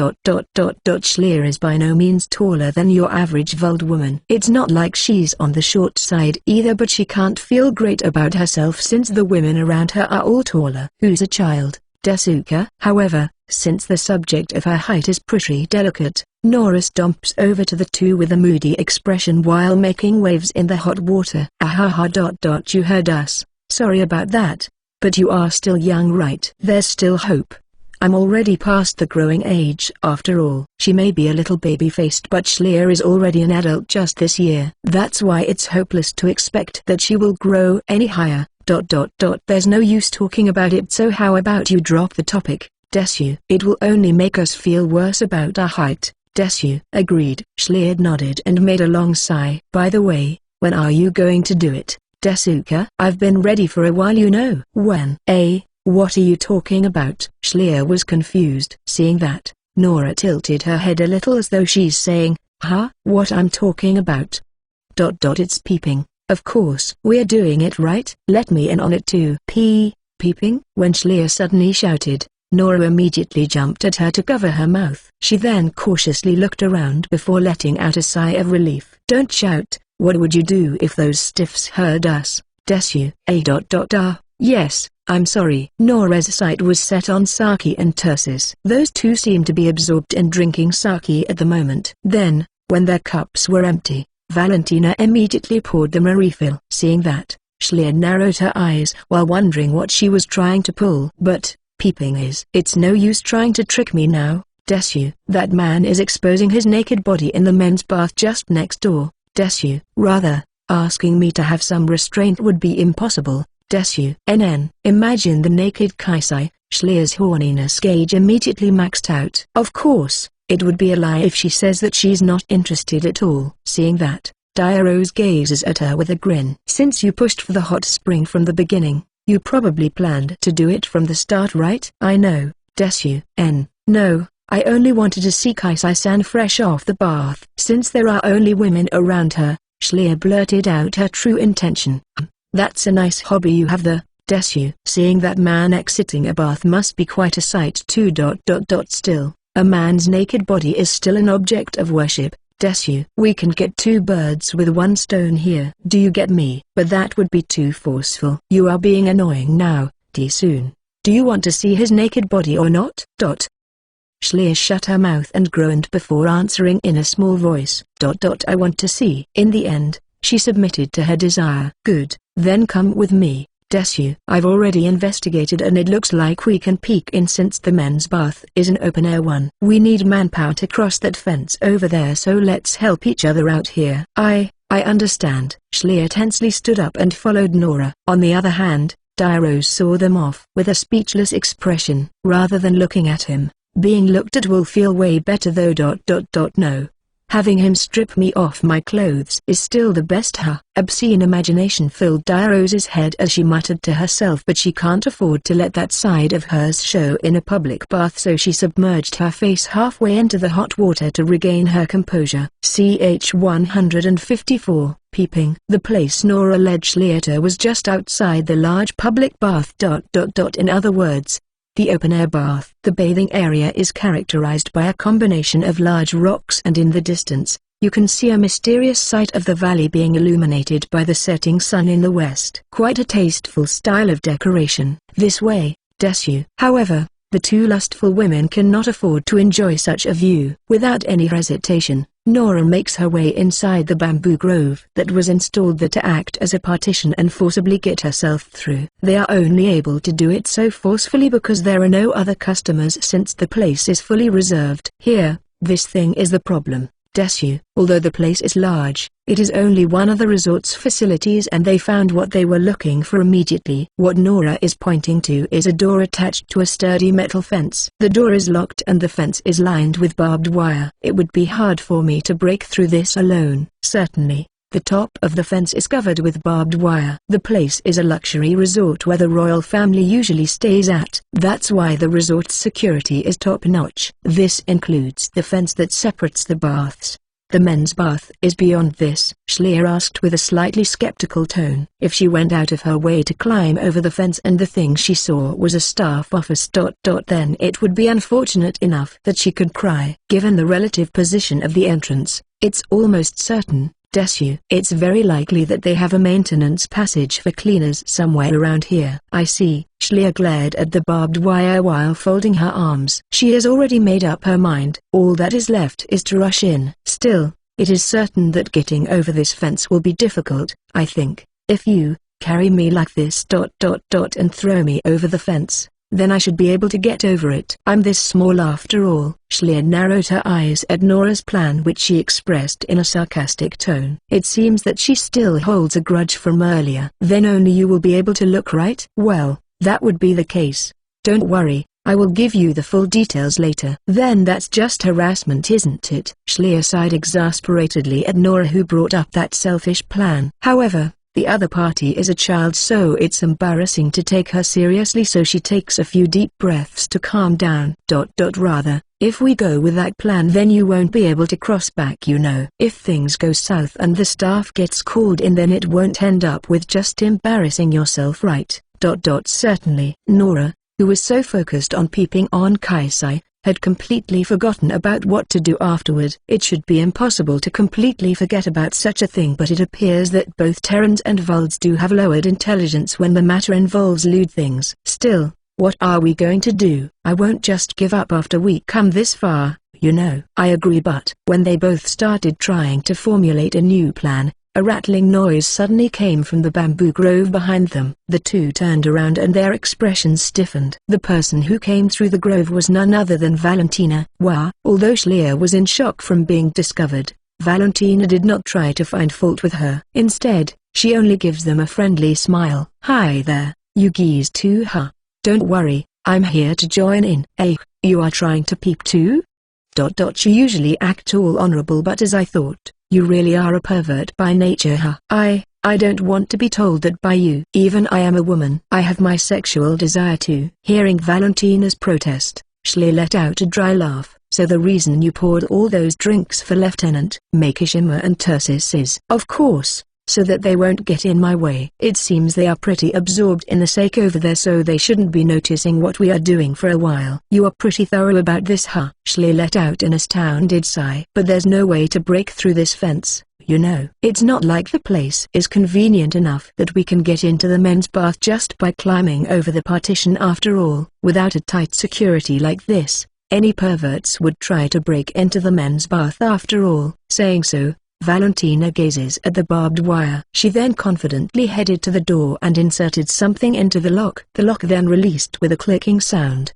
Schleer is by no means taller than your average Vuld woman. It's not like she's on the short side either, but she can't feel great about herself since the women around her are all taller. Who's a child? Desuka. However, since the subject of her height is pretty delicate, Nora stomps over to the two with a moody expression while making waves in the hot water. Ahaha. You heard us. Sorry about that. But you are still young, right? There's still hope. I'm already past the growing age after all. She may be a little baby-faced, but Schleer is already an adult just this year. That's why it's hopeless to expect that she will grow any higher. There's no use talking about it, so how about you drop the topic, Desu? It will only make us feel worse about our height. Desu agreed. Schleer nodded and made a long sigh. By the way, when are you going to do it, Desuka? I've been ready for a while, you know. When? What are you talking about? Schleer was confused. Seeing that, Nora tilted her head a little as though she's saying, huh? What I'm talking about? It's peeping. Of course. We're doing it right. Let me in on it too. Peeping? When Schleer suddenly shouted, Nora immediately jumped at her to cover her mouth. She then cautiously looked around before letting out a sigh of relief. Don't shout. What would you do if those stiffs heard us, Desu? Yes, I'm sorry. Nora's sight was set on Saki and Tursis. Those two seemed to be absorbed in drinking sake at the moment. Then, when their cups were empty, Valentina immediately poured them a refill. Seeing that, Schleer narrowed her eyes while wondering what she was trying to pull. But, peeping is. It's no use trying to trick me now, Desu. That man is exposing his naked body in the men's bath just next door. Desu. Rather, asking me to have some restraint would be impossible, Desu. Imagine the naked Kaisai. Schleer's horniness gauge immediately maxed out. Of course, it would be a lie if she says that she's not interested at all. Seeing that, Dairose gazes at her with a grin. Since you pushed for the hot spring from the beginning, you probably planned to do it from the start, right? I know, Desu. No. I only wanted to see Kaisai-san fresh off the bath. Since there are only women around her, Schleer blurted out her true intention. That's a nice hobby you have there, Desu. Seeing that man exiting a bath must be quite a sight too. Still, a man's naked body is still an object of worship, Desu. We can get 2 birds with 1 stone here. Do you get me? But that would be too forceful. You are being annoying now, Desun. Do you want to see his naked body or not? Schleer shut her mouth and groaned before answering in a small voice. I want to see. In the end, she submitted to her desire. Good, then come with me, Desu. I've already investigated and it looks like we can peek in since the men's bath is an open-air one. We need manpower to cross that fence over there, so let's help each other out here. I understand. Schleer tensely stood up and followed Nora. On the other hand, Dairose saw them off with a speechless expression. Rather than looking at him, being looked at will feel way better though. No. Having him strip me off my clothes is still the best. Obscene imagination filled Dairose's head as she muttered to herself, but she can't afford to let that side of hers show in a public bath, so she submerged her face halfway into the hot water to regain her composure. Ch 154, peeping. The place Nora led Schleer to was just outside the large public bath. In other words, the open-air bath. The bathing area is characterized by a combination of large rocks, and in the distance, you can see a mysterious sight of the valley being illuminated by the setting sun in the west. Quite a tasteful style of decoration. This way, Desu. However, the 2 lustful women cannot afford to enjoy such a view. Without any hesitation, Nora makes her way inside the bamboo grove that was installed there to act as a partition and forcibly get herself through. They are only able to do it so forcefully because there are no other customers since the place is fully reserved. Here, this thing is the problem. Desu. Although the place is large, it is only one of the resort's facilities and they found what they were looking for immediately. What Nora is pointing to is a door attached to a sturdy metal fence. The door is locked and the fence is lined with barbed wire. It would be hard for me to break through this alone. Certainly. The top of the fence is covered with barbed wire. The place is a luxury resort where the royal family usually stays at. That's why the resort's security is top-notch. This includes the fence that separates the baths. The men's bath is beyond this, Schleer asked with a slightly skeptical tone. If she went out of her way to climb over the fence and the thing she saw was a staff office then it would be unfortunate enough that she could cry. Given the relative position of the entrance, it's almost certain, Desu. It's very likely that they have a maintenance passage for cleaners somewhere around here. I see. Schleer glared at the barbed wire while folding her arms. She has already made up her mind. All that is left is to rush in. Still, it is certain that getting over this fence will be difficult, I think. If you carry me like this and throw me over the fence, then I should be able to get over it. I'm this small after all. Schleer narrowed her eyes at Nora's plan which she expressed in a sarcastic tone. It seems that she still holds a grudge from earlier. Then only you will be able to look, right? Well, that would be the case. Don't worry, I will give you the full details later. Then that's just harassment, isn't it? Schleer sighed exasperatedly at Nora who brought up that selfish plan. However, the other party is a child, so it's embarrassing to take her seriously, so she takes a few deep breaths to calm down. Rather, if we go with that plan then you won't be able to cross back, you know. If things go south and the staff gets called in then it won't end up with just embarrassing yourself, right? Certainly. Nora, who was so focused on peeping on Kaisai, had completely forgotten about what to do afterward. It should be impossible to completely forget about such a thing, but it appears that both Terrans and Volds do have lowered intelligence when the matter involves lewd things. Still, what are we going to do? I won't just give up after we come this far, you know. I agree, but when they both started trying to formulate a new plan, a rattling noise suddenly came from the bamboo grove behind them. The two turned around and their expressions stiffened. The person who came through the grove was none other than Valentina. Although Schleer was in shock from being discovered, Valentina did not try to find fault with her. Instead, she only gives them a friendly smile. Hi there, you geese too, huh? Don't worry, I'm here to join in. Hey, you are trying to peep too? You usually act all honorable, but as I thought, you really are a pervert by nature, huh? I don't want to be told that by you. Even I am a woman. I have my sexual desire too. Hearing Valentina's protest, Schleer let out a dry laugh. So the reason you poured all those drinks for Lieutenant Makishima and Tursis is, of course, so that they won't get in my way. It seems they are pretty absorbed in the sake over there, so they shouldn't be noticing what we are doing for a while. You are pretty thorough about this, huh? Schleer let out an astounded sigh. But there's no way to break through this fence, you know. It's not like the place is convenient enough that we can get into the men's bath just by climbing over the partition. After all, without a tight security like this, any perverts would try to break into the men's bath after all. Saying so, Valentina gazes at the barbed wire. She then confidently headed to the door and inserted something into the lock. The lock then released with a clicking sound.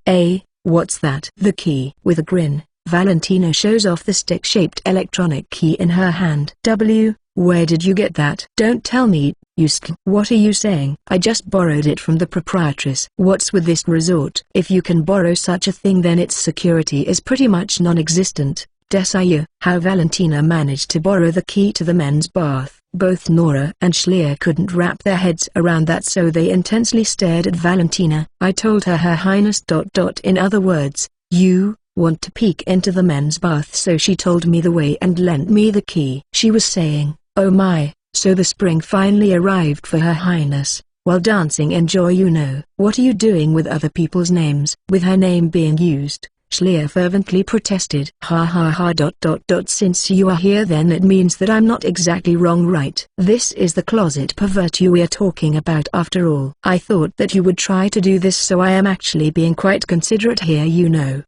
What's that? The key. With a grin, Valentina shows off the stick-shaped electronic key in her hand. Where did you get that? Don't tell me, you What are you saying? I just borrowed it from the proprietress. What's with this resort? If you can borrow such a thing then its security is pretty much non-existent. How Valentina managed to borrow the key to the men's bath. Both Nora and Schleer couldn't wrap their heads around that, so they intensely stared at Valentina. I told her, Her Highness. In other words, you want to peek into the men's bath, so she told me the way and lent me the key. She was saying, oh my, so the spring finally arrived for Her Highness. While dancing enjoy, you know. What are you doing with other people's names? With her name being used, Schleer fervently protested. Since you are here then it means that I'm not exactly wrong, right? This is the closet pervert we are talking about after all. I thought that you would try to do this, so I am actually being quite considerate here, you know.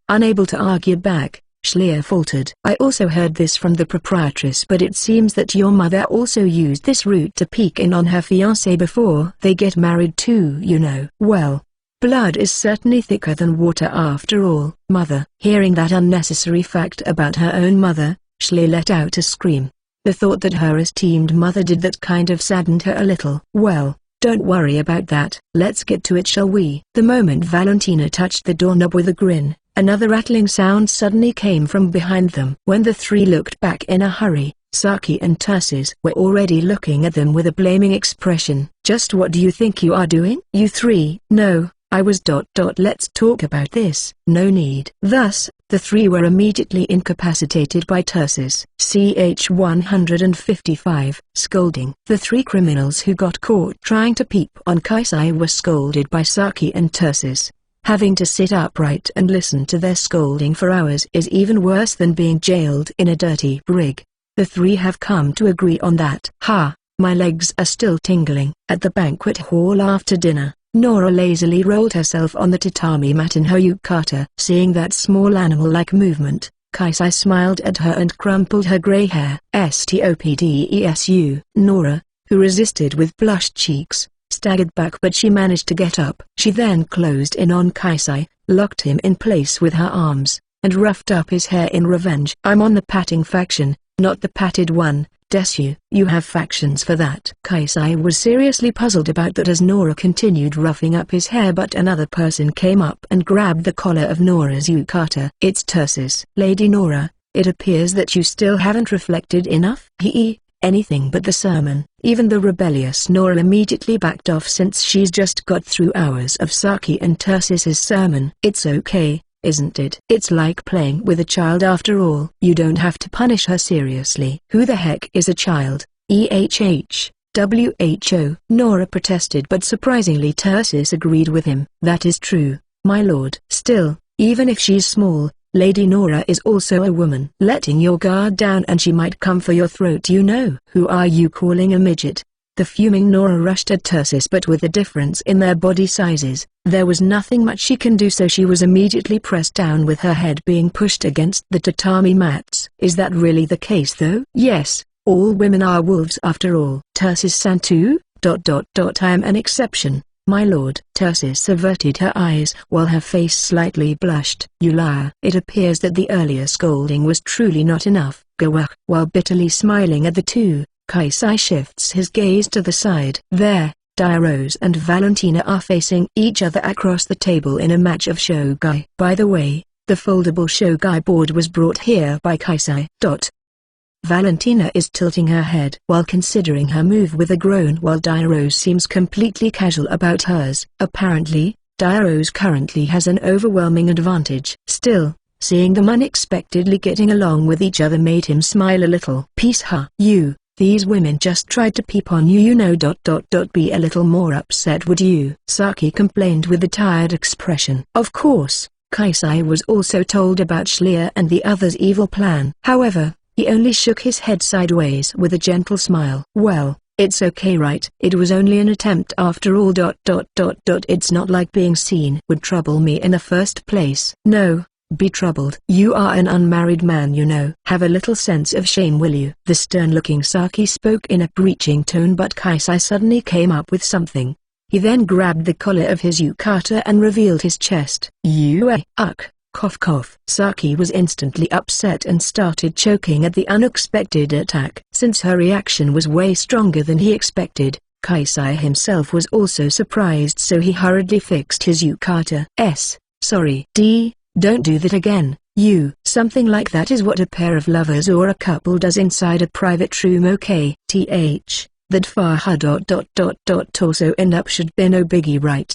Unable to argue back, Schleer faltered. I also heard this from the proprietress, but it seems that your mother also used this route to peek in on her fiancé before they get married too, you know. Well, blood is certainly thicker than water after all. Mother. Hearing that unnecessary fact about her own mother, Schleer let out a scream. The thought that her esteemed mother did that kind of saddened her a little. Well, don't worry about that. Let's get to it, shall we? The moment Valentina touched the doorknob with a grin, another rattling sound suddenly came from behind them. When the three looked back in a hurry, Saki and Tursis were already looking at them with a blaming expression. Just what do you think you are doing? You three? No, I was ... Let's talk about this. No need. Thus, the three were immediately incapacitated by Tursis. Ch 155. Scolding. The three criminals who got caught trying to peep on Kaisai were scolded by Saki and Tursis. Having to sit upright and listen to their scolding for hours is even worse than being jailed in a dirty brig. The three have come to agree on that. Ha, my legs are still tingling. At the banquet hall after dinner, Nora lazily rolled herself on the tatami mat in her yukata. Seeing that small animal-like movement, Kaisai smiled at her and crumpled her grey hair. Stopdesu. Nora, who resisted with blushed cheeks, staggered back, but she managed to get up. She then closed in on Kaisai, locked him in place with her arms, and roughed up his hair in revenge. I'm on the patting faction, not the patted one, Desu. You have factions for that. Kaisai was seriously puzzled about that as Nora continued roughing up his hair, but another person came up and grabbed the collar of Nora's yukata. It's Tursis. Lady Nora, it appears that you still haven't reflected enough. Anything but the sermon. Even the rebellious Nora immediately backed off since she's just got through hours of Saki and Tursis's sermon. It's okay, isn't it? It's like playing with a child after all. You don't have to punish her seriously. Who the heck is a child? WHO. Nora protested, but surprisingly Tursis agreed with him. That is true, my lord. Still, even if she's small, Lady Nora is also a woman. Letting your guard down and she might come for your throat, you know. Who are you calling a midget? The fuming Nora rushed at Tursis, but with a difference in their body sizes, there was nothing much she can do, so she was immediately pressed down with her head being pushed against the tatami mats. Is that really the case though? Yes, all women are wolves after all. Tursis-san too? I am an exception, my lord. Tursis averted her eyes while her face slightly blushed. You liar. It appears that the earlier scolding was truly not enough. Gawak. While bitterly smiling at the two, Kaisai shifts his gaze to the side. There, Dairos and Valentina are facing each other across the table in a match of shogai. By the way, the foldable shogai board was brought here by Kaisai. Valentina is tilting her head while considering her move with a groan, while Dairos seems completely casual about hers. Apparently, Dairos currently has an overwhelming advantage. Still, seeing them unexpectedly getting along with each other made him smile a little. Peace. These women just tried to peep on you, you know. Be a little more upset, would you? Saki complained with a tired expression. Of course, Kaisai was also told about Schleer and the others' evil plan. However, he only shook his head sideways with a gentle smile. Well, it's okay, right? It was only an attempt after all. It's not like being seen would trouble me in the first place. No. Be troubled. You are an unmarried man, you know. Have a little sense of shame, will you? The stern-looking Saki spoke in a preaching tone, but Kaisai suddenly came up with something. He then grabbed the collar of his yukata and revealed his chest. Cough cough. Saki was instantly upset and started choking at the unexpected attack. Since her reaction was way stronger than he expected, Kaisai himself was also surprised, so he hurriedly fixed his yukata. Sorry. Don't do that again, you. Something like that is what a pair of lovers or a couple does inside a private room, okay? That far. Torso end up should be no biggie, right?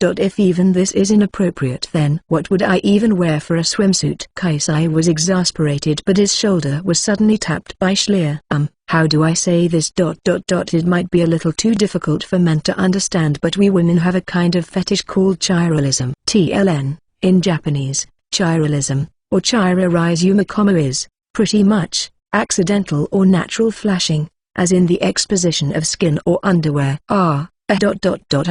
If even this is inappropriate, then what would I even wear for a swimsuit? Kaisai was exasperated, but his shoulder was suddenly tapped by Schleer. How do I say this? It might be a little too difficult for men to understand, but we women have a kind of fetish called chiralism. In Japanese, chiralism, or chiraizumakoma is, pretty much, accidental or natural flashing, as in the exposition of skin or underwear. I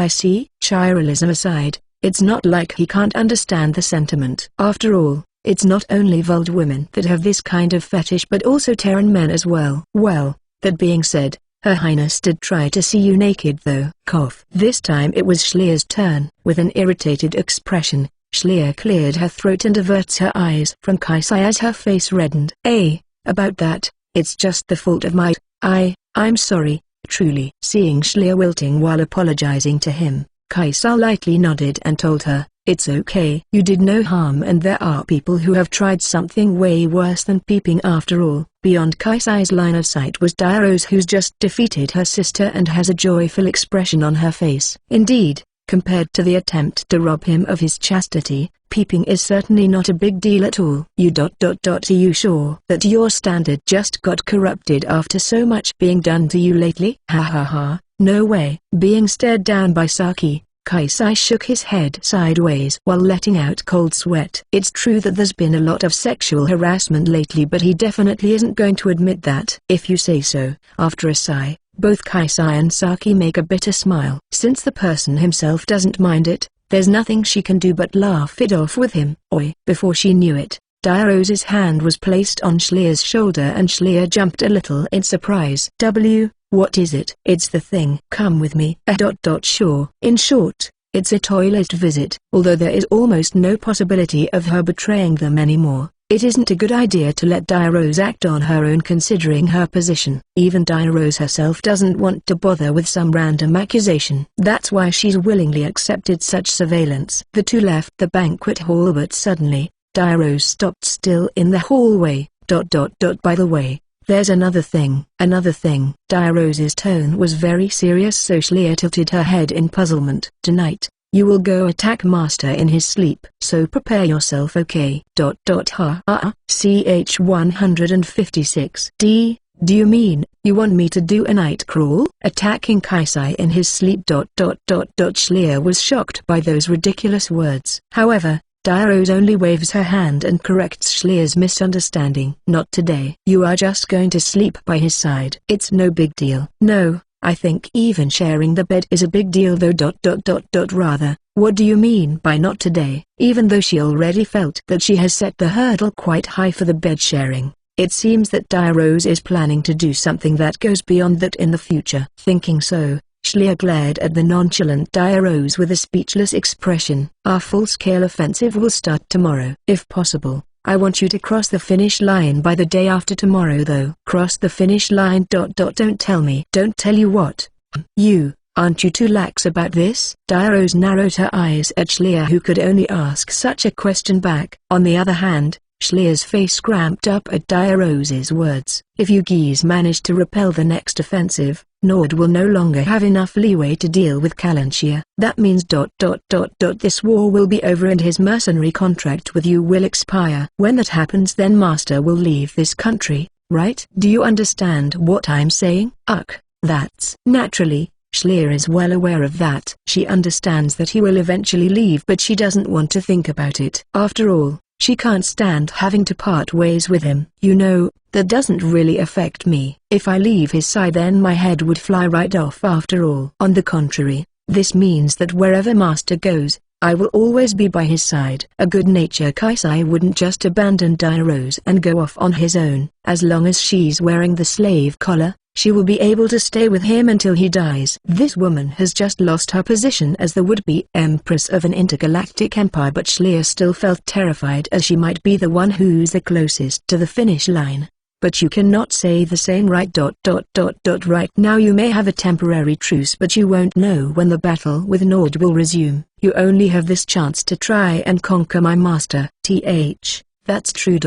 see. Chiralism aside, it's not like he can't understand the sentiment. After all, it's not only Vuld women that have this kind of fetish, but also Terran men as well. Well, that being said, Her Highness did try to see you naked though. Cough. This time it was Schleer's turn. With an irritated expression, Schleer cleared her throat and averts her eyes from Kaisai as her face reddened. about that, it's just the fault of my... I'm sorry, truly. Seeing Schlier wilting while apologizing to him, Kaisa lightly nodded and told her, "It's okay. You did no harm and there are people who have tried something way worse than peeping after all." Beyond Kaisai's line of sight was Diarose, who's just defeated her sister and has a joyful expression on her face. Indeed, compared to the attempt to rob him of his chastity, peeping is certainly not a big deal at all. Are you sure that your standard just got corrupted after so much being done to you lately? Ha ha ha, no way. Being stared down by Saki, Kaisai shook his head sideways while letting out cold sweat. It's true that there's been a lot of sexual harassment lately, but he definitely isn't going to admit that. If you say so. After a sigh, both Kaisai and Saki make a bitter smile. Since the person himself doesn't mind it, there's nothing she can do but laugh it off with him. Oi! Before she knew it, Diarose's hand was placed on Schlier's shoulder and Schlier jumped a little in surprise. What is it? It's the thing. Come with me. Sure. In short, it's a toilet visit. Although there is almost no possibility of her betraying them anymore, it isn't a good idea to let Diarose act on her own considering her position. Even Diarose herself doesn't want to bother with some random accusation. That's why she's willingly accepted such surveillance. The two left the banquet hall, but suddenly, Diarose stopped still in the hallway. By the way, there's another thing. Another thing. Diarose's tone was very serious, so Schlier tilted her head in puzzlement. Tonight, you will go attack Master in his sleep. So prepare yourself, okay? Ch 156. Do you mean, you want me to do a night crawl? Attacking Kaisai in his sleep? Schlier was shocked by those ridiculous words. However, Diarose only waves her hand and corrects Schlier's misunderstanding. Not today. You are just going to sleep by his side. It's no big deal. No, I think even sharing the bed is a big deal though. Rather, what do you mean by not today? Even though she already felt that she has set the hurdle quite high for the bed sharing, it seems that Diarose is planning to do something that goes beyond that in the future. Thinking so, Schlier glared at the nonchalant Diarose with a speechless expression. Our full-scale offensive will start tomorrow. If possible, I want you to cross the finish line by the day after tomorrow though. Cross the finish line. Don't tell me. Don't tell you what? Aren't you too lax about this? Diarose narrowed her eyes at Schlier, who could only ask such a question back. On the other hand, Schlier's face cramped up at Diarose's words. If you geese manage to repel the next offensive, Nord will no longer have enough leeway to deal with Kalanshir. That means this war will be over and his mercenary contract with you will expire. When that happens, then Master will leave this country, right? Do you understand what I'm saying? That's naturally. Schlier is well aware of that. She understands that he will eventually leave, but she doesn't want to think about it. After all, she can't stand having to part ways with him. You know, that doesn't really affect me. If I leave his side, then my head would fly right off after all. On the contrary, this means that wherever Master goes, I will always be by his side. A good-natured Kaisai wouldn't just abandon Diarose and go off on his own. As long as she's wearing the slave collar, she will be able to stay with him until he dies. This woman has just lost her position as the would-be empress of an intergalactic empire, but Schlier still felt terrified, as she might be the one who's the closest to the finish line. But you cannot say the same, right? Right now you may have a temporary truce, but you won't know when the battle with Nord will resume. You only have this chance to try and conquer my master. That's true.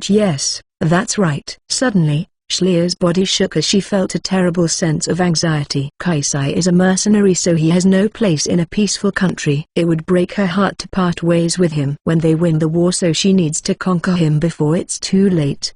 Yes, that's right. Suddenly, Schlier's body shook as she felt a terrible sense of anxiety. Kaisai is a mercenary, so he has no place in a peaceful country. It would break her heart to part ways with him when they win the war, so she needs to conquer him before it's too late.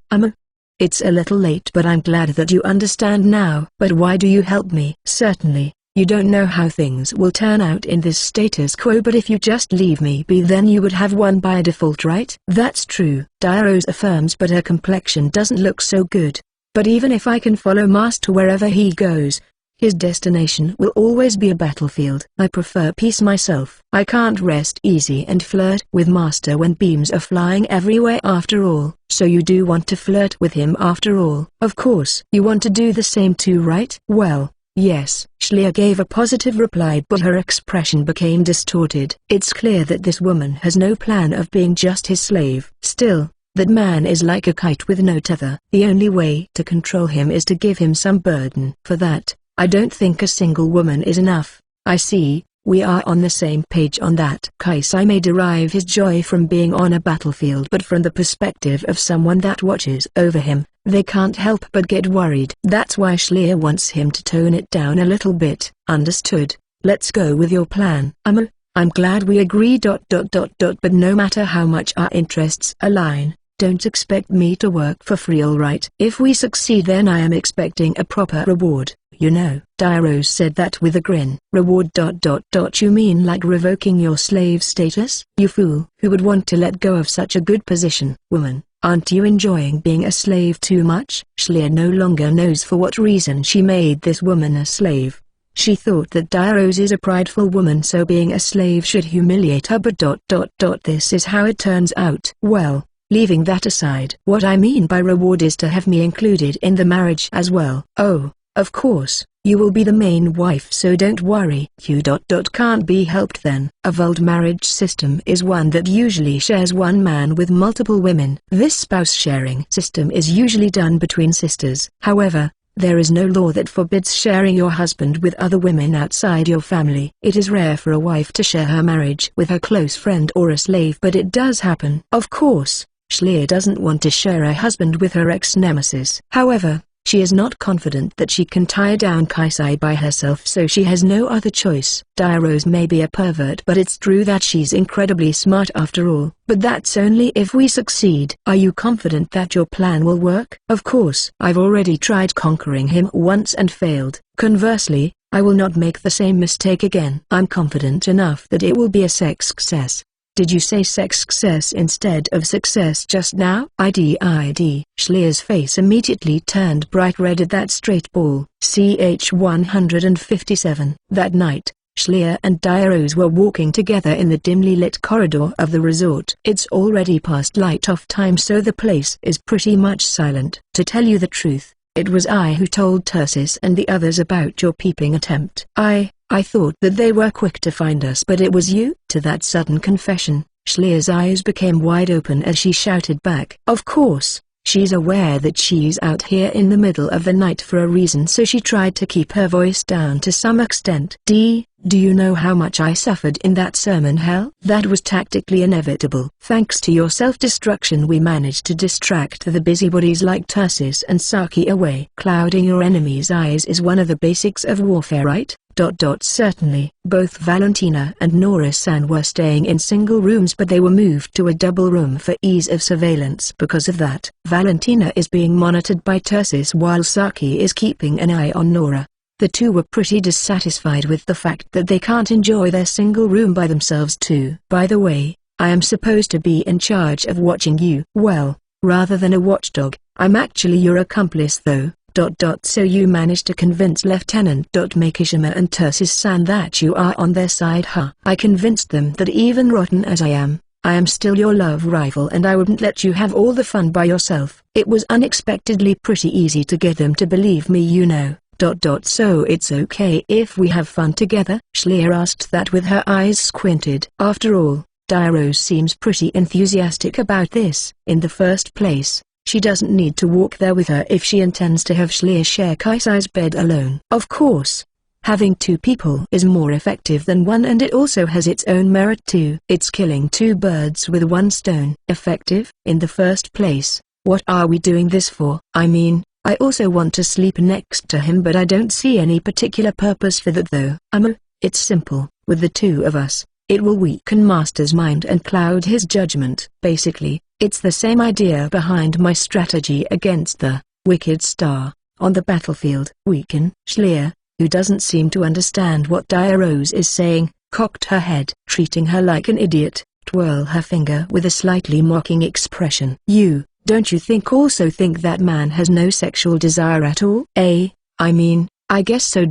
It's a little late, but I'm glad that you understand now. But why do you help me? Certainly, you don't know how things will turn out in this status quo, but if you just leave me be, then you would have won by default, right? That's true, Diarose affirms, but her complexion doesn't look so good. But even if I can follow Master wherever he goes, his destination will always be a battlefield. I prefer peace myself. I can't rest easy and flirt with Master when beams are flying everywhere after all. So you do want to flirt with him after all? Of course. You want to do the same too, right? Well, yes. Schlier gave a positive reply, but her expression became distorted. It's clear that this woman has no plan of being just his slave. Still, That man is like a kite with no tether. The only way to control him is to give him some burden. For that, I don't think a single woman is enough. I see, we are on the same page on that. Kaisai may derive his joy from being on a battlefield, but from the perspective of someone that watches over him, they can't help but get worried. That's why Schlier wants him to tone it down a little bit. Understood. Let's go with your plan. I'm glad we agree. But no matter how much our interests align, don't expect me to work for free, alright? If we succeed, then I am expecting a proper reward, you know. Dairose said that with a grin. Reward? You mean like revoking your slave status? You fool! Who would want to let go of such a good position? Woman, aren't you enjoying being a slave too much? Schlier no longer knows for what reason she made this woman a slave. She thought that Dairose is a prideful woman, so being a slave should humiliate her, but this is how it turns out. Well, leaving that aside, what I mean by reward is to have me included in the marriage as well. Oh, of course, you will be the main wife, so don't worry. Can't be helped then. A Vuld marriage system is one that usually shares one man with multiple women. This spouse sharing system is usually done between sisters. However, there is no law that forbids sharing your husband with other women outside your family. It is rare for a wife to share her marriage with her close friend or a slave, but it does happen. Of course, Schlier doesn't want to share her husband with her ex-nemesis. However, she is not confident that she can tie down Kaisai by herself, so she has no other choice. Dairose may be a pervert, but it's true that she's incredibly smart after all. But that's only if we succeed. Are you confident that your plan will work? Of course. I've already tried conquering him once and failed. Conversely, I will not make the same mistake again. I'm confident enough that it will be a success. Did you say success instead of success just now? ID. Schlier's face immediately turned bright red at that straight ball. CH 157. That night, Schlier and Dairose were walking together in the dimly lit corridor of the resort. It's already past light-off time, so the place is pretty much silent. To tell you the truth, it was I who told Tursis and the others about your peeping attempt. I thought that they were quick to find us, but it was you. To that sudden confession, Schlier's eyes became wide open as she shouted back. Of course, she's aware that she's out here in the middle of the night for a reason, so she tried to keep her voice down to some extent. Do you know how much I suffered in that sermon hell? That was tactically inevitable. Thanks to your self-destruction, we managed to distract the busybodies like Tursis and Saki away. Clouding your enemy's eyes is one of the basics of warfare, right? Certainly. Both Valentina and Nora-san were staying in single rooms, but they were moved to a double room for ease of surveillance. Because of that, Valentina is being monitored by Tursis while Saki is keeping an eye on Nora. The two were pretty dissatisfied with the fact that they can't enjoy their single room by themselves too. By the way, I am supposed to be in charge of watching you. Well, rather than a watchdog, I'm actually your accomplice though. So you managed to convince Lieutenant Makishima and Tursis-san that you are on their side, huh? I convinced them that even rotten as I am still your love rival, and I wouldn't let you have all the fun by yourself. It was unexpectedly pretty easy to get them to believe me, you know. So it's okay if we have fun together? Schlier asked that with her eyes squinted. After all, Dairose seems pretty enthusiastic about this. In the first place, she doesn't need to walk there with her if she intends to have Schlier share Kaisai's bed alone. Of course, having two people is more effective than one, and it also has its own merit too. It's killing two birds with one stone. Effective? In the first place, what are we doing this for? I mean, I also want to sleep next to him, but I don't see any particular purpose for that though. It's simple. With the two of us, it will weaken Master's mind and cloud his judgment. Basically, it's the same idea behind my strategy against the Wicked Star on the battlefield. Weaken? Schlier, who doesn't seem to understand what Dairose is saying, cocked her head, treating her like an idiot, twirl her finger with a slightly mocking expression. Don't you also think that man has no sexual desire at all? I mean, I guess so.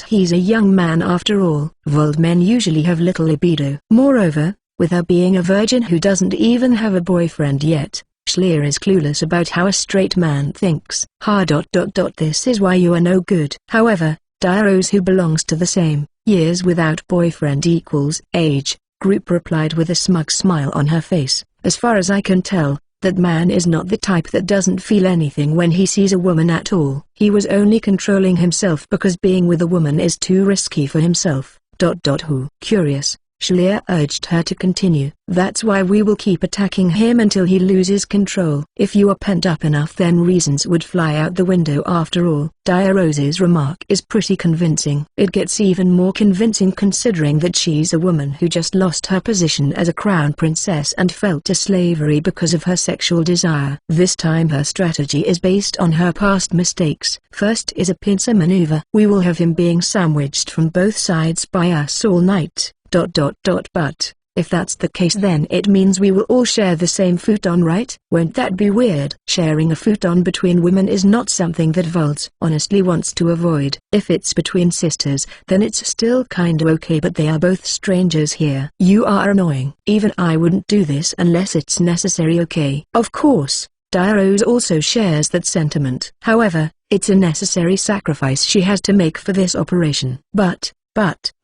He's a young man after all. Vuld men usually have little libido. Moreover, with her being a virgin who doesn't even have a boyfriend yet, Schlier is clueless about how a straight man thinks. This is why you are no good. However, Dairose, who belongs to the same years without boyfriend equals age group, replied with a smug smile on her face. As far as I can tell, That man is not the type that doesn't feel anything when he sees a woman at all. He was only controlling himself because being with a woman is too risky for himself. Who? Curious, Schlier urged her to continue. That's why we will keep attacking him until he loses control. If you are pent up enough, then reasons would fly out the window after all. Diarose's remark is pretty convincing. It gets even more convincing considering that she's a woman who just lost her position as a crown princess and fell to slavery because of her sexual desire. This time her strategy is based on her past mistakes. First is a pincer maneuver. We will have him being sandwiched from both sides by us all night. But, if that's the case, then it means we will all share the same futon, right? Won't that be weird? Sharing a futon between women is not something that Volz honestly wants to avoid. If it's between sisters, then it's still kinda okay, but they are both strangers here. You are annoying. Even I wouldn't do this unless it's necessary, okay? Of course, Diarose also shares that sentiment. However, it's a necessary sacrifice she has to make for this operation. But,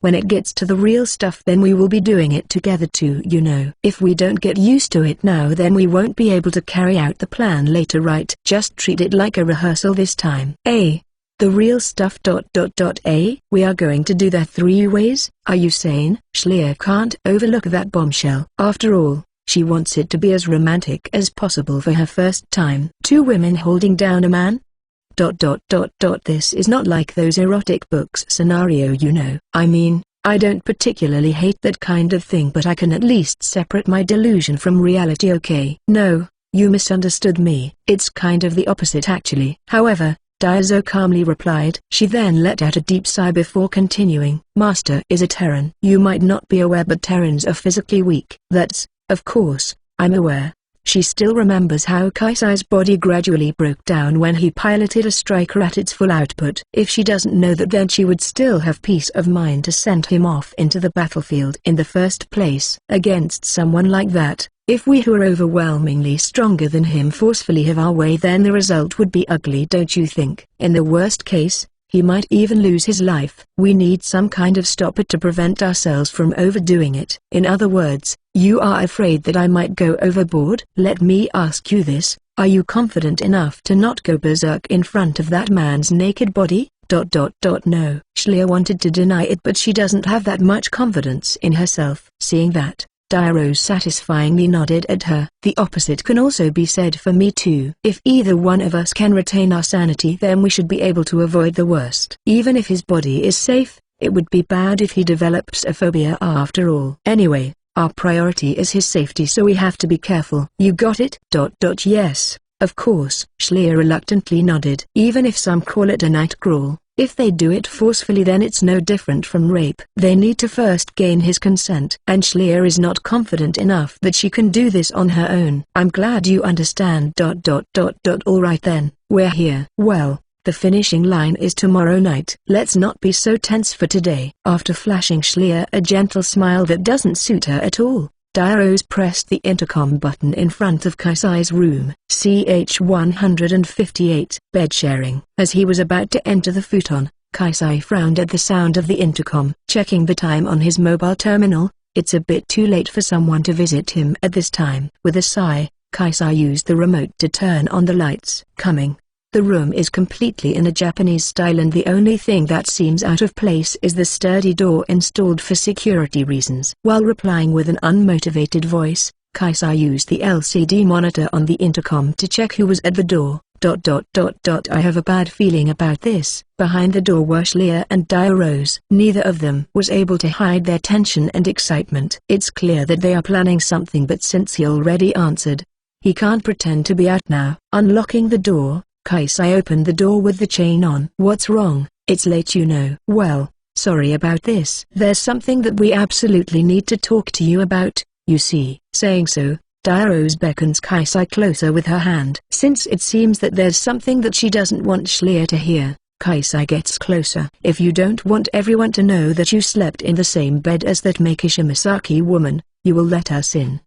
when it gets to the real stuff, then we will be doing it together too, you know. If we don't get used to it now, then we won't be able to carry out the plan later, right? Just treat it like a rehearsal this time. The real stuff. We are going to do that 3 ways? Are you sane? Schlier can't overlook that bombshell. After all, she wants it to be as romantic as possible for her first time. 2 women holding down a man? This is not like those erotic books scenario, you know. I mean, I don't particularly hate that kind of thing, but I can at least separate my delusion from reality, okay? No, you misunderstood me. It's kind of the opposite actually. However, Diazo calmly replied. She then let out a deep sigh before continuing. Master is a Terran. You might not be aware, but Terrans are physically weak. That's, of course, I'm aware. She still remembers how Kaisai's body gradually broke down when he piloted a striker at its full output. If she doesn't know that, then she would still have peace of mind to send him off into the battlefield in the first place. Against someone like that, if we who are overwhelmingly stronger than him forcefully have our way, then the result would be ugly, don't you think? In the worst case, he might even lose his life. We need some kind of stopper to prevent ourselves from overdoing it. In other words, you are afraid that I might go overboard? Let me ask you this, are you confident enough to not go berserk in front of that man's naked body? No. Schlier wanted to deny it, but she doesn't have that much confidence in herself. Seeing that, Diarose satisfyingly nodded at her. The opposite can also be said for me too. If either one of us can retain our sanity, then we should be able to avoid the worst. Even if his body is safe, it would be bad if he develops a phobia after all. Anyway, our priority is his safety, so we have to be careful. You got it? Yes, of course. Schlier reluctantly nodded. Even if some call it a night crawl, if they do it forcefully, then it's no different from rape. They need to first gain his consent, and Schlier is not confident enough that she can do this on her own. I'm glad you understand. Alright then, we're here. Well, the finishing line is tomorrow night. Let's not be so tense for today. After flashing Schlier a gentle smile that doesn't suit her at all, Diarose pressed the intercom button in front of Kaisai's room. CH 158. Bed sharing. As he was about to enter the futon, Kaisai frowned at the sound of the intercom. Checking the time on his mobile terminal, it's a bit too late for someone to visit him at this time. With a sigh, Kaisai used the remote to turn on the lights. Coming. The room is completely in a Japanese style, and the only thing that seems out of place is the sturdy door installed for security reasons. While replying with an unmotivated voice, Kaisai used the LCD monitor on the intercom to check who was at the door. I have a bad feeling about this. Behind the door were Schlier and Diarose. Neither of them was able to hide their tension and excitement. It's clear that they are planning something, but since he already answered, he can't pretend to be out now. Unlocking the door, Kaisai opened the door with the chain on. What's wrong? It's late, you know. Well, sorry about this. There's something that we absolutely need to talk to you about, you see. Saying so, Diarose beckons Kaisai closer with her hand. Since it seems that there's something that she doesn't want Schlier to hear, Kaisai gets closer. If you don't want everyone to know that you slept in the same bed as that Makoshi Misaki woman, you will let us in!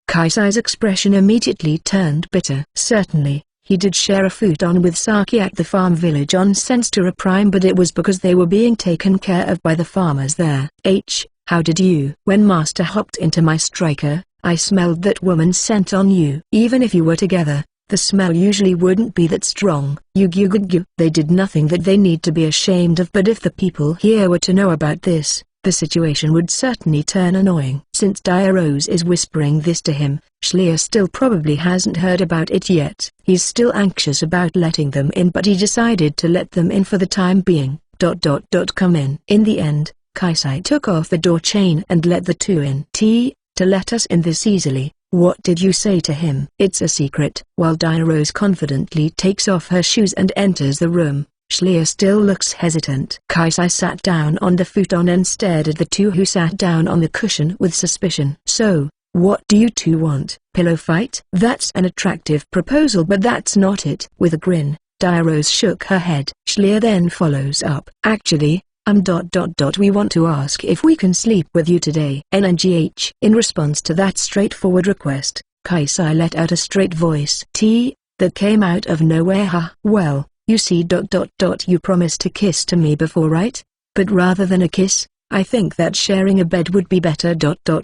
Kaisai's expression immediately turned bitter. Certainly, he did share a futon with Saki at the farm village on Senstora Prime, but it was because they were being taken care of by the farmers there. How did you? When Master hopped into my striker, I smelled that woman's scent on you. Even if you were together, the smell usually wouldn't be that strong. They did nothing that they need to be ashamed of, but if the people here were to know about this, the situation would certainly turn annoying. Since Dia-Rose is whispering this to him, Schleer still probably hasn't heard about it yet. He's still anxious about letting them in, but he decided to let them in for the time being. Come in. In the end, Kaisai took off the door chain and let the two in. To let us in this easily, what did you say to him? It's a secret. While Dia-Rose confidently takes off her shoes and enters the room, Schleer still looks hesitant. Kaisai sat down on the futon and stared at the two who sat down on the cushion with suspicion. So, what do you two want? Pillow fight? That's an attractive proposal, but that's not it. With a grin, Dia-Rose shook her head. Schleer then follows up. Actually, we want to ask if we can sleep with you today. NNGH. In response to that straightforward request, Kaisai let out a straight voice. That came out of nowhere. Well, you see. You promised to kiss to me before, right? But rather than a kiss, I think that sharing a bed would be better.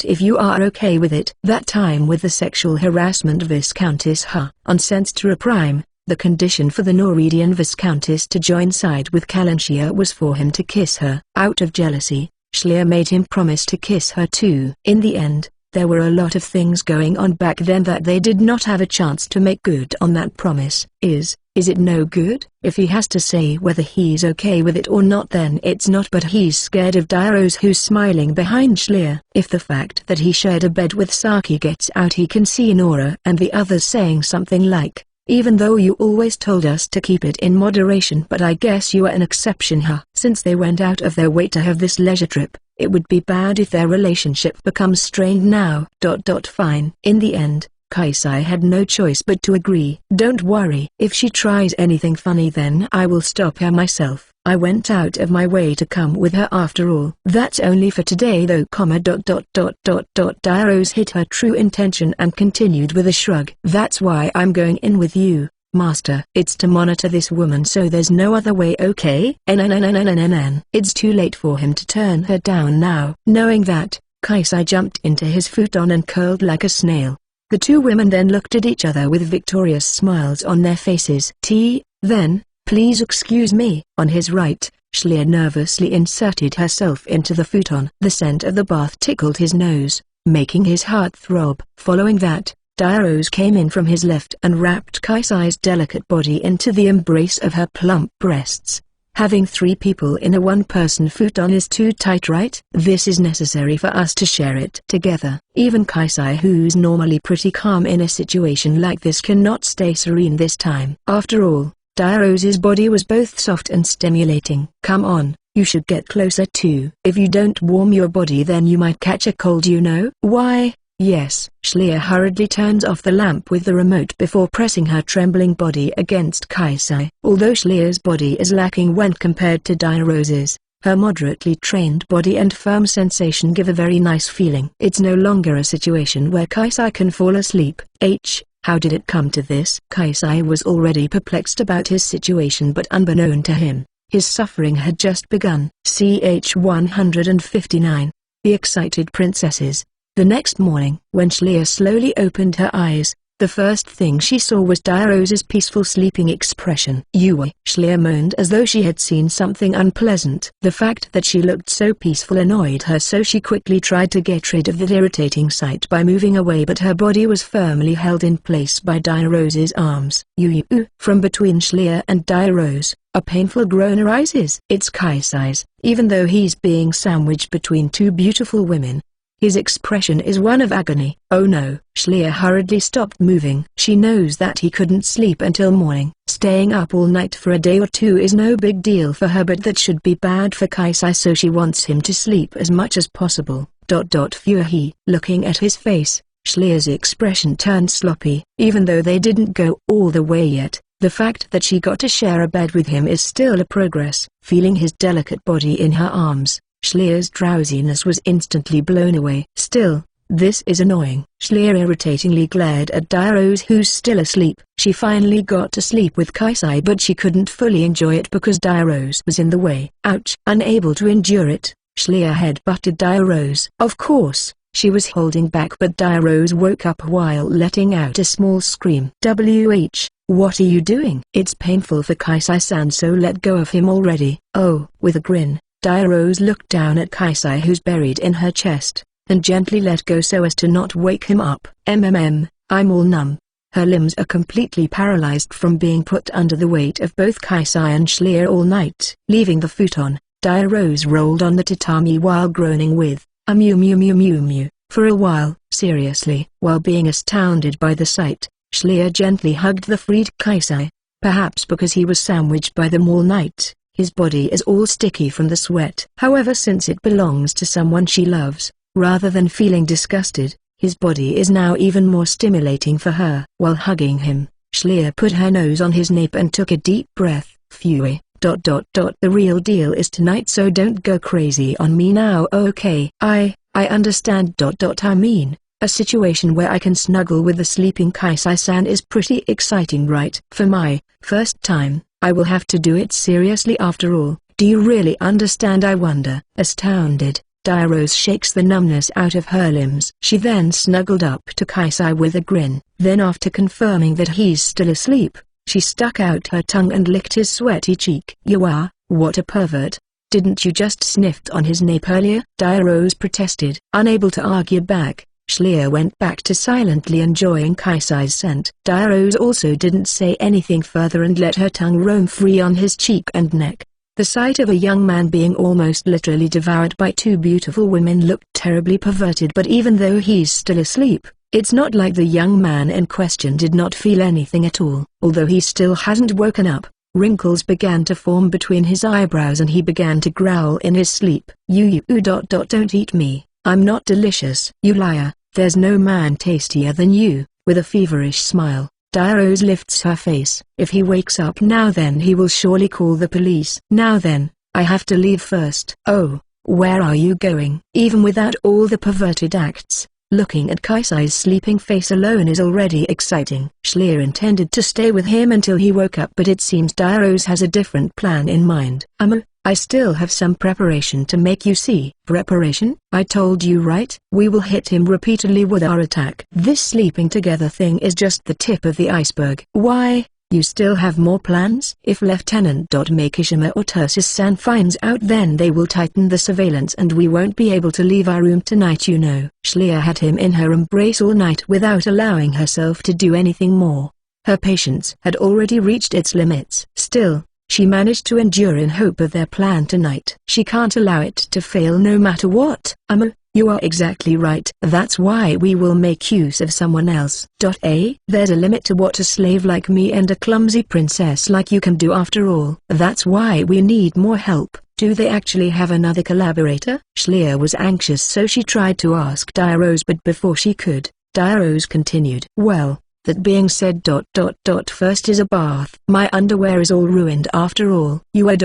If you are okay with it. That time with the sexual harassment Viscountess on Senstra Prime, the condition for the Norwegian Viscountess to join side with Kalanshia was for him to kiss her. Out of jealousy, Schleer made him promise to kiss her too. In the end, there were a lot of things going on back then that they did not have a chance to make good on that promise. Is it no good? If he has to say whether he's okay with it or not, then it's not, but he's scared of Dia-Rose, who's smiling behind Schleer. If the fact that he shared a bed with Saki gets out, he can see Nora and the others saying something like, even though you always told us to keep it in moderation, but I guess you are an exception. Since they went out of their way to have this leisure trip, it would be bad if their relationship becomes strained now. Fine. In the end, Kaisai had no choice but to agree. Don't worry. If she tries anything funny, then I will stop her myself. I went out of my way to come with her after all. That's only for today though. Dia-Rose hid her true intention and continued with a shrug. That's why I'm going in with you, Master. It's to monitor this woman, so there's no other way, okay? It's too late for him to turn her down now. Knowing that, Kaisai jumped into his futon and curled like a snail. The two women then looked at each other with victorious smiles on their faces. Then, please excuse me. On his right, Schleer nervously inserted herself into the futon. The scent of the bath tickled his nose, making his heart throb. Following that, Dia-Rose came in from his left and wrapped Kaisai's delicate body into the embrace of her plump breasts. Having three people in a one-person futon is too tight, right? This is necessary for us to share it together. Even Kaisai, who's normally pretty calm in a situation like this, cannot stay serene this time. After all, Dia-Rose's body was both soft and stimulating. Come on, you should get closer too. If you don't warm your body, then you might catch a cold, you know. Why? Yes. Schleer hurriedly turns off the lamp with the remote before pressing her trembling body against Kaisai. Although Schleer's body is lacking when compared to Dia-Rose's, her moderately trained body and firm sensation give a very nice feeling. It's no longer a situation where Kaisai can fall asleep. How did it come to this? Kaisai was already perplexed about his situation, but unbeknown to him, his suffering had just begun. Ch 159. The Excited Princesses. The next morning, when Schleer slowly opened her eyes, the first thing she saw was Dia-Rose's peaceful sleeping expression. Schleer moaned as though she had seen something unpleasant. The fact that she looked so peaceful annoyed her, so she quickly tried to get rid of that irritating sight by moving away, but her body was firmly held in place by Dia-Rose's arms. From between Schleer and Dia-Rose, a painful groan arises. It's Kaisai's. Even though he's being sandwiched between two beautiful women, his expression is one of agony. Oh no. Schleer hurriedly stopped moving. She knows that he couldn't sleep until morning. Staying up all night for a day or two is no big deal for her, but that should be bad for Kaisai, so she wants him to sleep as much as possible. Fury. Looking at his face, Schleer's expression turned sloppy. Even though they didn't go all the way yet, the fact that she got to share a bed with him is still a progress. Feeling his delicate body in her arms, Schleer's drowsiness was instantly blown away. Still, this is annoying. Schleer irritatingly glared at Dia-Rose, who's still asleep. She finally got to sleep with Kaisai, but she couldn't fully enjoy it because Dia-Rose was in the way. Ouch! Unable to endure it, Schleer head-butted Dia-Rose. Of course, She was holding back, but Diarose woke up while letting out a small scream. What are you doing? It's painful for Kaisai-san, so let go of him already. Oh. With a grin, Diarose looked down at Kaisai, who's buried in her chest, and gently let go so as to not wake him up. I'm all numb. Her limbs are completely paralyzed from being put under the weight of both Kaisai and Schlier all night. Leaving the futon, Diarose rolled on the tatami while groaning with a mew mew mew mew mew. For a while, seriously, while being astounded by the sight, Schlier gently hugged the freed Kaisai. Perhaps because he was sandwiched by them all night, his body is all sticky from the sweat. However, since it belongs to someone she loves, rather than feeling disgusted, his body is now even more stimulating for her. While hugging him, Schlier put her nose on his nape and took a deep breath. Phew. The real deal is tonight, so don't go crazy on me now, okay? I understand. I mean, a situation where I can snuggle with the sleeping Kaisai-san is pretty exciting, right? For my first time, I will have to do it seriously after all. Do you really understand, I wonder? Astounded, Diarose shakes the numbness out of her limbs. She then snuggled up to Kaisai with a grin. Then, after confirming that he's still asleep, she stuck out her tongue and licked his sweaty cheek. You are, what a pervert. Didn't you just sniffed on his nape earlier? Diarose protested. Unable to argue back, Schlier went back to silently enjoying Kaisai's scent. Diarose also didn't say anything further and let her tongue roam free on his cheek and neck. The sight of a young man being almost literally devoured by two beautiful women looked terribly perverted, but even though he's still asleep, it's not like the young man in question did not feel anything at all. Although he still hasn't woken up, wrinkles began to form between his eyebrows and he began to growl in his sleep. Don't eat me, I'm not delicious. You liar, there's no man tastier than you. With a feverish smile, Diarose lifts her face. If he wakes up now, then he will surely call the police. Now then, I have to leave first. Oh, where are you going? Even without all the perverted acts, looking at Kaisai's sleeping face alone is already exciting. Schlier intended to stay with him until he woke up, but it seems Diarose has a different plan in mind. I still have some preparation to make, you see. Preparation? I told you, right? We will hit him repeatedly with our attack. This sleeping together thing is just the tip of the iceberg. Why? You still have more plans? If Lieutenant Makishima or Tursis-san finds out, then they will tighten the surveillance and we won't be able to leave our room tonight, you know. Schlier had him in her embrace all night without allowing herself to do anything more. Her patience had already reached its limits. Still, she managed to endure in hope of their plan tonight. She can't allow it to fail no matter what. You are exactly right. That's why we will make use of someone else. There's a limit to what a slave like me and a clumsy princess like you can do after all. That's why we need more help. Do they actually have another collaborator? Schlier was anxious, so she tried to ask Diarose, but before she could, Diarose continued. Well, that being said, first is a bath. My underwear is all ruined after all. You are ...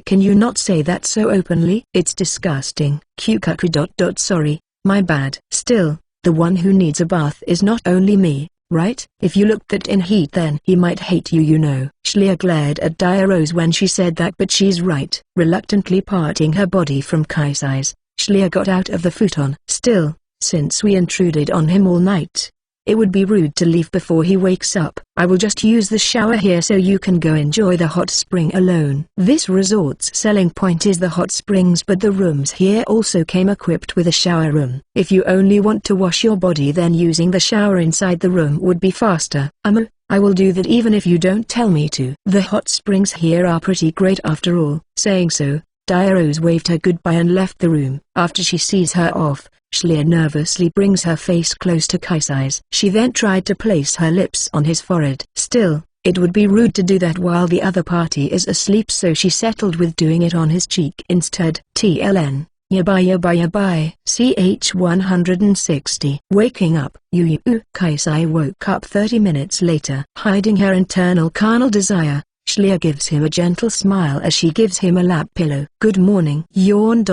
Can you not say that so openly? It's disgusting. Kukaku ... Sorry, my bad. Still, the one who needs a bath is not only me, right? If you look that in heat, then he might hate you, you know. Schlier glared at Diarose when she said that, but she's right. Reluctantly parting her body from Kaisai's, Schlier got out of the futon. Still, since we intruded on him all night, it would be rude to leave before he wakes up. I will just use the shower here so you can go enjoy the hot spring alone. This resort's selling point is the hot springs, but the rooms here also came equipped with a shower room. If you only want to wash your body, then using the shower inside the room would be faster. I will do that even if you don't tell me to. The hot springs here are pretty great after all. Saying so, Diarose waved her goodbye and left the room. After she sees her off, Schlier nervously brings her face close to Kaisai's. She then tried to place her lips on his forehead. Still, it would be rude to do that while the other party is asleep, so she settled with doing it on his cheek instead. TLN, yabai. CH 160. Waking up. Kaisai woke up 30 minutes later. Hiding her internal carnal desire, Schlier gives him a gentle smile as she gives him a lap pillow. Good morning. Yawn.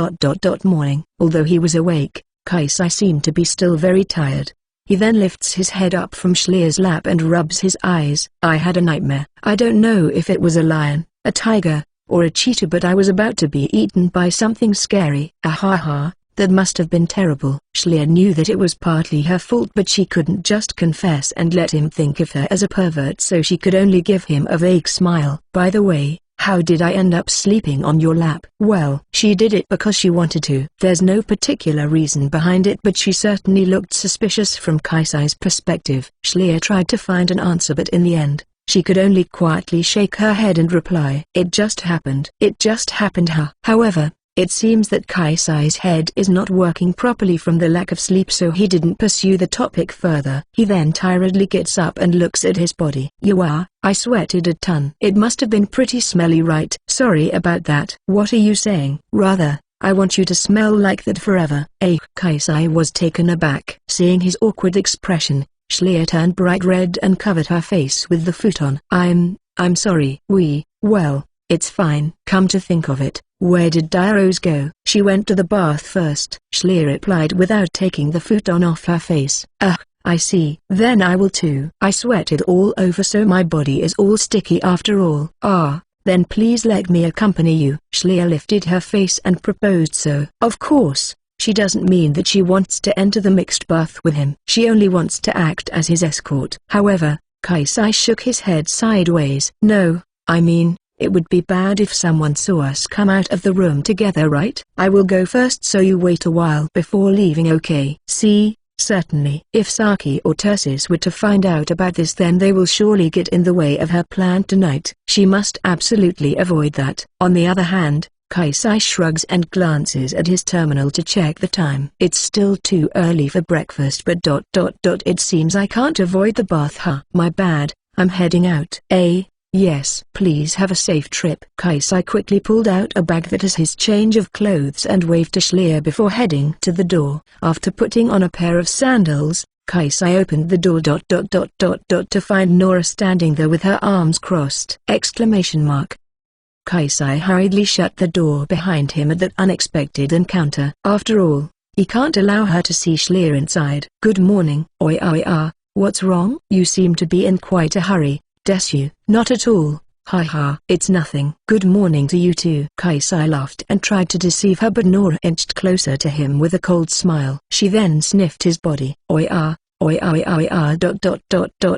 Morning. Although he was awake, Kaisai seemed to be still very tired. He then lifts his head up from Schlier's lap and rubs his eyes. I had a nightmare. I don't know if it was a lion, a tiger, or a cheetah, but I was about to be eaten by something scary. Ahaha, That must have been terrible. Schlier knew that it was partly her fault, but she couldn't just confess and let him think of her as a pervert, so she could only give him a vague smile. By the way, how did I end up sleeping on your lap? Well, she did it because she wanted to. There's no particular reason behind it, but she certainly looked suspicious from Kaisai's perspective. Schlier tried to find an answer, but in the end, she could only quietly shake her head and reply, "It just happened. It just happened, huh?" However, it seems that Kaisai's head is not working properly from the lack of sleep, so he didn't pursue the topic further. He then tiredly gets up and looks at his body. I sweated a ton. It must have been pretty smelly, right? Sorry about that. What are you saying? Rather, I want you to smell like that forever. Kaisai was taken aback. Seeing his awkward expression, Schlier turned bright red and covered her face with the futon. I'm sorry. Well, it's fine. Come to think of it, where did Diarose go? She went to the bath first, Schlier replied without taking the futon off her face. I see. Then I will too. I sweated all over, so my body is all sticky after all. Then please let me accompany you. Schlier lifted her face and proposed so. Of course, she doesn't mean that she wants to enter the mixed bath with him. She only wants to act as his escort. However, Kaisai shook his head sideways. No, I mean, it would be bad if someone saw us come out of the room together, right? I will go first, so you wait a while before leaving, okay? See? Certainly. If Saki or Tursis were to find out about this, then they will surely get in the way of her plan tonight. She must absolutely avoid that. On the other hand, Kaisai shrugs and glances at his terminal to check the time. It's still too early for breakfast, but it seems I can't avoid the bath, huh? My bad, I'm heading out. Yes. Please have a safe trip. Kaisai quickly pulled out a bag that has his change of clothes and waved to Schlier before heading to the door. After putting on a pair of sandals, Kaisai opened the door to find Nora standing there with her arms crossed. Kaisai hurriedly shut the door behind him at that unexpected encounter. After all, he can't allow her to see Schlier inside. Good morning. What's wrong? You seem to be in quite a hurry. Desu. Not at all. Haha. It's nothing. Good morning to you too. Kaisai laughed and tried to deceive her, but Nora inched closer to him with a cold smile. She then sniffed his body.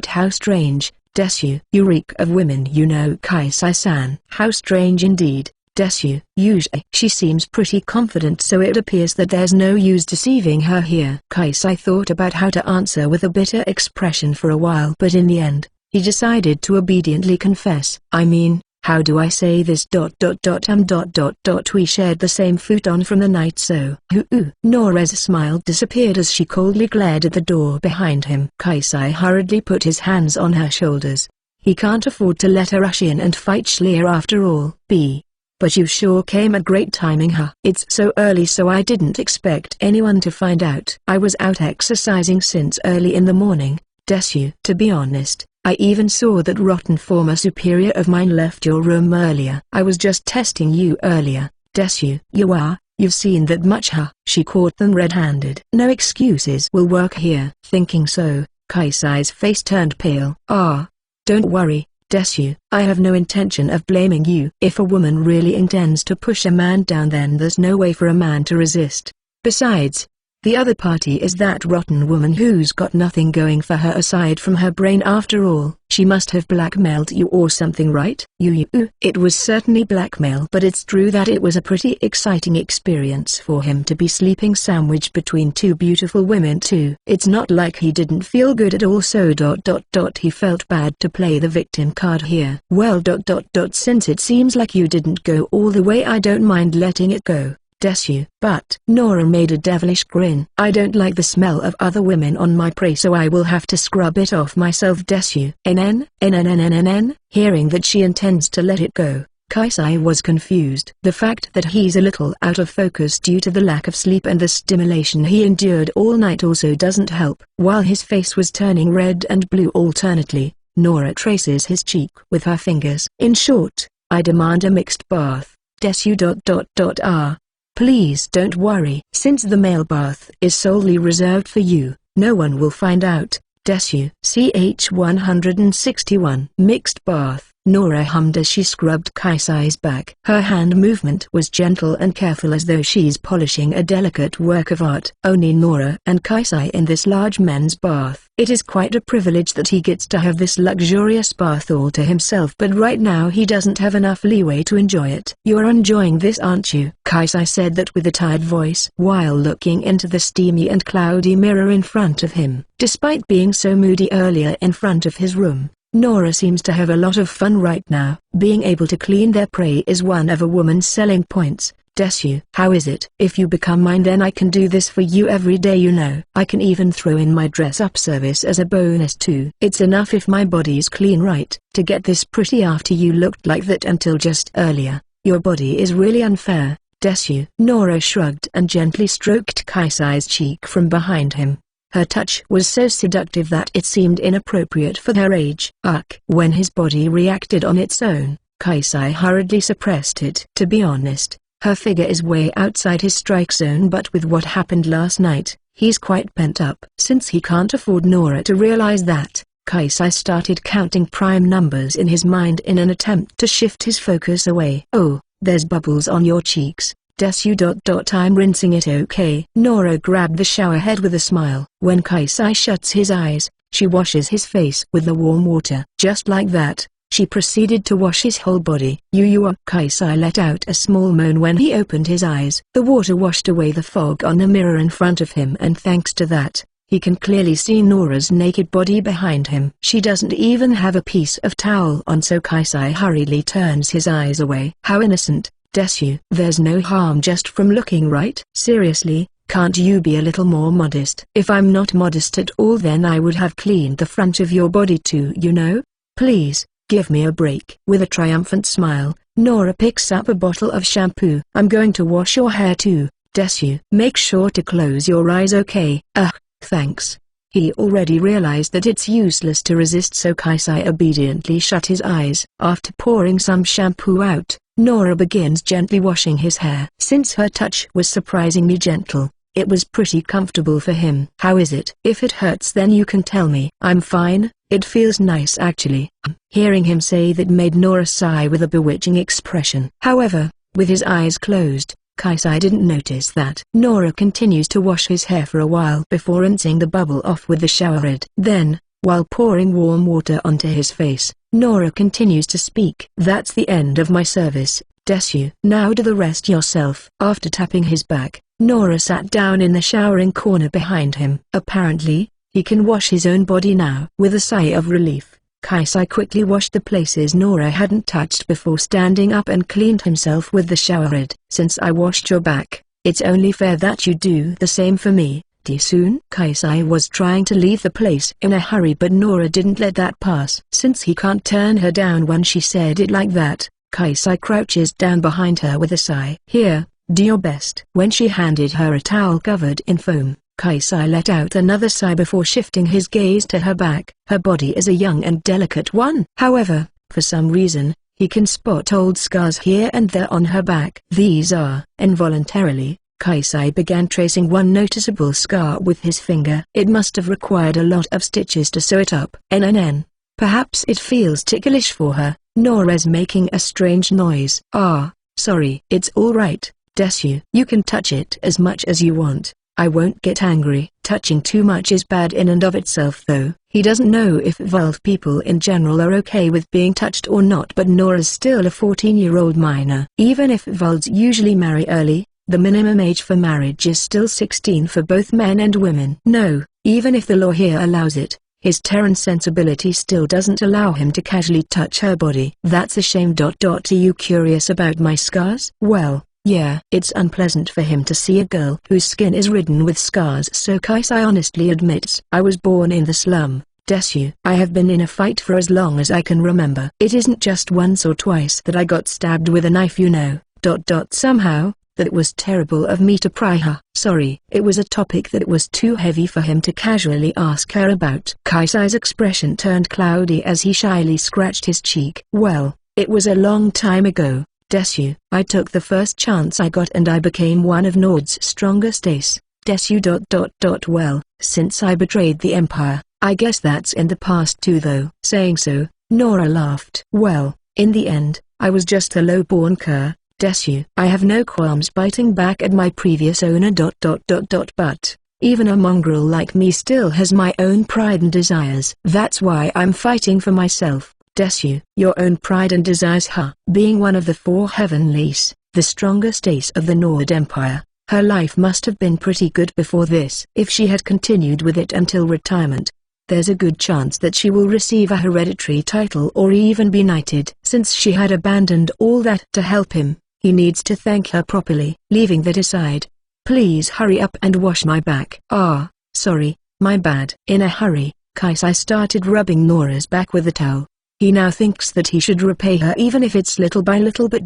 How strange, Desu. You reek of women, you know, Kaisai-san. How strange indeed, Desu. Usually she seems pretty confident, so it appears that there's no use deceiving her here. Kaisai thought about how to answer with a bitter expression for a while, but in the end, he decided to obediently confess. I mean, how do I say this? We shared the same futon from the night, so. Nora's smile disappeared as she coldly glared at the door behind him. Kaisai hurriedly put his hands on her shoulders. He can't afford to let her rush in and fight Schlier after all. But you sure came at great timing, huh? It's so early, so I didn't expect anyone to find out. I was out exercising since early in the morning, Desu. To be honest, I even saw that rotten former superior of mine left your room earlier. I was just testing you earlier, Desu. You've seen that much, huh? She caught them red-handed. No excuses will work here. Thinking so, Kaisai's face turned pale. Don't worry, Desu. I have no intention of blaming you. If a woman really intends to push a man down, then there's no way for a man to resist. Besides, the other party is that rotten woman who's got nothing going for her aside from her brain after all. She must have blackmailed you or something, right? It was certainly blackmail, but it's true that it was a pretty exciting experience for him to be sleeping sandwiched between two beautiful women too. It's not like he didn't feel good at all, so he felt bad to play the victim card here. Well, since it seems like you didn't go all the way, I don't mind letting it go, Desu. But Nora made a devilish grin. I don't like the smell of other women on my prey, so I will have to scrub it off myself, Desu. Hearing that she intends to let it go, Kaisai was confused. The fact that he's a little out of focus due to the lack of sleep and the stimulation he endured all night also doesn't help. While his face was turning red and blue alternately, Nora traces his cheek with her fingers. In short, I demand a mixed bath, Desu. Please don't worry. Since the male bath is solely reserved for you, no one will find out, Desu. CH 161. Mixed bath. Nora hummed as she scrubbed Kaisai's back. Her hand movement was gentle and careful as though she's polishing a delicate work of art. Only Nora and Kaisai in this large men's bath. It is quite a privilege that he gets to have this luxurious bath all to himself, but right now he doesn't have enough leeway to enjoy it. "You're enjoying this, aren't you?" Kaisai said that with a tired voice while looking into the steamy and cloudy mirror in front of him. Despite being so moody earlier in front of his room, Nora seems to have a lot of fun right now. Being able to clean their prey is one of a woman's selling points. Desu. "How is it? If you become mine, then I can do this for you every day, you know. I can even throw in my dress-up service as a bonus too. It's enough if my body's clean, right? To get this pretty after you looked like that until just earlier. Your body is really unfair, Desu." Nora shrugged and gently stroked Kaisai's cheek from behind him. Her touch was so seductive that it seemed inappropriate for their age. When his body reacted on its own, Kaisai hurriedly suppressed it. To be honest, her figure is way outside his strike zone, but with what happened last night, he's quite pent up. Since he can't afford Nora to realize that, Kaisai started counting prime numbers in his mind in an attempt to shift his focus away. "Oh, there's bubbles on your cheeks, Desu. I'm rinsing it, okay?" Nora grabbed the shower head with a smile. When Kaisai shuts his eyes, she washes his face with the warm water. Just like that, she proceeded to wash his whole body. You are." Kaisai let out a small moan when he opened his eyes. The water washed away the fog on the mirror in front of him, and thanks to that, he can clearly see Nora's naked body behind him. She doesn't even have a piece of towel on, so Kaisai hurriedly turns his eyes away. "How innocent, Desu. There's no harm just from looking, right? Seriously, can't you be a little more modest?" "If I'm not modest at all, then I would have cleaned the front of your body too, you know? Please, give me a break." With a triumphant smile, Nora picks up a bottle of shampoo. "I'm going to wash your hair too, Desu. Make sure to close your eyes, okay?" Thanks." He already realized that it's useless to resist, so Kaisai obediently shut his eyes. After pouring some shampoo out, Nora begins gently washing his hair. Since her touch was surprisingly gentle, it was pretty comfortable for him. "How is it? If it hurts, then you can tell me." "I'm fine, it feels nice actually." Hearing him say that made Nora sigh with a bewitching expression. However, with his eyes closed, Kaisai didn't notice that. Nora continues to wash his hair for a while before rinsing the bubble off with the shower head. Then, while pouring warm water onto his face, Nora continues to speak. "That's the end of my service, Desu. Now do the rest yourself." After tapping his back, Nora sat down in the showering corner behind him. Apparently, he can wash his own body now. With a sigh of relief, Kaisai quickly washed the places Nora hadn't touched before standing up and cleaned himself with the shower head. "Since I washed your back, it's only fair that you do the same for me, Desu." Kaisai was trying to leave the place in a hurry, but Nora didn't let that pass. Since he can't turn her down when she said it like that, Kaisai crouches down behind her with a sigh. "Here, do your best." When she handed her a towel covered in foam, Kaisai let out another sigh before shifting his gaze to her back. Her body is a young and delicate one. However, for some reason, he can spot old scars here and there on her back. These are, involuntarily, Kaisai began tracing one noticeable scar with his finger. It must have required a lot of stitches to sew it up. Perhaps it feels ticklish for her. Nora's making a strange noise. Sorry. It's all right, Desu. You can touch it as much as you want. I won't get angry. Touching too much is bad in and of itself though. He doesn't know if Vault people in general are okay with being touched or not, but Nora's still a 14-year-old minor. Even if Vaults usually marry early, the minimum age for marriage is still 16 for both men and women. No, even if the law here allows it, his Terran sensibility still doesn't allow him to casually touch her body. That's a shame. Are you curious about my scars? Well, yeah. It's unpleasant for him to see a girl whose skin is ridden with scars, so Kaisai honestly admits. I was born in the slum, Desu. I have been in a fight for as long as I can remember. It isn't just once or twice that I got stabbed with a knife, you know. Somehow, that was terrible of me to pry her. Sorry. It was a topic that was too heavy for him to casually ask her about. Kaisai's expression turned cloudy as he shyly scratched his cheek. Well, it was a long time ago, Desu. I took the first chance I got and I became one of Nord's strongest ace, Desu. Well, since I betrayed the Empire, I guess that's in the past too though. Saying so, Nora laughed. Well, in the end, I was just a low-born cur, Desu. I have no qualms biting back at my previous owner. But even a mongrel like me still has my own pride and desires. That's why I'm fighting for myself, Desu. Your own pride and desires, huh? Being one of the four heavenlies, the strongest ace of the Nord Empire, her life must have been pretty good before this. If she had continued with it until retirement, there's a good chance that she will receive a hereditary title or even be knighted. Since she had abandoned all that to help him, he needs to thank her properly. Leaving that aside, please hurry up and wash my back. Ah, sorry, my bad. In a hurry, Kaisai started rubbing Nora's back with a towel. He now thinks that he should repay her even if it's little by little. But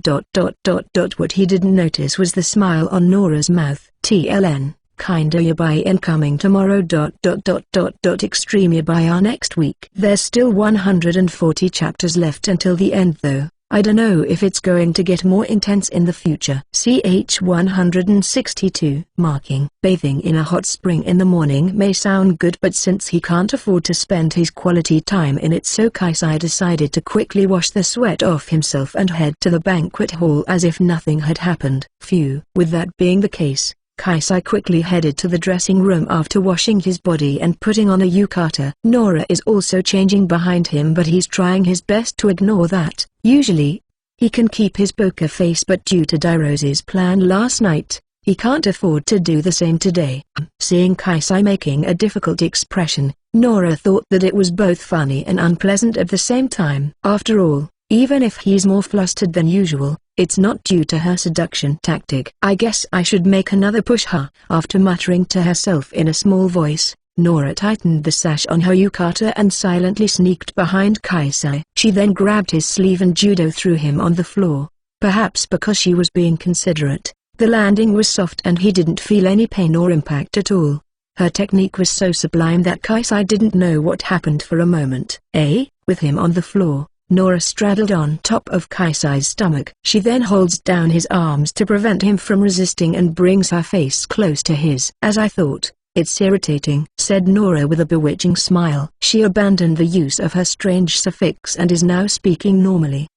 what he didn't notice was the smile on Nora's mouth. TLN, kinda yabai incoming tomorrow. Extreme yabai are next week. There's still 140 chapters left until the end though. I don't know if it's going to get more intense in the future. CH 162. Marking. Bathing in a hot spring in the morning may sound good, but since he can't afford to spend his quality time in it, so Kaisai decided to quickly wash the sweat off himself and head to the banquet hall as if nothing had happened. Phew. With that being the case, Kaisai quickly headed to the dressing room after washing his body and putting on a yukata. Nora is also changing behind him, but he's trying his best to ignore that. Usually, he can keep his poker face, but due to Dairo's plan last night, he can't afford to do the same today. Seeing Kaisai making a difficult expression, Nora thought that it was both funny and unpleasant at the same time. After all, even if he's more flustered than usual, it's not due to her seduction tactic. I guess I should make another push, huh? After muttering to herself in a small voice, Nora tightened the sash on her yukata and silently sneaked behind Kaisai. She then grabbed his sleeve and judo threw him on the floor. Perhaps because she was being considerate, the landing was soft and he didn't feel any pain or impact at all. Her technique was so sublime that Kaisai didn't know what happened for a moment. With him on the floor, Nora straddled on top of Kaisai's stomach. She then holds down his arms to prevent him from resisting and brings her face close to his. As I thought, it's irritating, said Nora with a bewitching smile. She abandoned the use of her strange suffix and is now speaking normally.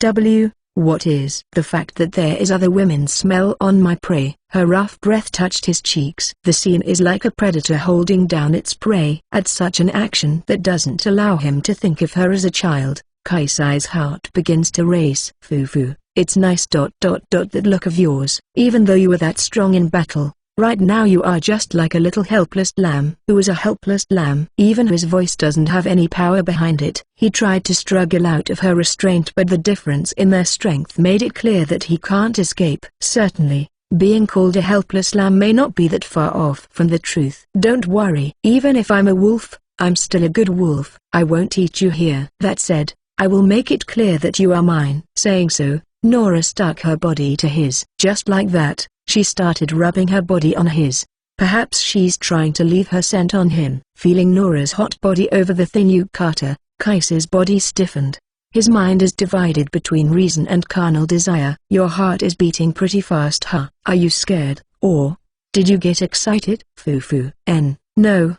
What is? The fact that there is other women's smell on my prey. Her rough breath touched his cheeks. The scene is like a predator holding down its prey. At such an action that doesn't allow him to think of her as a child, Kaisai's heart begins to race. Fufu, it's nice. That look of yours. Even though you were that strong in battle, right now you are just like a little helpless lamb. Who is a helpless lamb? Even his voice doesn't have any power behind it. He tried to struggle out of her restraint, but the difference in their strength made it clear that he can't escape. Certainly, being called a helpless lamb may not be that far off from the truth. Don't worry. Even if I'm a wolf, I'm still a good wolf. I won't eat you here. That said, I will make it clear that you are mine. Saying so, Nora stuck her body to his. Just like that, she started rubbing her body on his. Perhaps she's trying to leave her scent on him. Feeling Nora's hot body over the thin yukata, Kaisai's body stiffened. His mind is divided between reason and carnal desire. Your heart is beating pretty fast, huh? Are you scared, or did you get excited? Fufu. No.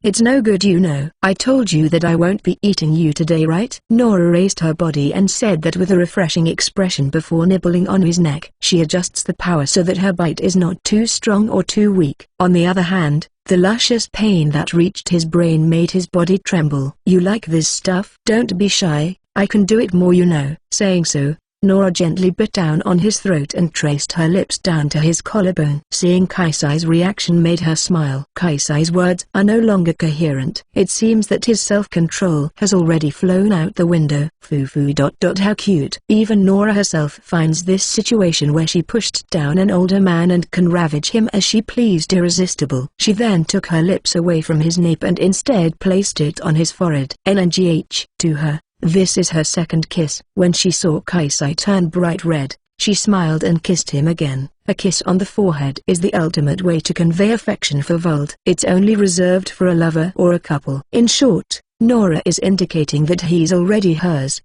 It's no good, you know. I told you that I won't be eating you today, right? Nora raised her body and said that with a refreshing expression before nibbling on his neck. She adjusts the power so that her bite is not too strong or too weak. On the other hand, the luscious pain that reached his brain made his body tremble. You like this stuff? Don't be shy, I can do it more, you know. Saying so, Nora gently bit down on his throat and traced her lips down to his collarbone. Seeing Kaisai's reaction made her smile. Kaisai's words are no longer coherent. It seems that his self-control has already flown out the window. Fufu. How cute. Even Nora herself finds this situation where she pushed down an older man and can ravage him as she pleased irresistible. She then took her lips away from his nape and instead placed it on his forehead. NGH. To her, this is her second kiss. When she saw Kaisai turn bright red, she smiled and kissed him again. A kiss on the forehead is the ultimate way to convey affection for Volt. It's only reserved for a lover or a couple. In short, Nora is indicating that he's already hers.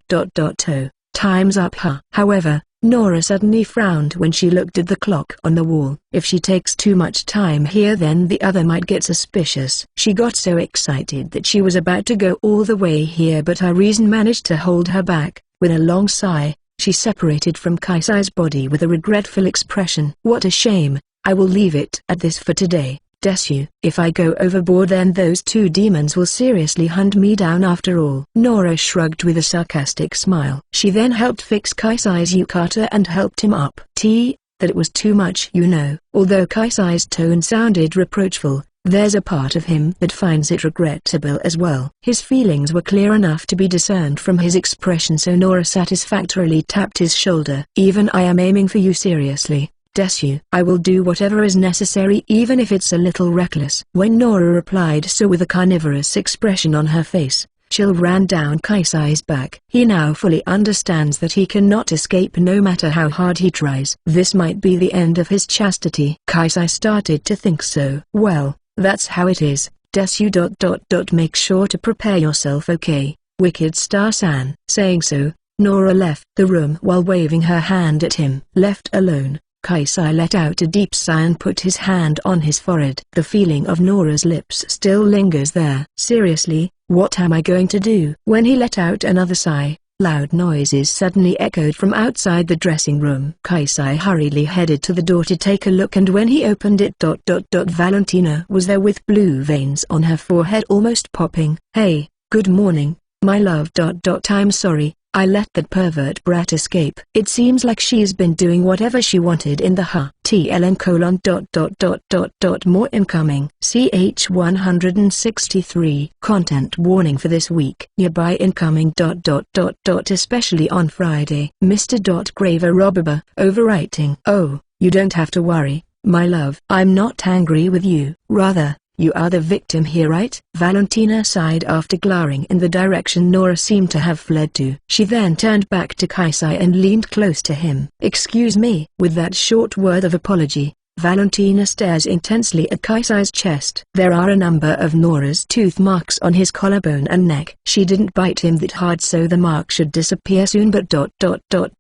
Time's up, huh? However, Nora suddenly frowned when she looked at the clock on the wall. If she takes too much time here, then the other might get suspicious. She got so excited that she was about to go all the way here, but her reason managed to hold her back. With a long sigh, she separated from Kaisai's body with a regretful expression. What a shame. I will leave it at this for today, Desu. If I go overboard, then those two demons will seriously hunt me down after all. Nora shrugged with a sarcastic smile. She then helped fix Kaisai's yukata and helped him up. That it was too much, you know. Although Kaisai's tone sounded reproachful, there's a part of him that finds it regrettable as well. His feelings were clear enough to be discerned from his expression, so Nora satisfactorily tapped his shoulder. Even I am aiming for you seriously, Desu. I will do whatever is necessary, even if it's a little reckless. When Nora replied so with a carnivorous expression on her face, chill ran down Kaisai's back. He now fully understands that he cannot escape no matter how hard he tries. This might be the end of his chastity. Kaisai started to think so. Well, that's how it is, Desu. Make sure to prepare yourself, okay, Wicked Star-san. Saying so, Nora left the room while waving her hand at him. Left alone, Kaisai let out a deep sigh and put his hand on his forehead. The feeling of Nora's lips still lingers there. Seriously, what am I going to do? When he let out another sigh, loud noises suddenly echoed from outside the dressing room. Kaisai hurriedly headed to the door to take a look, and when he opened it, Valentina was there with blue veins on her forehead almost popping. Hey, good morning, my love. I'm sorry, I let that pervert brat escape. It seems like she's been doing whatever she wanted in the TLN : more incoming. CH 163. Content warning for this week. Nearby incoming ... especially on Friday. Mr. Graver Robber. Overwriting. Oh, you don't have to worry, my love. I'm not angry with you. Rather, you are the victim here, right? Valentina sighed after glaring in the direction Nora seemed to have fled to. She then turned back to Kaisai and leaned close to him. Excuse me. With that short word of apology, Valentina stares intensely at Kaisai's chest. There are a number of Nora's tooth marks on his collarbone and neck. She didn't bite him that hard, so the mark should disappear soon, but ...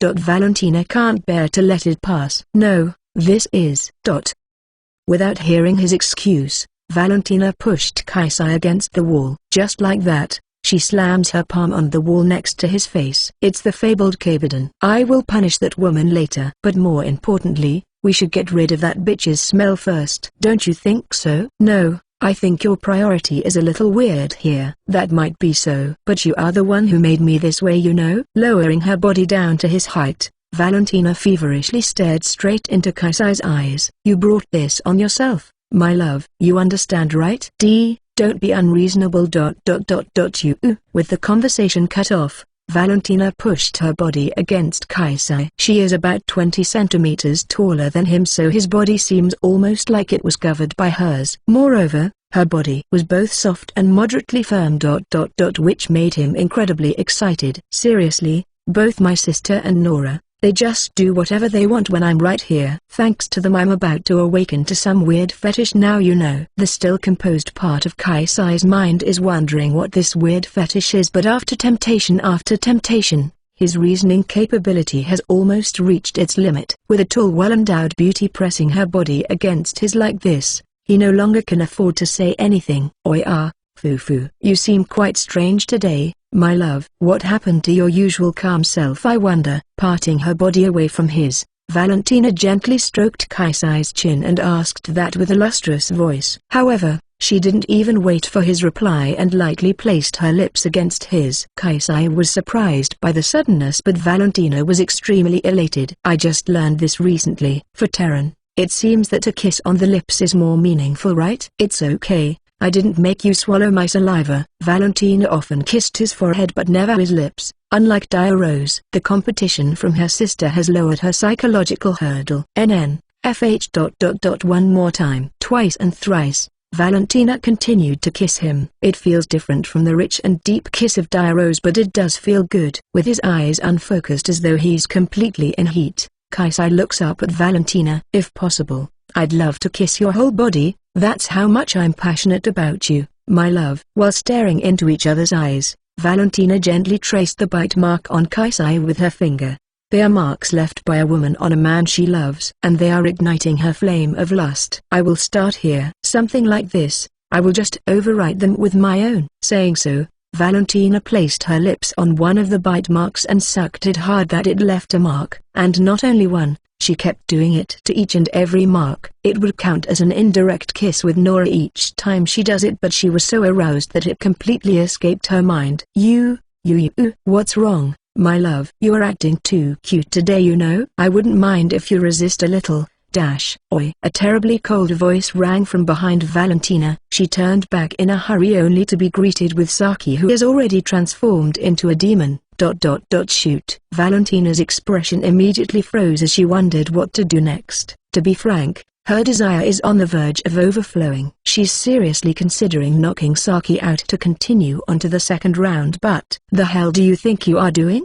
Valentina can't bear to let it pass. No, this is ... Without hearing his excuse, Valentina pushed Kaisai against the wall. Just like that, she slams her palm on the wall next to his face. It's the fabled Kabadan. I will punish that woman later. But more importantly, we should get rid of that bitch's smell first. Don't you think so? No, I think your priority is a little weird here. That might be so, but you are the one who made me this way, you know. Lowering her body down to his height, Valentina feverishly stared straight into Kaisai's eyes. You brought this on yourself, my love. You understand, right? Don't be unreasonable. With the conversation cut off, Valentina pushed her body against Kaisai. She is about 20 centimeters taller than him, so his body seems almost like it was covered by hers. Moreover, her body was both soft and moderately firm. Which made him incredibly excited. Seriously, both my sister and Nora, they just do whatever they want when I'm right here. Thanks to them, I'm about to awaken to some weird fetish now, you know. The still composed part of Kaisai's mind is wondering what this weird fetish is, but after temptation, his reasoning capability has almost reached its limit. With a tall, well-endowed beauty pressing her body against his like this, he no longer can afford to say anything. Fufu. You seem quite strange today, my love. What happened to your usual calm self, I wonder? Parting her body away from his, Valentina gently stroked Kaisai's chin and asked that with a lustrous voice. However, she didn't even wait for his reply and lightly placed her lips against his. Kaisai was surprised by the suddenness, but Valentina was extremely elated. I just learned this recently. For Terran, it seems that a kiss on the lips is more meaningful, right? It's okay. I didn't make you swallow my saliva. Valentina often kissed his forehead but never his lips. Unlike Diarose, the competition from her sister has lowered her psychological hurdle. FH. One more time. Twice and thrice, Valentina continued to kiss him. It feels different from the rich and deep kiss of Diarose, but it does feel good. With his eyes unfocused as though he's completely in heat, Kaisai looks up at Valentina. If possible, I'd love to kiss your whole body. That's how much I'm passionate about you, my love. While staring into each other's eyes, Valentina gently traced the bite mark on Kaisai with her finger. They are marks left by a woman on a man she loves, and they are igniting her flame of lust. I will start here. Something like this. I will just overwrite them with my own. Saying so, Valentina placed her lips on one of the bite marks and sucked it hard that it left a mark. And not only one, she kept doing it to each and every mark. It would count as an indirect kiss with Nora each time she does it, but she was so aroused that it completely escaped her mind. You, what's wrong, my love? You are acting too cute today, you know. I wouldn't mind if you resist a little. Oi. A terribly cold voice rang from behind Valentina. She turned back in a hurry only to be greeted with Saki, who has already transformed into a demon. Shoot. Valentina's expression immediately froze as she wondered what to do next. To be frank, her desire is on the verge of overflowing. She's seriously considering knocking Saki out to continue on to the second round. But, the hell do you think you are doing?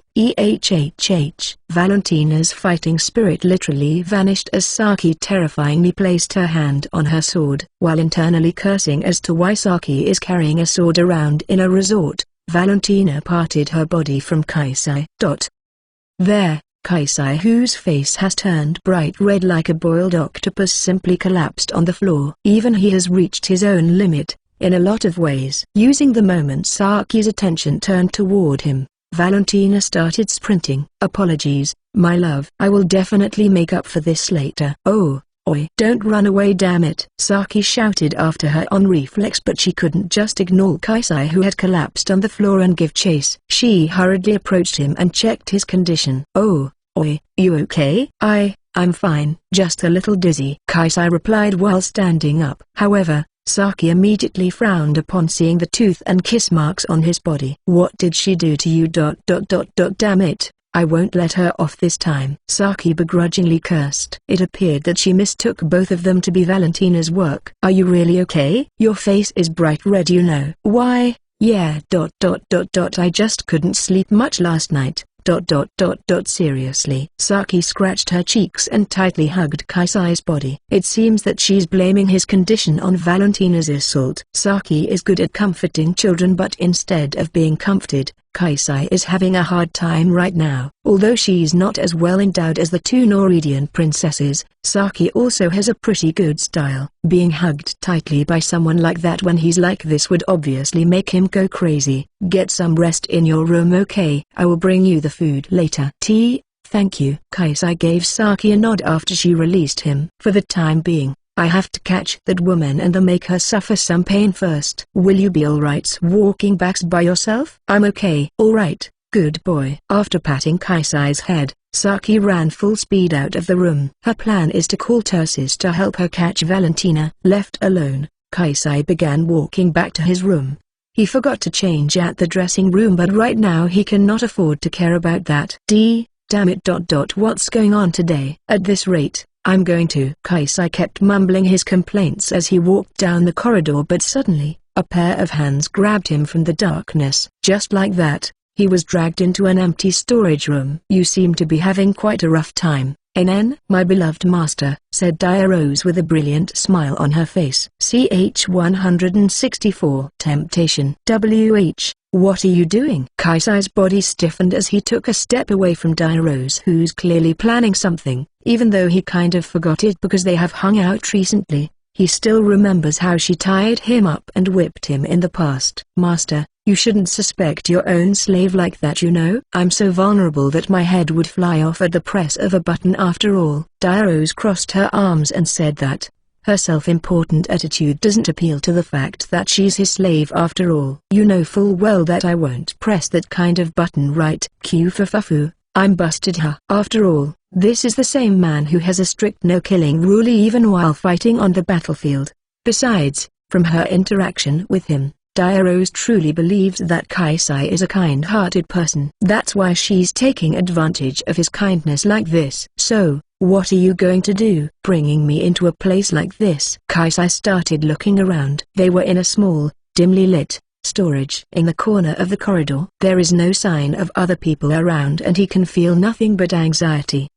Valentina's fighting spirit literally vanished as Saki terrifyingly placed her hand on her sword. While internally cursing as to why Saki is carrying a sword around in a resort, Valentina parted her body from Kaisai. There, Kaisai, whose face has turned bright red like a boiled octopus, simply collapsed on the floor. Even he has reached his own limit, in a lot of ways. Using the moment Saki's attention turned toward him, Valentina started sprinting. Apologies, my love. I will definitely make up for this later. Oh. Oi, don't run away, damn it! Saki shouted after her on reflex, but she couldn't just ignore Kaisai, who had collapsed on the floor, and give chase. She hurriedly approached him and checked his condition. Oh, oi, you okay? I'm fine, just a little dizzy, Kaisai replied while standing up. However, Saki immediately frowned upon seeing the tooth and kiss marks on his body. What did she do to you? Damn it! I won't let her off this time, Saki begrudgingly cursed. It appeared that she mistook both of them to be Valentina's work. Are you really okay? Your face is bright red, you know. Why, yeah. I just couldn't sleep much last night. Seriously. Saki scratched her cheeks and tightly hugged Kaisai's body. It seems that she's blaming his condition on Valentina's assault. Saki is good at comforting children, but instead of being comforted, Kaisai is having a hard time right now. Although she's not as well endowed as the two Norwegian princesses, Saki also has a pretty good style. Being hugged tightly by someone like that when he's like this would obviously make him go crazy. Get some rest in your room, okay? I will bring you the food later. Thank you. Kaisai gave Saki a nod after she released him. For the time being, I have to catch that woman and then make her suffer some pain first. Will you be alright walking back by yourself? I'm okay. Alright, good boy. After patting Kaisai's head, Saki ran full speed out of the room. Her plan is to call Tursis to help her catch Valentina. Left alone, Kaisai began walking back to his room. He forgot to change at the dressing room, but right now he cannot afford to care about that. Damn it. What's going on today? At this rate, I'm going to. Kaisai kept mumbling his complaints as he walked down the corridor, but suddenly, a pair of hands grabbed him from the darkness. Just like that, he was dragged into an empty storage room. You seem to be having quite a rough time, Nen. My beloved master, said Dia-Rose with a brilliant smile on her face. CH 164. Temptation. WH. What are you doing? Kaisai's body stiffened as he took a step away from Dia-Rose, who's clearly planning something. Even though he kind of forgot it because they have hung out recently, he still remembers how she tied him up and whipped him in the past. Master, you shouldn't suspect your own slave like that, you know. I'm so vulnerable that my head would fly off at the press of a button after all. Dia-Rose crossed her arms and said that her self-important attitude doesn't appeal to the fact that she's his slave after all. You know full well that I won't press that kind of button, right? Fufu. I'm busted, huh? After all, this is the same man who has a strict no-killing rule even while fighting on the battlefield. Besides, from her interaction with him, Dia-Rose truly believes that Kaisai is a kind-hearted person. That's why she's taking advantage of his kindness like this. So, what are you going to do, bringing me into a place like this? Kaisai started looking around. They were in a small, dimly lit, storage. In the corner of the corridor, there is no sign of other people around and he can feel nothing but anxiety.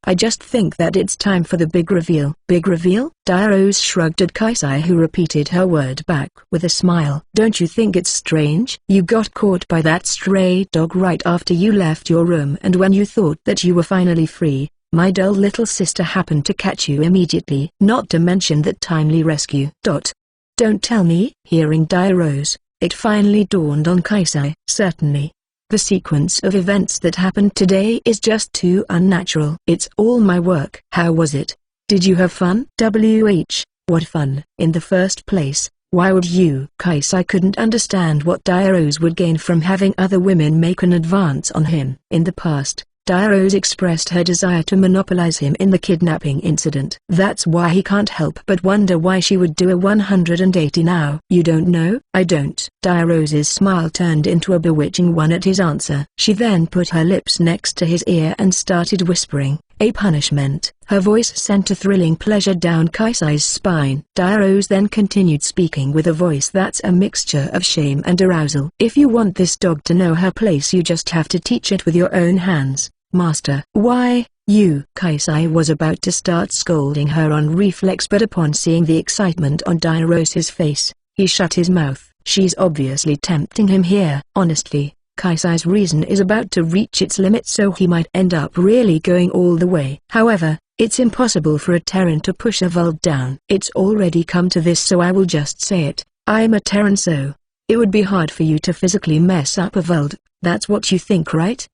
I just think that it's time for the big reveal. Big reveal? Dia-Rose shrugged at Kaisai, who repeated her word back with a smile. Don't you think it's strange? You got caught by that stray dog right after you left your room, and when you thought that you were finally free, my dull little sister happened to catch you immediately. Not to mention that timely rescue. Don't tell me. Hearing Dia-Rose, it finally dawned on Kaisai. Certainly. The sequence of events that happened today is just too unnatural. It's all my work. How was it? Did you have fun? What fun? In the first place, why would you? Kaisai couldn't understand what Dia-Rose would gain from having other women make an advance on him. In the past, Dia-Rose expressed her desire to monopolize him in the kidnapping incident. That's why he can't help but wonder why she would do a 180 now. You don't know? I don't. Dia-Rose's smile turned into a bewitching one at his answer. She then put her lips next to his ear and started whispering, "A punishment." Her voice sent a thrilling pleasure down Kaisai's spine. Dia-Rose then continued speaking with a voice that's a mixture of shame and arousal. "If you want this dog to know her place, you just have to teach it with your own hands, master." "Why, you?" Kaisai was about to start scolding her on reflex, but upon seeing the excitement on Dia-Rose's face, he shut his mouth. She's obviously tempting him here. Honestly, Kaisai's reason is about to reach its limit, so he might end up really going all the way. However, it's impossible for a Terran to push a Vald down. It's already come to this, so I will just say it. I'm a Terran, so it would be hard for you to physically mess up a Vald. That's what you think, right?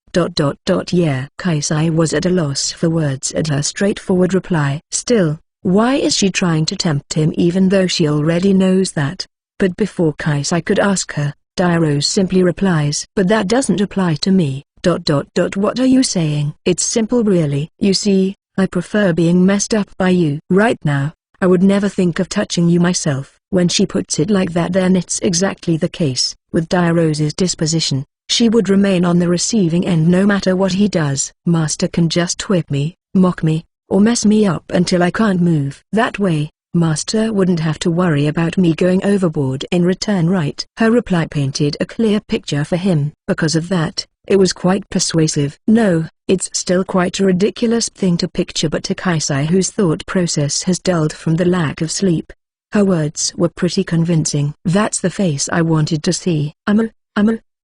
Yeah. Kaisai was at a loss for words at her straightforward reply. Still, why is she trying to tempt him even though she already knows that? But before Kaisai could ask her, Dia-Rose simply replies, "But that doesn't apply to me. What are you saying?" "It's simple really. You see, I prefer being messed up by you. Right now, I would never think of touching you myself." When she puts it like that, then it's exactly the case. With Dia-Rose's disposition, she would remain on the receiving end no matter what he does. Master can just whip me, mock me, or mess me up until I can't move. That way, Master wouldn't have to worry about me going overboard in return, right? Her reply painted a clear picture for him. Because of that, it was quite persuasive. No, it's still quite a ridiculous thing to picture, but to Kaisai, whose thought process has dulled from the lack of sleep, her words were pretty convincing. "That's the face I wanted to see.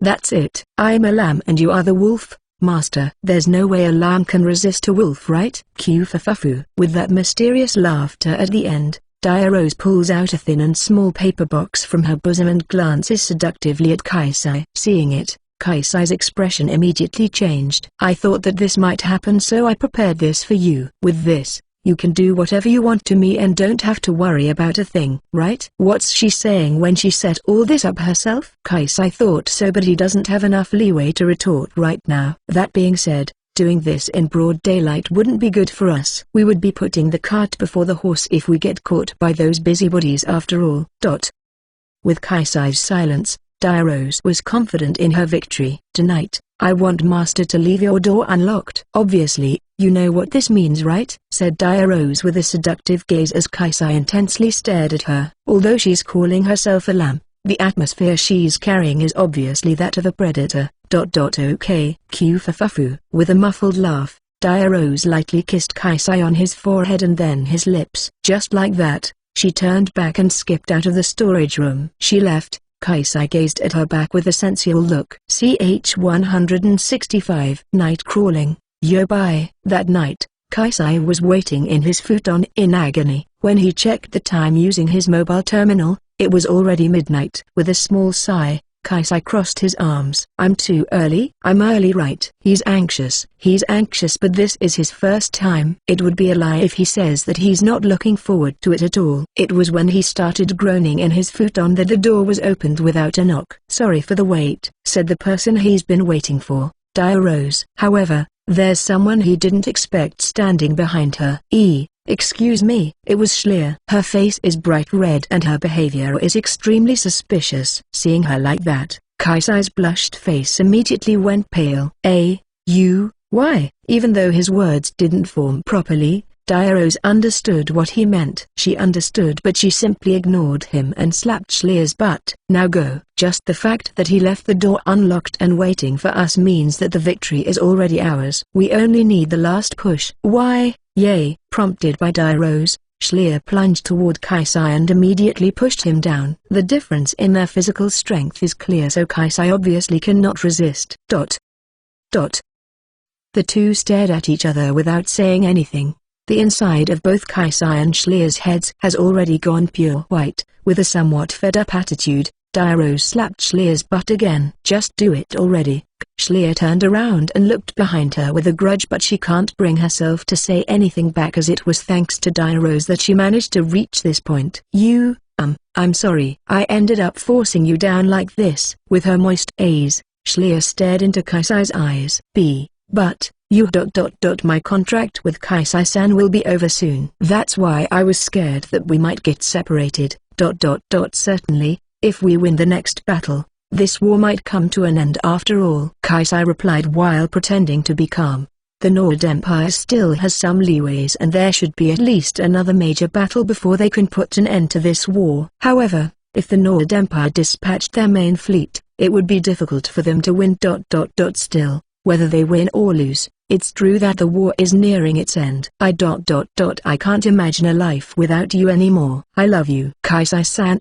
That's it. I'm a lamb and you are the wolf, Master." "There's no way a lamb can resist a wolf, right? Fufu." With that mysterious laughter at the end, Dia-Rose pulls out a thin and small paper box from her bosom and glances seductively at Kaisai. Seeing it, Kaisai's expression immediately changed. "I thought that this might happen, so I prepared this for you. With this, you can do whatever you want to me and don't have to worry about a thing, right?" What's she saying when she set all this up herself? Kaisai thought so, but he doesn't have enough leeway to retort right now. That being said, doing this in broad daylight wouldn't be good for us. We would be putting the cart before the horse if we get caught by those busybodies after all. With Kaisai's silence, Dia-Rose was confident in her victory. "Tonight, I want Master to leave your door unlocked." "Obviously, you know what this means, right?" said Dia-Rose with a seductive gaze as Kaisai intensely stared at her. Although she's calling herself a lamb, the atmosphere she's carrying is obviously that of a predator. Okay, Fufu. With a muffled laugh, Dia-Rose lightly kissed Kaisai on his forehead and then his lips. Just like that, she turned back and skipped out of the storage room. She left. Kaisai gazed at her back with a sensual look. CH 165. Night crawling. Bye. That night, Kaisai was waiting in his futon in agony. When he checked the time using his mobile terminal, it was already midnight. With a small sigh, Kaisai crossed his arms. "I'm too early?" "I'm early, right?" He's anxious, but this is his first time. It would be a lie if he says that he's not looking forward to it at all. It was when he started groaning in his futon that the door was opened without a knock. "Sorry for the wait," said the person he's been waiting for, Dia-Rose. However, there's someone he didn't expect standing behind her. Excuse me." It was Schlier. Her face is bright red and her behavior is extremely suspicious. Seeing her like that, Kaisai's blushed face immediately went pale. You? Why?" Even though his words didn't form properly, Diarose understood what he meant. She understood, but she simply ignored him and slapped Schleier's butt. Now go. Just the fact that he left the door unlocked and waiting for us means that the victory is already ours. We only need the last push. Why, yay. Prompted by Diarose, Schleier plunged toward Kaisai and immediately pushed him down. The difference in their physical strength is clear, so Kaisai obviously cannot resist. The two stared at each other without saying anything. The inside of both Kaisai and Schleier's heads has already gone pure white. With a somewhat fed-up attitude, Diarose slapped Schleier's butt again. Just do it already. Schleier turned around and looked behind her with a grudge, but she can't bring herself to say anything back, as it was thanks to Diarose that she managed to reach this point. I'm sorry. I ended up forcing you down like this. With her moist gaze, Schleier stared into Kaisai's eyes. But my contract with Kaisai-san will be over soon. That's why I was scared that we might get separated. Certainly, if we win the next battle, this war might come to an end after all. Kaisai replied while pretending to be calm. The Nord Empire still has some leeways, and there should be at least another major battle before they can put an end to this war. However, if the Nord Empire dispatched their main fleet, it would be difficult for them to win. Still, whether they win or lose, it's true that the war is nearing its end. I can't imagine a life without you anymore. I love you. Kaisai-san !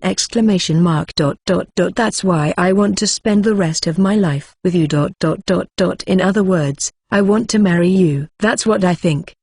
That's why I want to spend the rest of my life with you. In other words, I want to marry you. That's what I think.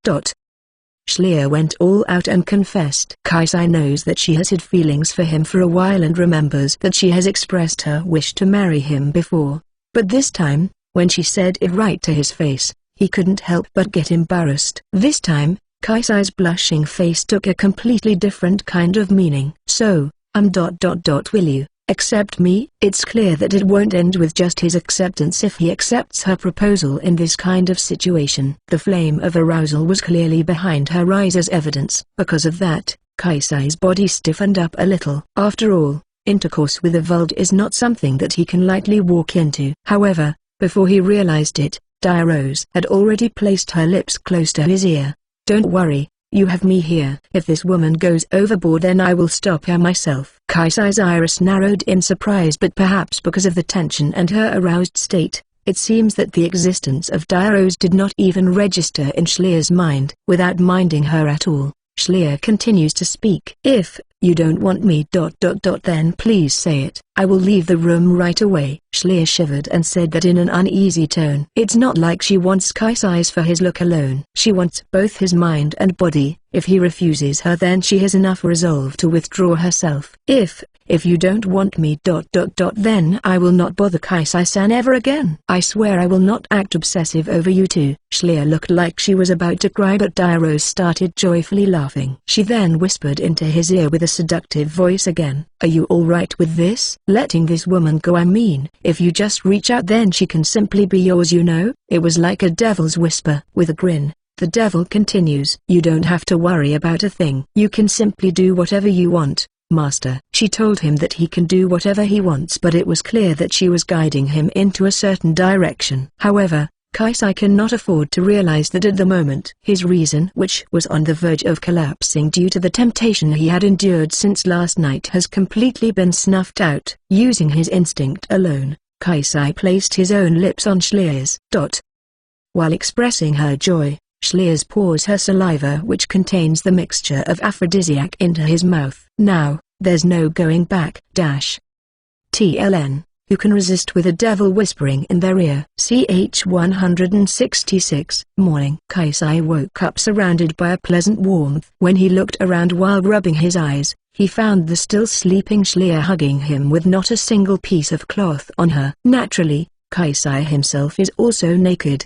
Schleier went all out and confessed. Kaisai knows that she has had feelings for him for a while and remembers that she has expressed her wish to marry him before. But this time, when she said it right to his face, he couldn't help but get embarrassed. This time, Kaisai's blushing face took a completely different kind of meaning. So, will you accept me? It's clear that it won't end with just his acceptance if he accepts her proposal in this kind of situation. The flame of arousal was clearly behind her eyes as evidence. Because of that, Kaisai's body stiffened up a little. After all, intercourse with a Vuld is not something that he can lightly walk into. However, before he realized it, Diarose had already placed her lips close to his ear. Don't worry, you have me here. If this woman goes overboard, then I will stop her myself. Kaisai's iris narrowed in surprise, but perhaps because of the tension and her aroused state, it seems that the existence of Diarose did not even register in Schleier's mind. Without minding her at all, Schleier continues to speak. If you don't want me ... then please say it. I will leave the room right away. Schleier shivered and said that in an uneasy tone. It's not like she wants Kaisai's for his look alone. She wants both his mind and body. If he refuses her, then she has enough resolve to withdraw herself. If you don't want me ... then I will not bother Kaisai-san ever again. I swear I will not act obsessive over you two. Schleier looked like she was about to cry, but Diarose started joyfully laughing. She then whispered into his ear with a seductive voice again. Are you alright with this? Letting this woman go? I mean, if you just reach out, then she can simply be yours, you know? It was like a devil's whisper. With a grin, the devil continues. You don't have to worry about a thing. You can simply do whatever you want, Master. She told him that he can do whatever he wants, but it was clear that she was guiding him into a certain direction. However, Kaisai cannot afford to realize that at the moment his reason, which was on the verge of collapsing due to the temptation he had endured since last night, has completely been snuffed out. Using his instinct alone, Kaisai placed his own lips on Schleier's. While expressing her joy, Schleier's pours her saliva, which contains the mixture of aphrodisiac, into his mouth. Now, there's no going back. TLN. Who can resist with a devil whispering in their ear? CH 166. Morning. Kaisai woke up surrounded by a pleasant warmth. When he looked around while rubbing his eyes, he found the still sleeping Schleier hugging him with not a single piece of cloth on her. Naturally, Kaisai himself is also naked.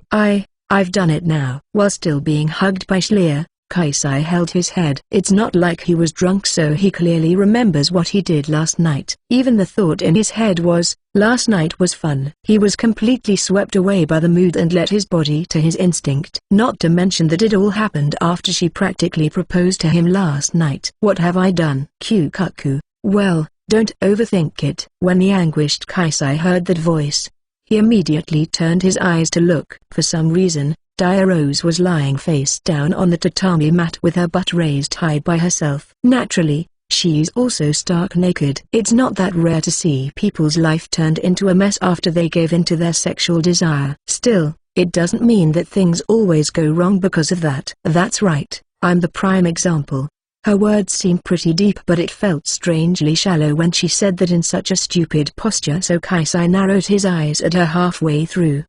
I've done it now. While still being hugged by Schleier, Kaisai held his head. It's not like he was drunk, so he clearly remembers what he did last night. Even the thought in his head was, last night was fun. He was completely swept away by the mood and let his body to his instinct. Not to mention that it all happened after she practically proposed to him last night. What have I done? Kyukaku. Well, don't overthink it. When the anguished Kaisai heard that voice, he immediately turned his eyes to look. For some reason, Diarose was lying face down on the tatami mat with her butt raised high by herself. Naturally, she's also stark naked. It's not that rare to see people's life turned into a mess after they gave in to their sexual desire. Still, it doesn't mean that things always go wrong because of that. That's right, I'm the prime example. Her words seemed pretty deep, but it felt strangely shallow when she said that in such a stupid posture. So Kaisai narrowed his eyes at her halfway through.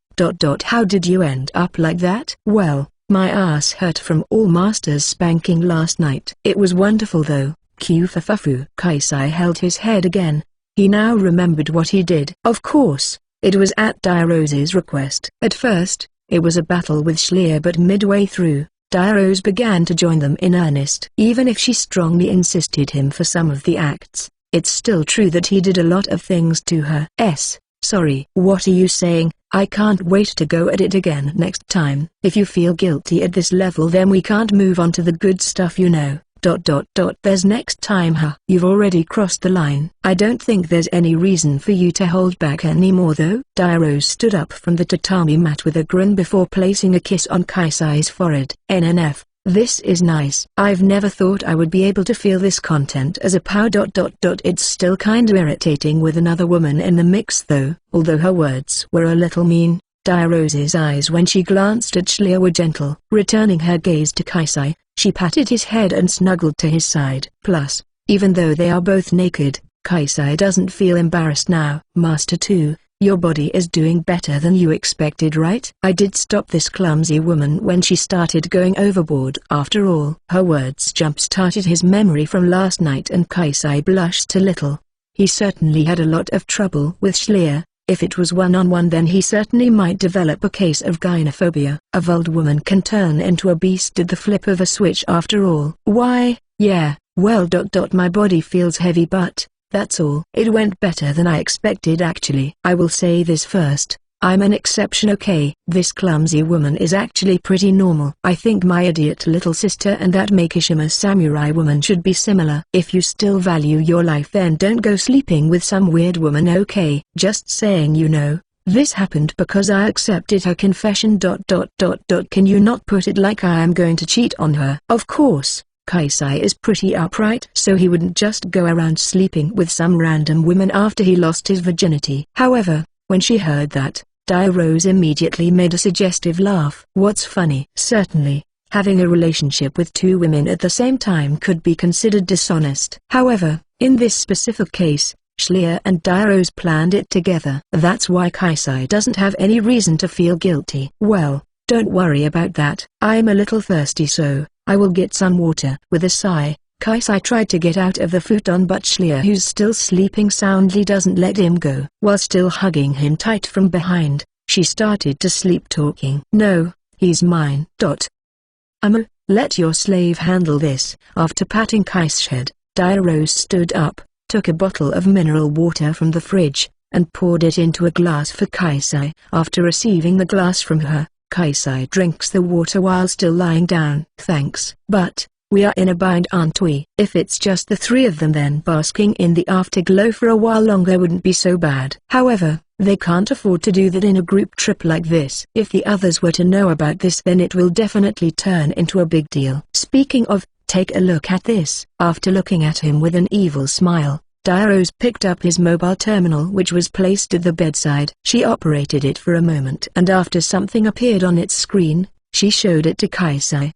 How did you end up like that? Well, my ass hurt from all Master's spanking last night. It was wonderful though. Fufu. Kaisai held his head again. He now remembered what he did. Of course, it was at Diarose's request. At first, it was a battle with Schlier, but midway through, Diarose began to join them in earnest. Even if she strongly insisted him for some of the acts, it's still true that he did a lot of things to her. Sorry. What are you saying? I can't wait to go at it again next time. If you feel guilty at this level, then we can't move on to the good stuff, you know. There's next time, huh? You've already crossed the line. I don't think there's any reason for you to hold back anymore though. Diarose stood up from the tatami mat with a grin before placing a kiss on Kaisai's forehead. NNF. This is nice. I've never thought I would be able to feel this content as a pow. It's still kinda irritating with another woman in the mix though. Although her words were a little mean, Diarose's eyes when she glanced at Schlier were gentle. Returning her gaze to Kaisai, she patted his head and snuggled to his side. Plus, even though they are both naked, Kaisai doesn't feel embarrassed now. Master 2. Your body is doing better than you expected, right? I did stop this clumsy woman when she started going overboard. After all, her words jump-started his memory from last night and Kaisai blushed a little. He certainly had a lot of trouble with Schlier. If it was one-on-one, then he certainly might develop a case of gynophobia. A Vald woman can turn into a beast at the flip of a switch after all. Why, yeah, well my body feels heavy, but that's all. It went better than I expected actually. I will say this first, I'm an exception, okay? This clumsy woman is actually pretty normal. I think my idiot little sister and that Makishima samurai woman should be similar. If you still value your life, then don't go sleeping with some weird woman, okay? Just saying, you know. This happened because I accepted her confession. Can you not put it like I am going to cheat on her? Of course. Kaisai is pretty upright, so he wouldn't just go around sleeping with some random women after he lost his virginity. However, when she heard that, Diarose immediately made a suggestive laugh. What's funny? Certainly, having a relationship with two women at the same time could be considered dishonest. However, in this specific case, Schlier and Diarose planned it together. That's why Kaisai doesn't have any reason to feel guilty. Well, don't worry about that. I'm a little thirsty, so I will get some water. With a sigh, Kaisai tried to get out of the futon, but Schlier, who's still sleeping soundly, doesn't let him go. While still hugging him tight from behind, she started to sleep, talking. No, he's mine. Let your slave handle this. After patting Kaisai's head, Diarose stood up, took a bottle of mineral water from the fridge, and poured it into a glass for Kaisai. After receiving the glass from her, Kaisai drinks the water while still lying down. Thanks. But we are in a bind, aren't we? If it's just the three of them, then basking in the afterglow for a while longer wouldn't be so bad. However, they can't afford to do that in a group trip like this. If the others were to know about this, then it will definitely turn into a big deal. Speaking of, take a look at this. After looking at him with an evil smile, Diarose picked up his mobile terminal, which was placed at the bedside. She operated it for a moment, and after something appeared on its screen, she showed it to Kaisai.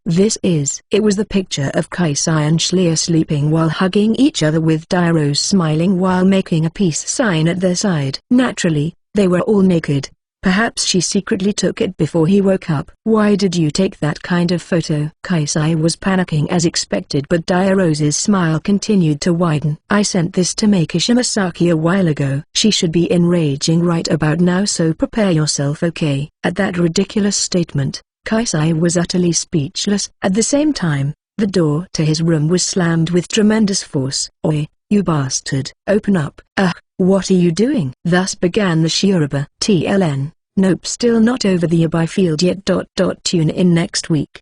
It was the picture of Kaisai and Schlier sleeping while hugging each other, with Diarose smiling while making a peace sign at their side. Naturally, they were all naked. Perhaps she secretly took it before he woke up. Why did you take that kind of photo? Kaisai was panicking as expected, but Diarose's smile continued to widen. I sent this to Makishima Saki a while ago. She should be enraging right about now, so prepare yourself, okay? At that ridiculous statement, Kaisai was utterly speechless. At the same time, the door to his room was slammed with tremendous force. Oi, you bastard! Open up! What are you doing? Thus began the Shiuraba. TLN. Nope, still not over the Yabai field yet. Tune in next week.